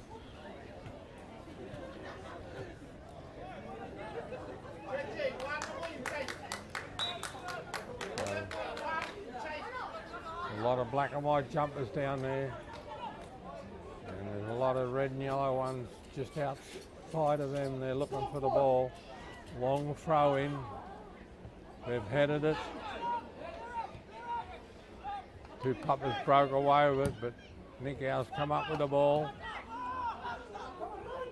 A lot of black and white jumpers down there, and there's a lot of red and yellow ones just outside of them. They're looking for the ball. Long throw in. They've headed it. Tupapa's broke away with it, but Nikao's come up with the ball.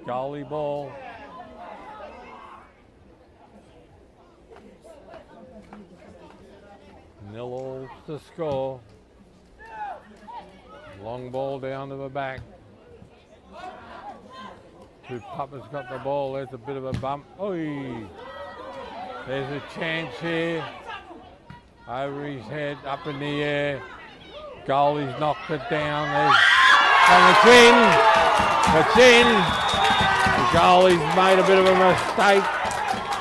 Goalie ball. to score. Long ball down to the back. Tupapa's got the ball. There's a bit of a bump. Oi! There's a chance here. Over his head, up in the air. Goalie's knocked it down. And it's in. It's in. The goalie's made a bit of a mistake.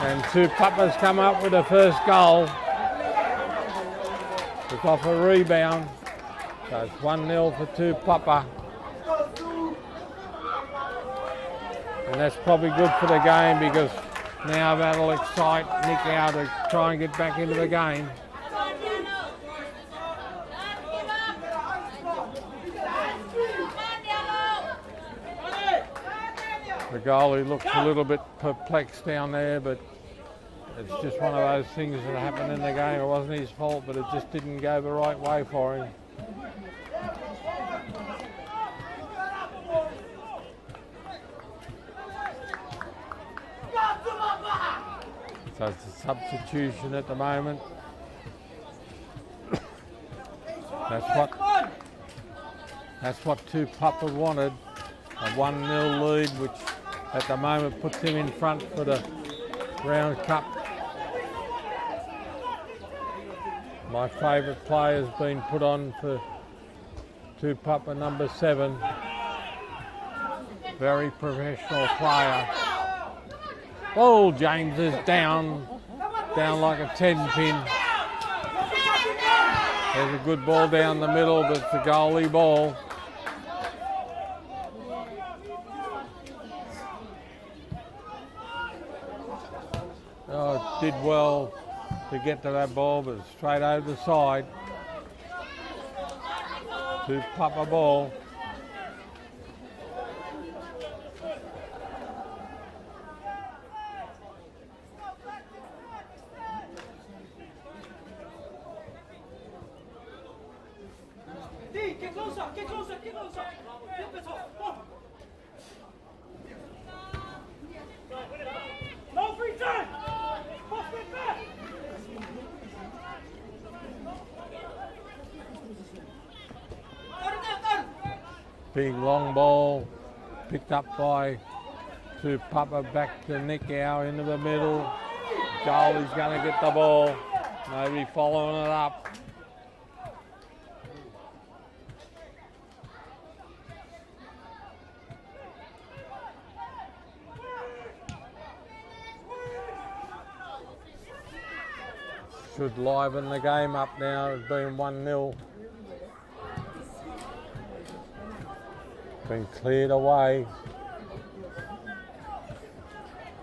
And Tupapa's come up with the first goal. It's off a rebound. So it's 1-0 for Tupapa. And that's probably good for the game because now that'll excite Nikao to try and get back into the game. The goalie looks a little bit perplexed down there, but it's just one of those things that happened in the game. It wasn't his fault, but it just didn't go the right way for him. So it's a substitution at the moment. That's what Tupapa wanted. A 1-0 lead, which at the moment puts him in front for the round cup. My favourite player has been put on for Tupapa, number 7. Very professional player. Oh, James is down like a 10-pin. There's a good ball down the middle, but it's a goalie ball. Oh, it did well to get to that ball, but straight over the side. Tupapa ball. Get closer, get closer, get closer. Get better. No free time. Pass it back. Big long ball picked up by Tupapa, back to Nikao into the middle. Goalie's going to get the ball. Maybe following it up. Should liven the game up now. It's been 1-0. Been cleared away.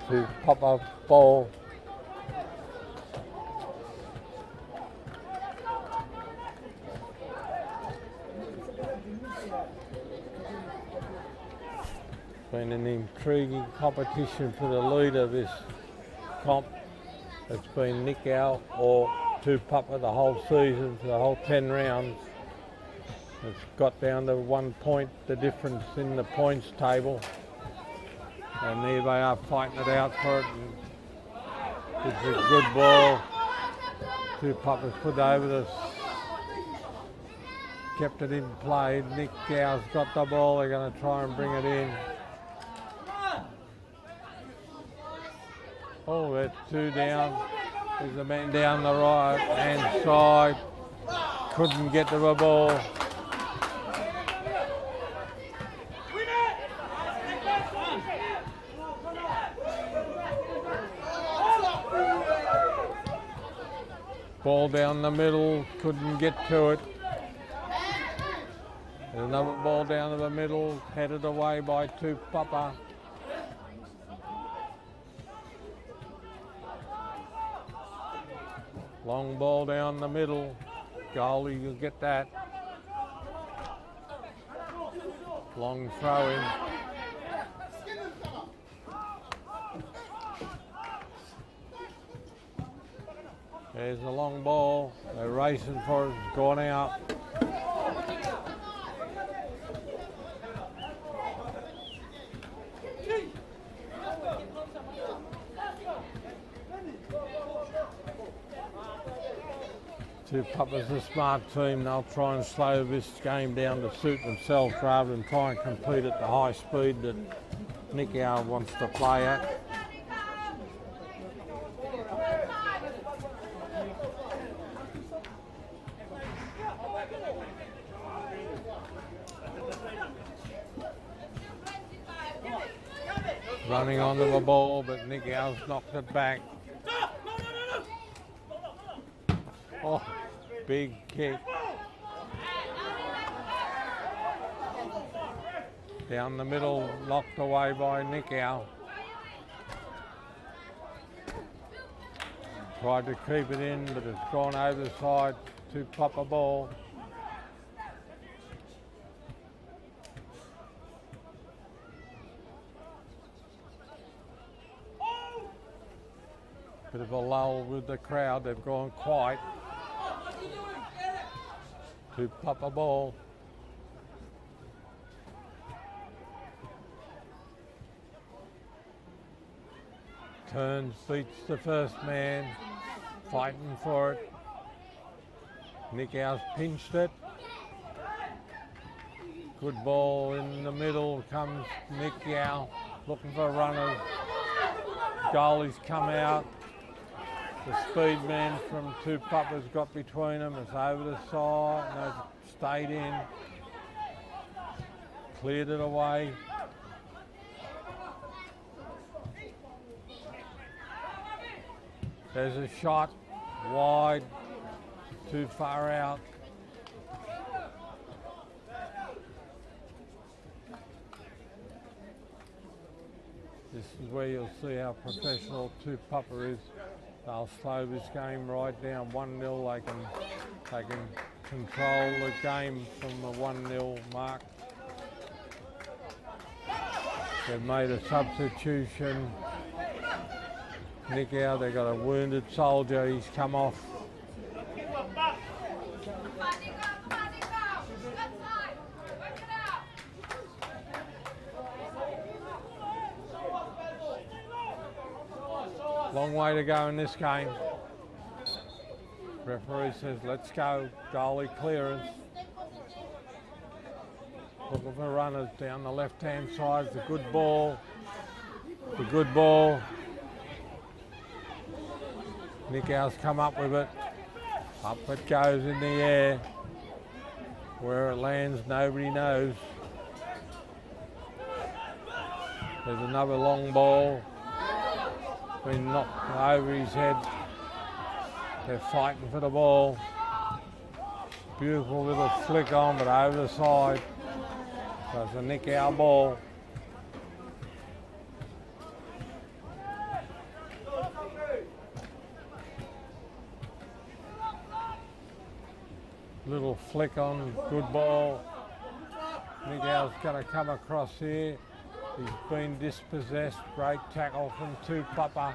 Tupapa ball. Been an intriguing competition for the lead of this comp. It's been Nikao or Tupapa the whole season, for the whole 10 rounds. It's got down to 1 point, the difference in the points table. And there they are fighting it out for it. And it's a good ball. Tupapa's put over the... kept it in play. Nikao's got the ball, they're going to try and bring it in. Oh, that's 2 down. There's a man down the right hand side. Couldn't get to the ball. Ball down the middle, couldn't get to it. There's another ball down to the middle, headed away by Tupapa. Long ball down the middle. Goalie will get that. Long throw in. There's a long ball. They're racing for it. It's gone out. Tupapa's a smart team. They'll try and slow this game down to suit themselves rather than try and compete at the high speed that Nikao wants to play at. Running onto the ball, but Nikao's knocked it back. Oh, big kick. Down the middle, knocked away by Nikao. Tried to keep it in, but it's gone over the side to Tupapa ball. Bit of a lull with the crowd, they've gone quiet. Tupapa ball. Turns, beats the first man, fighting for it. Nikao's pinched it. Good ball in the middle, comes Nikao, looking for runners. Goalie's come out. The speed man from Tupapa's got between them. It's over the side. No, stayed in. Cleared it away. There's a shot wide, too far out. This is where you'll see how professional Tupapa is. They'll slow this game right down. 1-0, they can control the game from the 1-0 mark. They've made a substitution. Nikao, they've got a wounded soldier, he's come off. Long way to go in this game. Referee says, let's go. Goalie clearance. Looking for runners down the left-hand side. It's a good ball. It's a good ball. Nikao's come up with it. Up it goes in the air. Where it lands, nobody knows. There's another long ball. Been knocked over his head. They're fighting for the ball. Beautiful little flick on, but over the side. So it's a Nikao ball. Little flick on, good ball. Nikao's going to come across here. He's been dispossessed. Great tackle from Tupapa.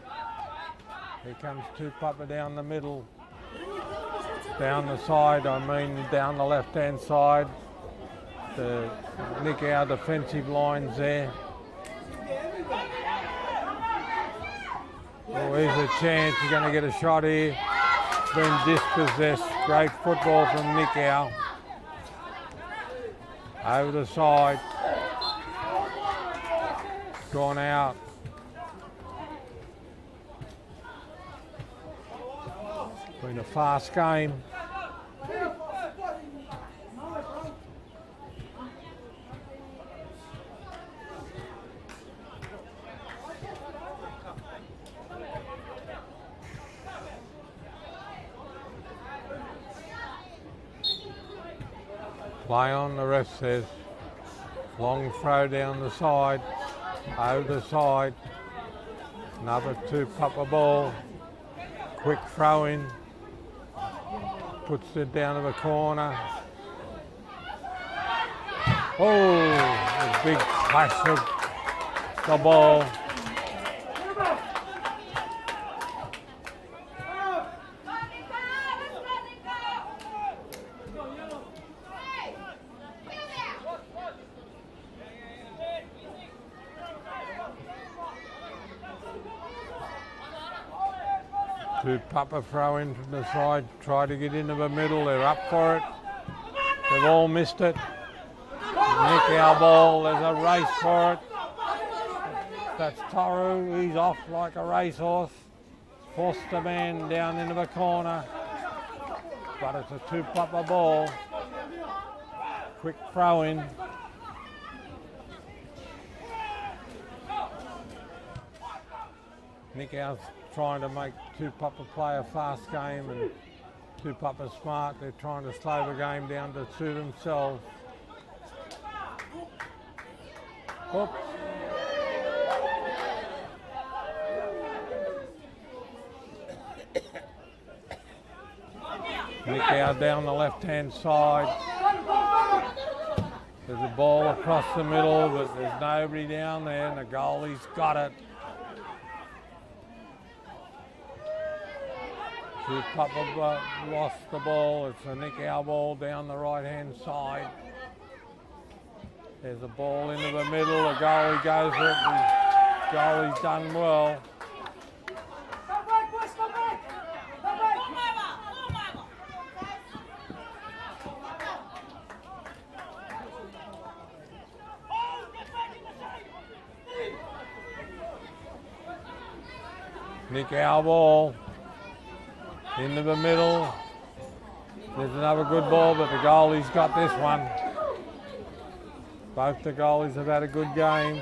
Here comes Tupapa down the middle. Down the side, down the left-hand side. The Nikao defensive line's there. Oh, here's a chance. He's going to get a shot here. Been dispossessed. Great football from Nikao. Over the side. Gone out. Been a fast game. Play on, the ref says. Long throw down the side. Over the side. Another Tupapa ball. Quick throw in. Puts it down to the corner. Oh, a big clash of the ball. Tupapa throw in from the side, try to get into the middle, they're up for it. They've all missed it. Nikao ball, there's a race for it. That's Toru, he's off like a racehorse. Forced the man down into the corner. But it's a Tupapa ball. Quick throw in. Nikao's trying to make Tupapa play a fast game, and Tupapa's smart. They're trying to slow the game down to suit themselves. Oops. Nikao down the left-hand side. There's a ball across the middle, but there's nobody down there, and the goalie's got it. Tupapa lost the ball. It's a Nikao ball down the right-hand side. There's a ball into the middle. The goalie goes for it. The goalie's done well. Come back, boys, come back! Come back! Oh, get back in the shape! Nikao ball into the middle. There's another good ball, but the goalie's got this one. Both the goalies have had a good game.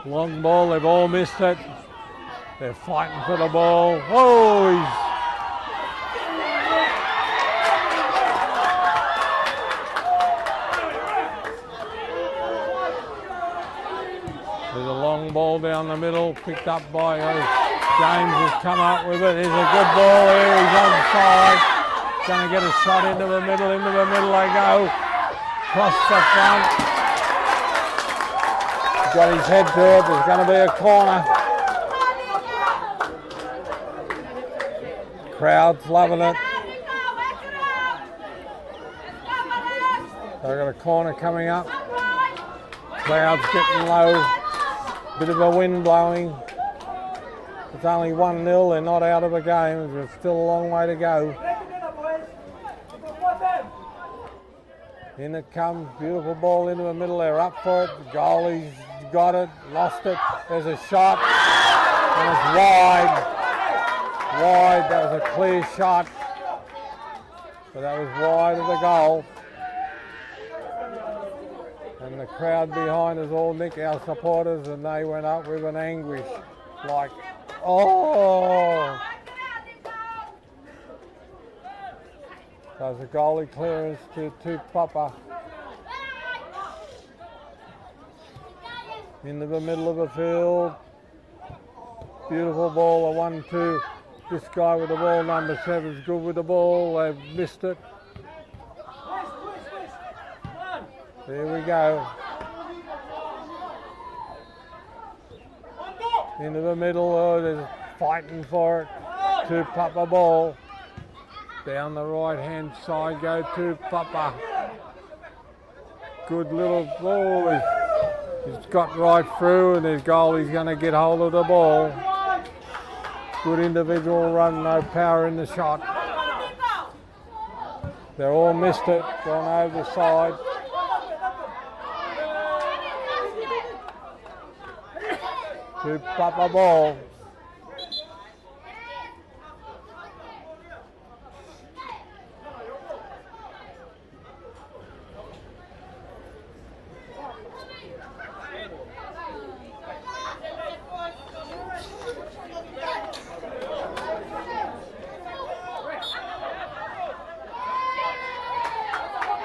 Long ball, they've all missed it. They're fighting for the ball. Oh, there's a long ball down the middle, picked up by James has come up with it. There's a good ball here, he's onside. Going to get a shot into the middle they go. Cross the front. He's got his head to it, there's going to be a corner. Crowd's loving it. They've got a corner coming up. Crowd's getting low. Bit of a wind blowing. It's only 1-0, they're not out of the game. There's still a long way to go. In it comes, beautiful ball into the middle, they're up for it. The goalie's got it, lost it. There's a shot, and it's wide. Wide, that was a clear shot. But that was wide of the goal. And the crowd behind us all Nikao supporters, and they went up with an anguish like, oh! There's a goalie clearance to Tupapa. Into the middle of the field. Beautiful ball, a 1-2. This guy with the ball, number 7, is good with the ball. They've missed it. There we go. Into the middle, oh, there's fighting for it. Tupapa ball. Down the right-hand side go Tupapa. Good little ball. He's got right through, and his goalie's going to get hold of the ball. Good individual run, no power in the shot. They all missed it, gone over the side. Tupapa ball.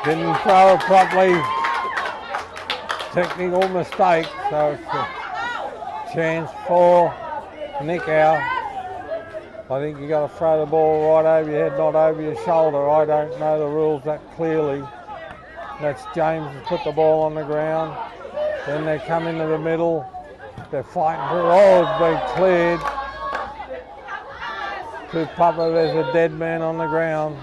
Didn't throw it properly. Technical mistake, so it's a chance for Nikao. I think you got to throw the ball right over your head, not over your shoulder. I don't know the rules that clearly. That's James has put the ball on the ground. Then they come into the middle. They're fighting for it. Oh, it's been cleared. Tupapa, there's a dead man on the ground.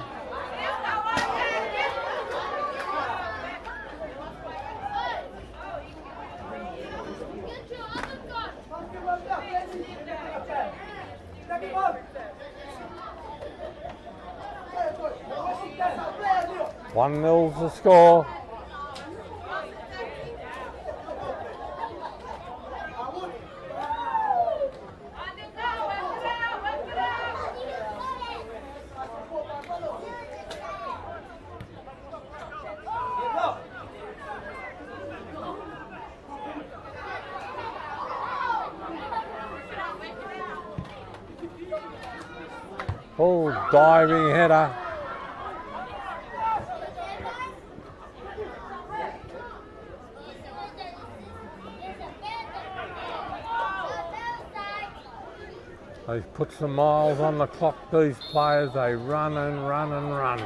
1-0's the score. Oh, diving header. They've put some miles on the clock, these players. They run and run and run.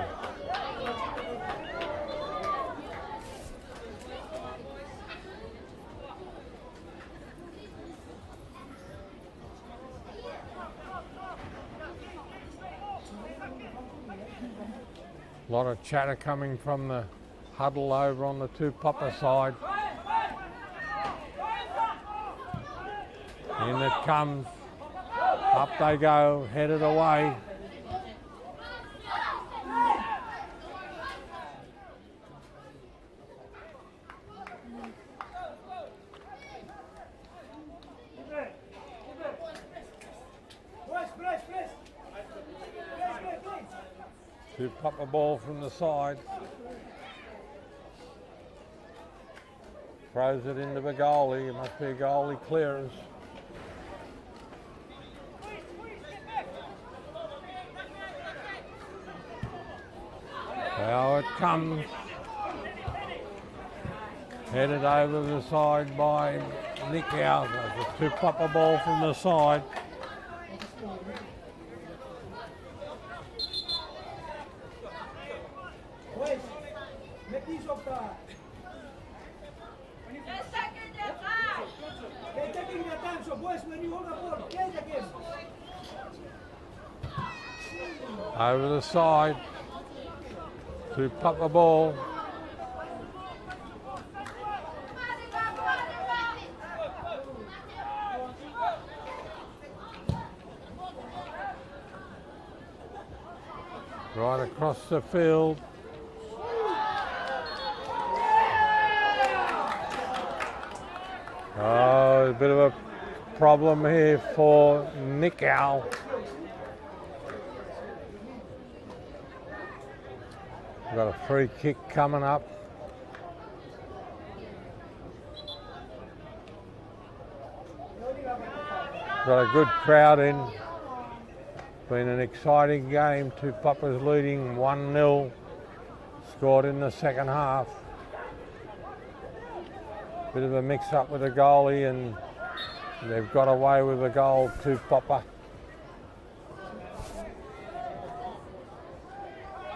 A lot of chatter coming from the huddle over on the Tupapa side. In it comes. Up they go, headed away. Tupapa ball from the side. Throws it into the goalie. It must be a goalie clearance. Now it comes. Headed over the side by Nikao. There's a Tupapa ball from the side. Over the side. Tupapa ball. Right across the field. Oh, a bit of a problem here for Nikao. Got a free kick coming up. Got a good crowd in. Been an exciting game. Tupapa's leading 1-0. Scored in the second half. Bit of a mix-up with the goalie and they've got away with the goal, Tupapa.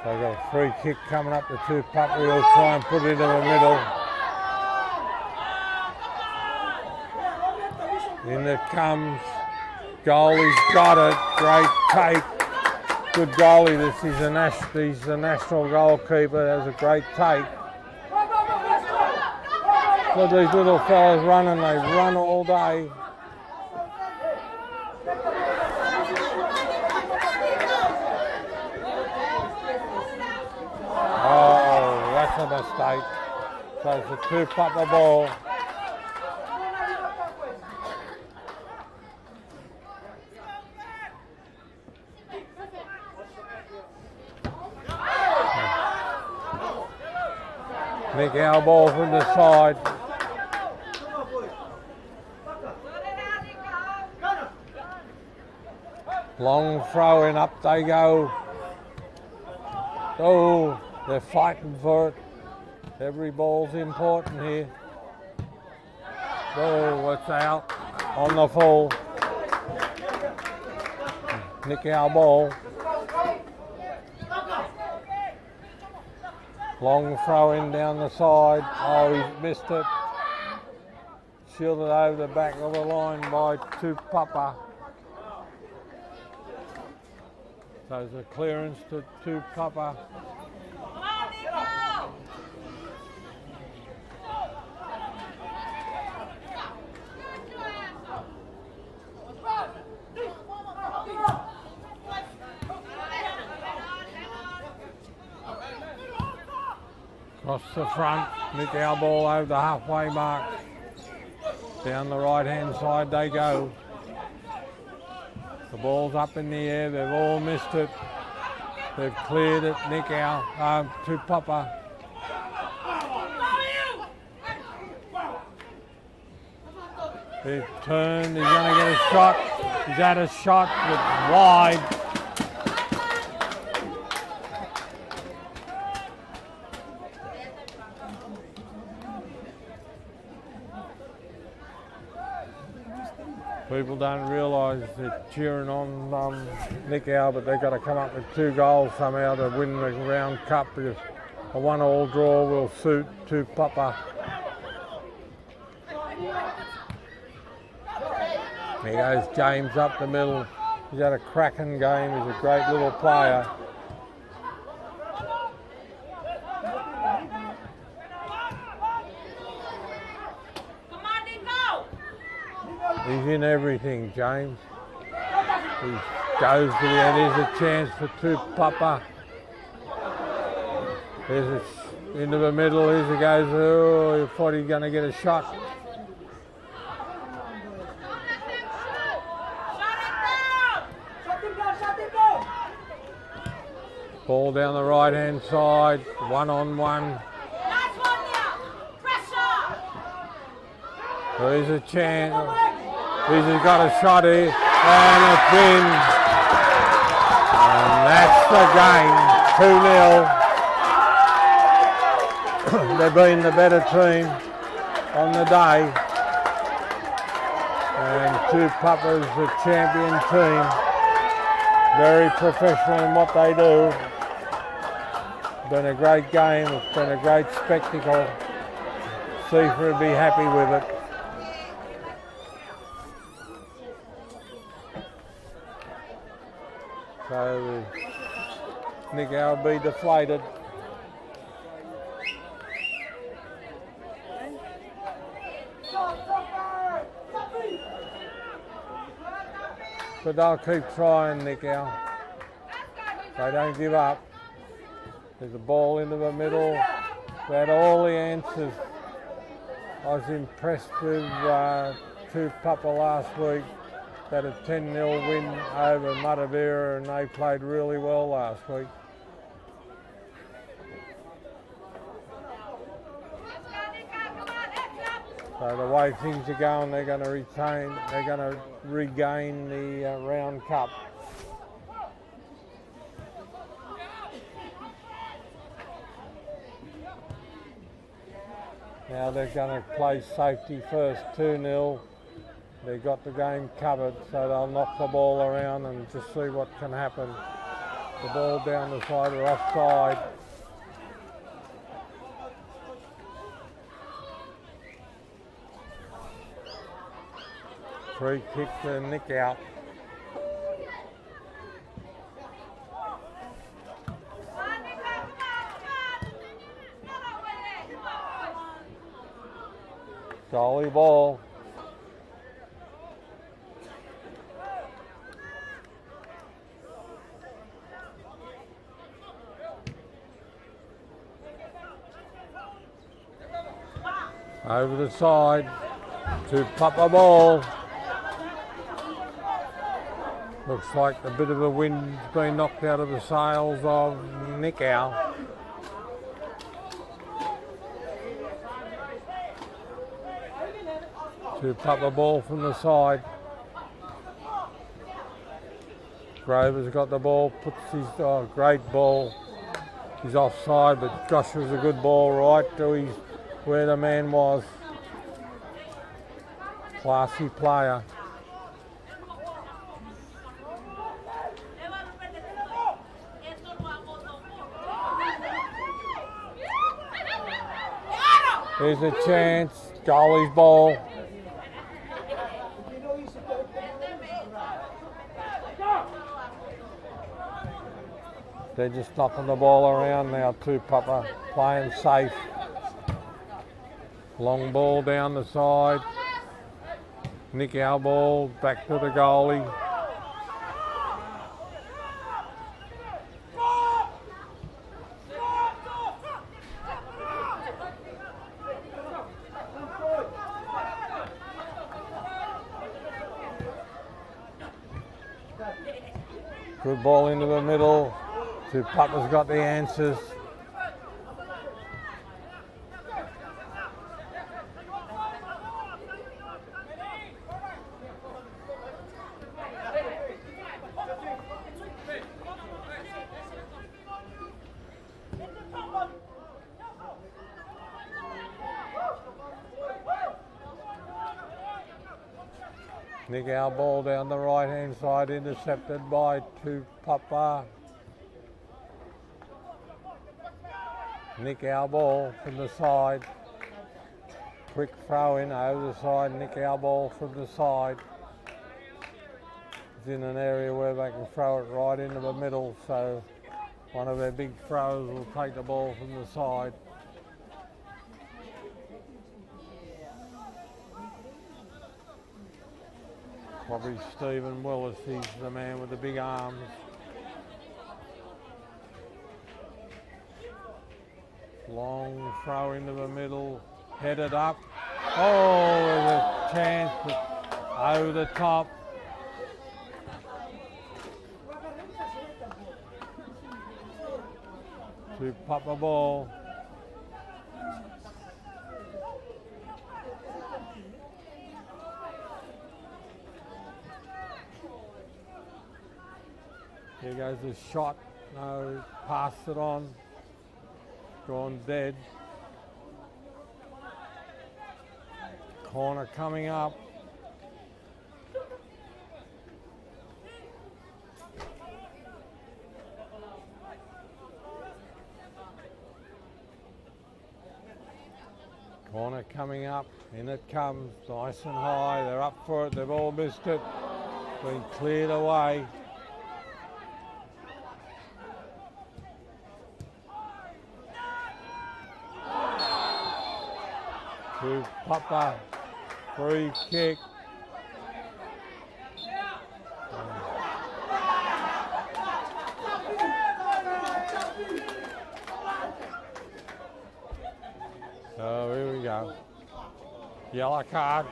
They've got a free kick coming up to Tupapa. He'll try and put it into the middle. In it comes. Goalie's got it. Great take. Good goalie. He's the national goalkeeper. Has a great take. Look at these little fellas running. They run all day. Oh, that's a mistake. So it's a Tupapa ball. Nikao ball from the side. Long throw in, up they go. Oh, they're fighting for it. Every ball's important here. Oh, it's out on the full. Nikao ball. Long throw in down the side. Oh, he's missed it. Shielded over the back of the line by Tupapa. So there's a clearance to Tupapa. Across the front, Nikao ball over the halfway mark. Down the right hand side they go. The ball's up in the air, they've all missed it. They've cleared it, Nikao, Tupapa. He's turned, he's going to get a shot. He's had a shot, but wide. People don't realise they're cheering on Nikao, but they've got to come up with 2 goals somehow to win the round cup, because a 1-1 draw will suit Tupapa. Here goes James up the middle. He's had a cracking game. He's a great little player. He's in everything, James. He goes to the end. Here's a chance for Tupapa. There's into the middle. Here's he goes. Oh, he thought he was going to get a shot. Ball down the right hand side. 1-on-1. There's a chance. He's got a shot here, and it's in. And that's the game, 2-0. They've been the better team on the day. And Tupapa's the champion team. Very professional in what they do. It's been a great game, it's been a great spectacle. CIFA would be happy with it. So Nikao will be deflated. But they'll keep trying, Nikao. They don't give up. There's a ball into the middle. They had all the answers. I was impressed with Tupapa last week. They had a 10-0 win over Matavira, and they played really well last week. So the way things are going, they're going to regain the round cup. Now they're going to play safety first, 2-0. They've got the game covered, so they'll knock the ball around and just see what can happen. The ball down the side, or offside. Free kick to Nikao. Goalie ball. Over the side to Tupapa ball. Looks like a bit of the wind's been knocked out of the sails of Nikao. Tupapa ball from the side. Grover's got the ball, puts his great ball. He's offside, but gosh, was a good ball right to his where the man was. Classy player. Here's a chance, goalie's ball. They're just knocking the ball around now, Tupapa playing safe. Long ball down the side. Nikao ball back to the goalie. Good ball into the middle. Tupapa's got the answers. Nikao ball down the right hand side, intercepted by Tupapa. Nikao ball from the side. Quick throw in over the side. Nikao ball from the side. It's in an area where they can throw it right into the middle, so one of their big throwers will take the ball from the side. Probably Stephen Willis, he's the man with the big arms. Long throw into the middle, headed up. Oh, there's a chance, but over the top. Tupapa ball. Here goes the shot. No, passed it on. Gone dead. Corner coming up. Corner coming up. In it comes. Nice and high. They're up for it. They've all missed it. Been cleared away. Tupapa, free kick. So here we go. Yellow card.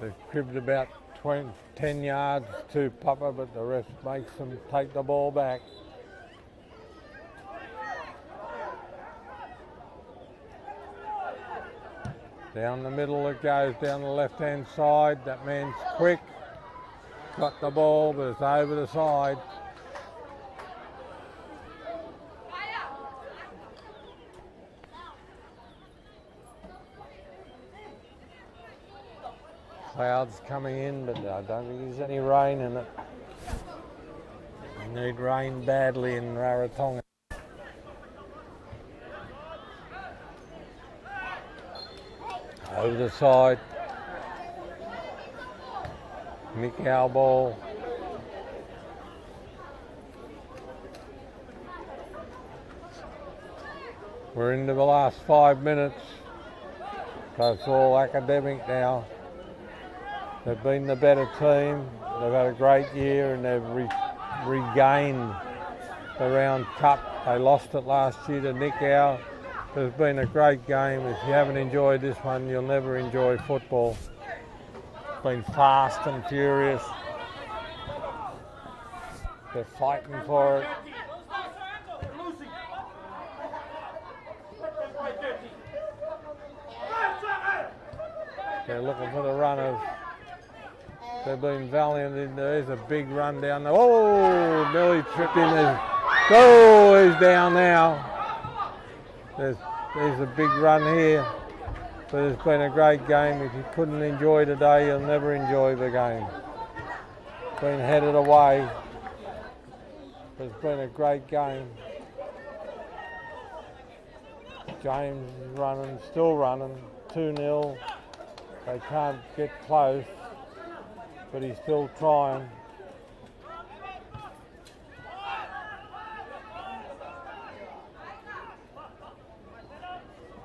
They've cribbed about 10 yards to Tupapa, but the ref makes them take the ball back. Down the middle it goes, down the left-hand side. That man's quick. Got the ball, but it's over the side. Clouds coming in, but I don't think there's any rain in it. We need rain badly in Rarotonga. Over the side. Nikao ball. We're into the last 5 minutes, so it's all academic now. They've been the better team. They've had a great year and they've regained the round cup. They lost it last year to Nikao. It's been a great game. If you haven't enjoyed this one, you'll never enjoy football. It's been fast and furious. They're fighting for it. They're looking for the runners. They've been valiant. There's a big run down there. Oh, nearly tripped in there. Oh, he's down now. There's a big run here. But it's been a great game. If you couldn't enjoy today, you'll never enjoy the game. It's been headed away. It's been a great game. James is running, still running, 2-0. They can't get close, but he's still trying.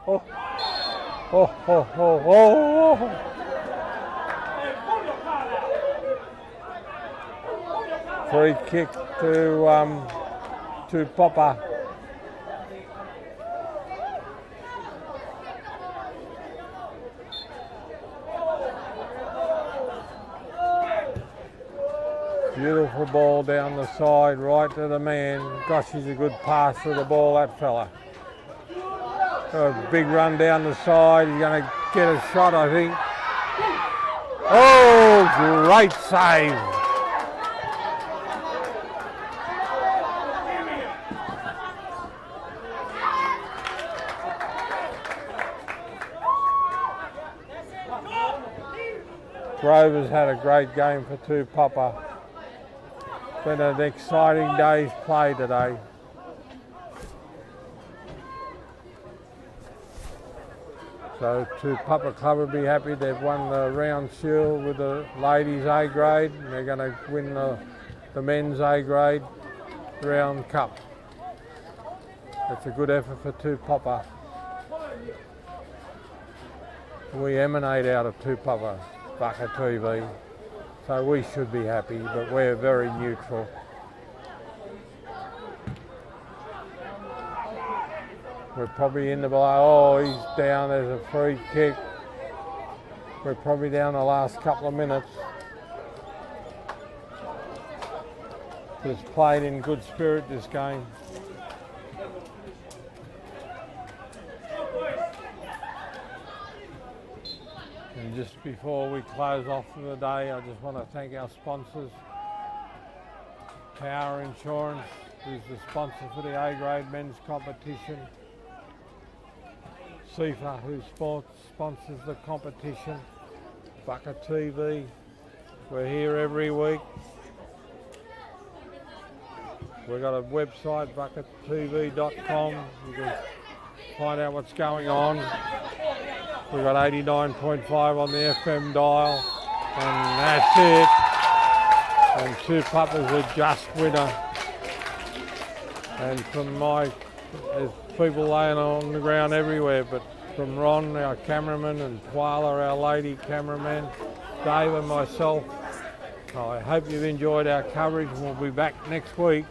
Oh, oh, oh, oh, oh. Free kick to Tupapa. Beautiful ball down the side, right to the man. Gosh, he's a good passer of the ball, that fella. A big run down the side. He's going to get a shot, I think. Oh, great save. Grover's had a great game for Tupapa. Been an exciting day's play today. So Tupapa Club will be happy. They've won the round shield with the ladies A grade. And they're going to win the men's A grade round cup. It's a good effort for Tupapa. We emanate out of Tupapa, Bucker TV. So we should be happy, but we're very neutral. We're probably in the below. Oh, he's down. There's a free kick. We're probably down the last couple of minutes. It's played in good spirit, this game. And just before we close off for the day, I just want to thank our sponsors. Power Insurance, who's the sponsor for the A-grade men's competition. CIFA, who sponsors the competition. Bucker TV, we're here every week. We've got a website, buckertv.com. You can find out what's going on. We've got 89.5 on the FM dial, and that's it. And Tupapa's a just winner. And from there's people laying on the ground everywhere, but from Ron, our cameraman, and Twyla, our lady cameraman, Dave and myself, I hope you've enjoyed our coverage, and we'll be back next week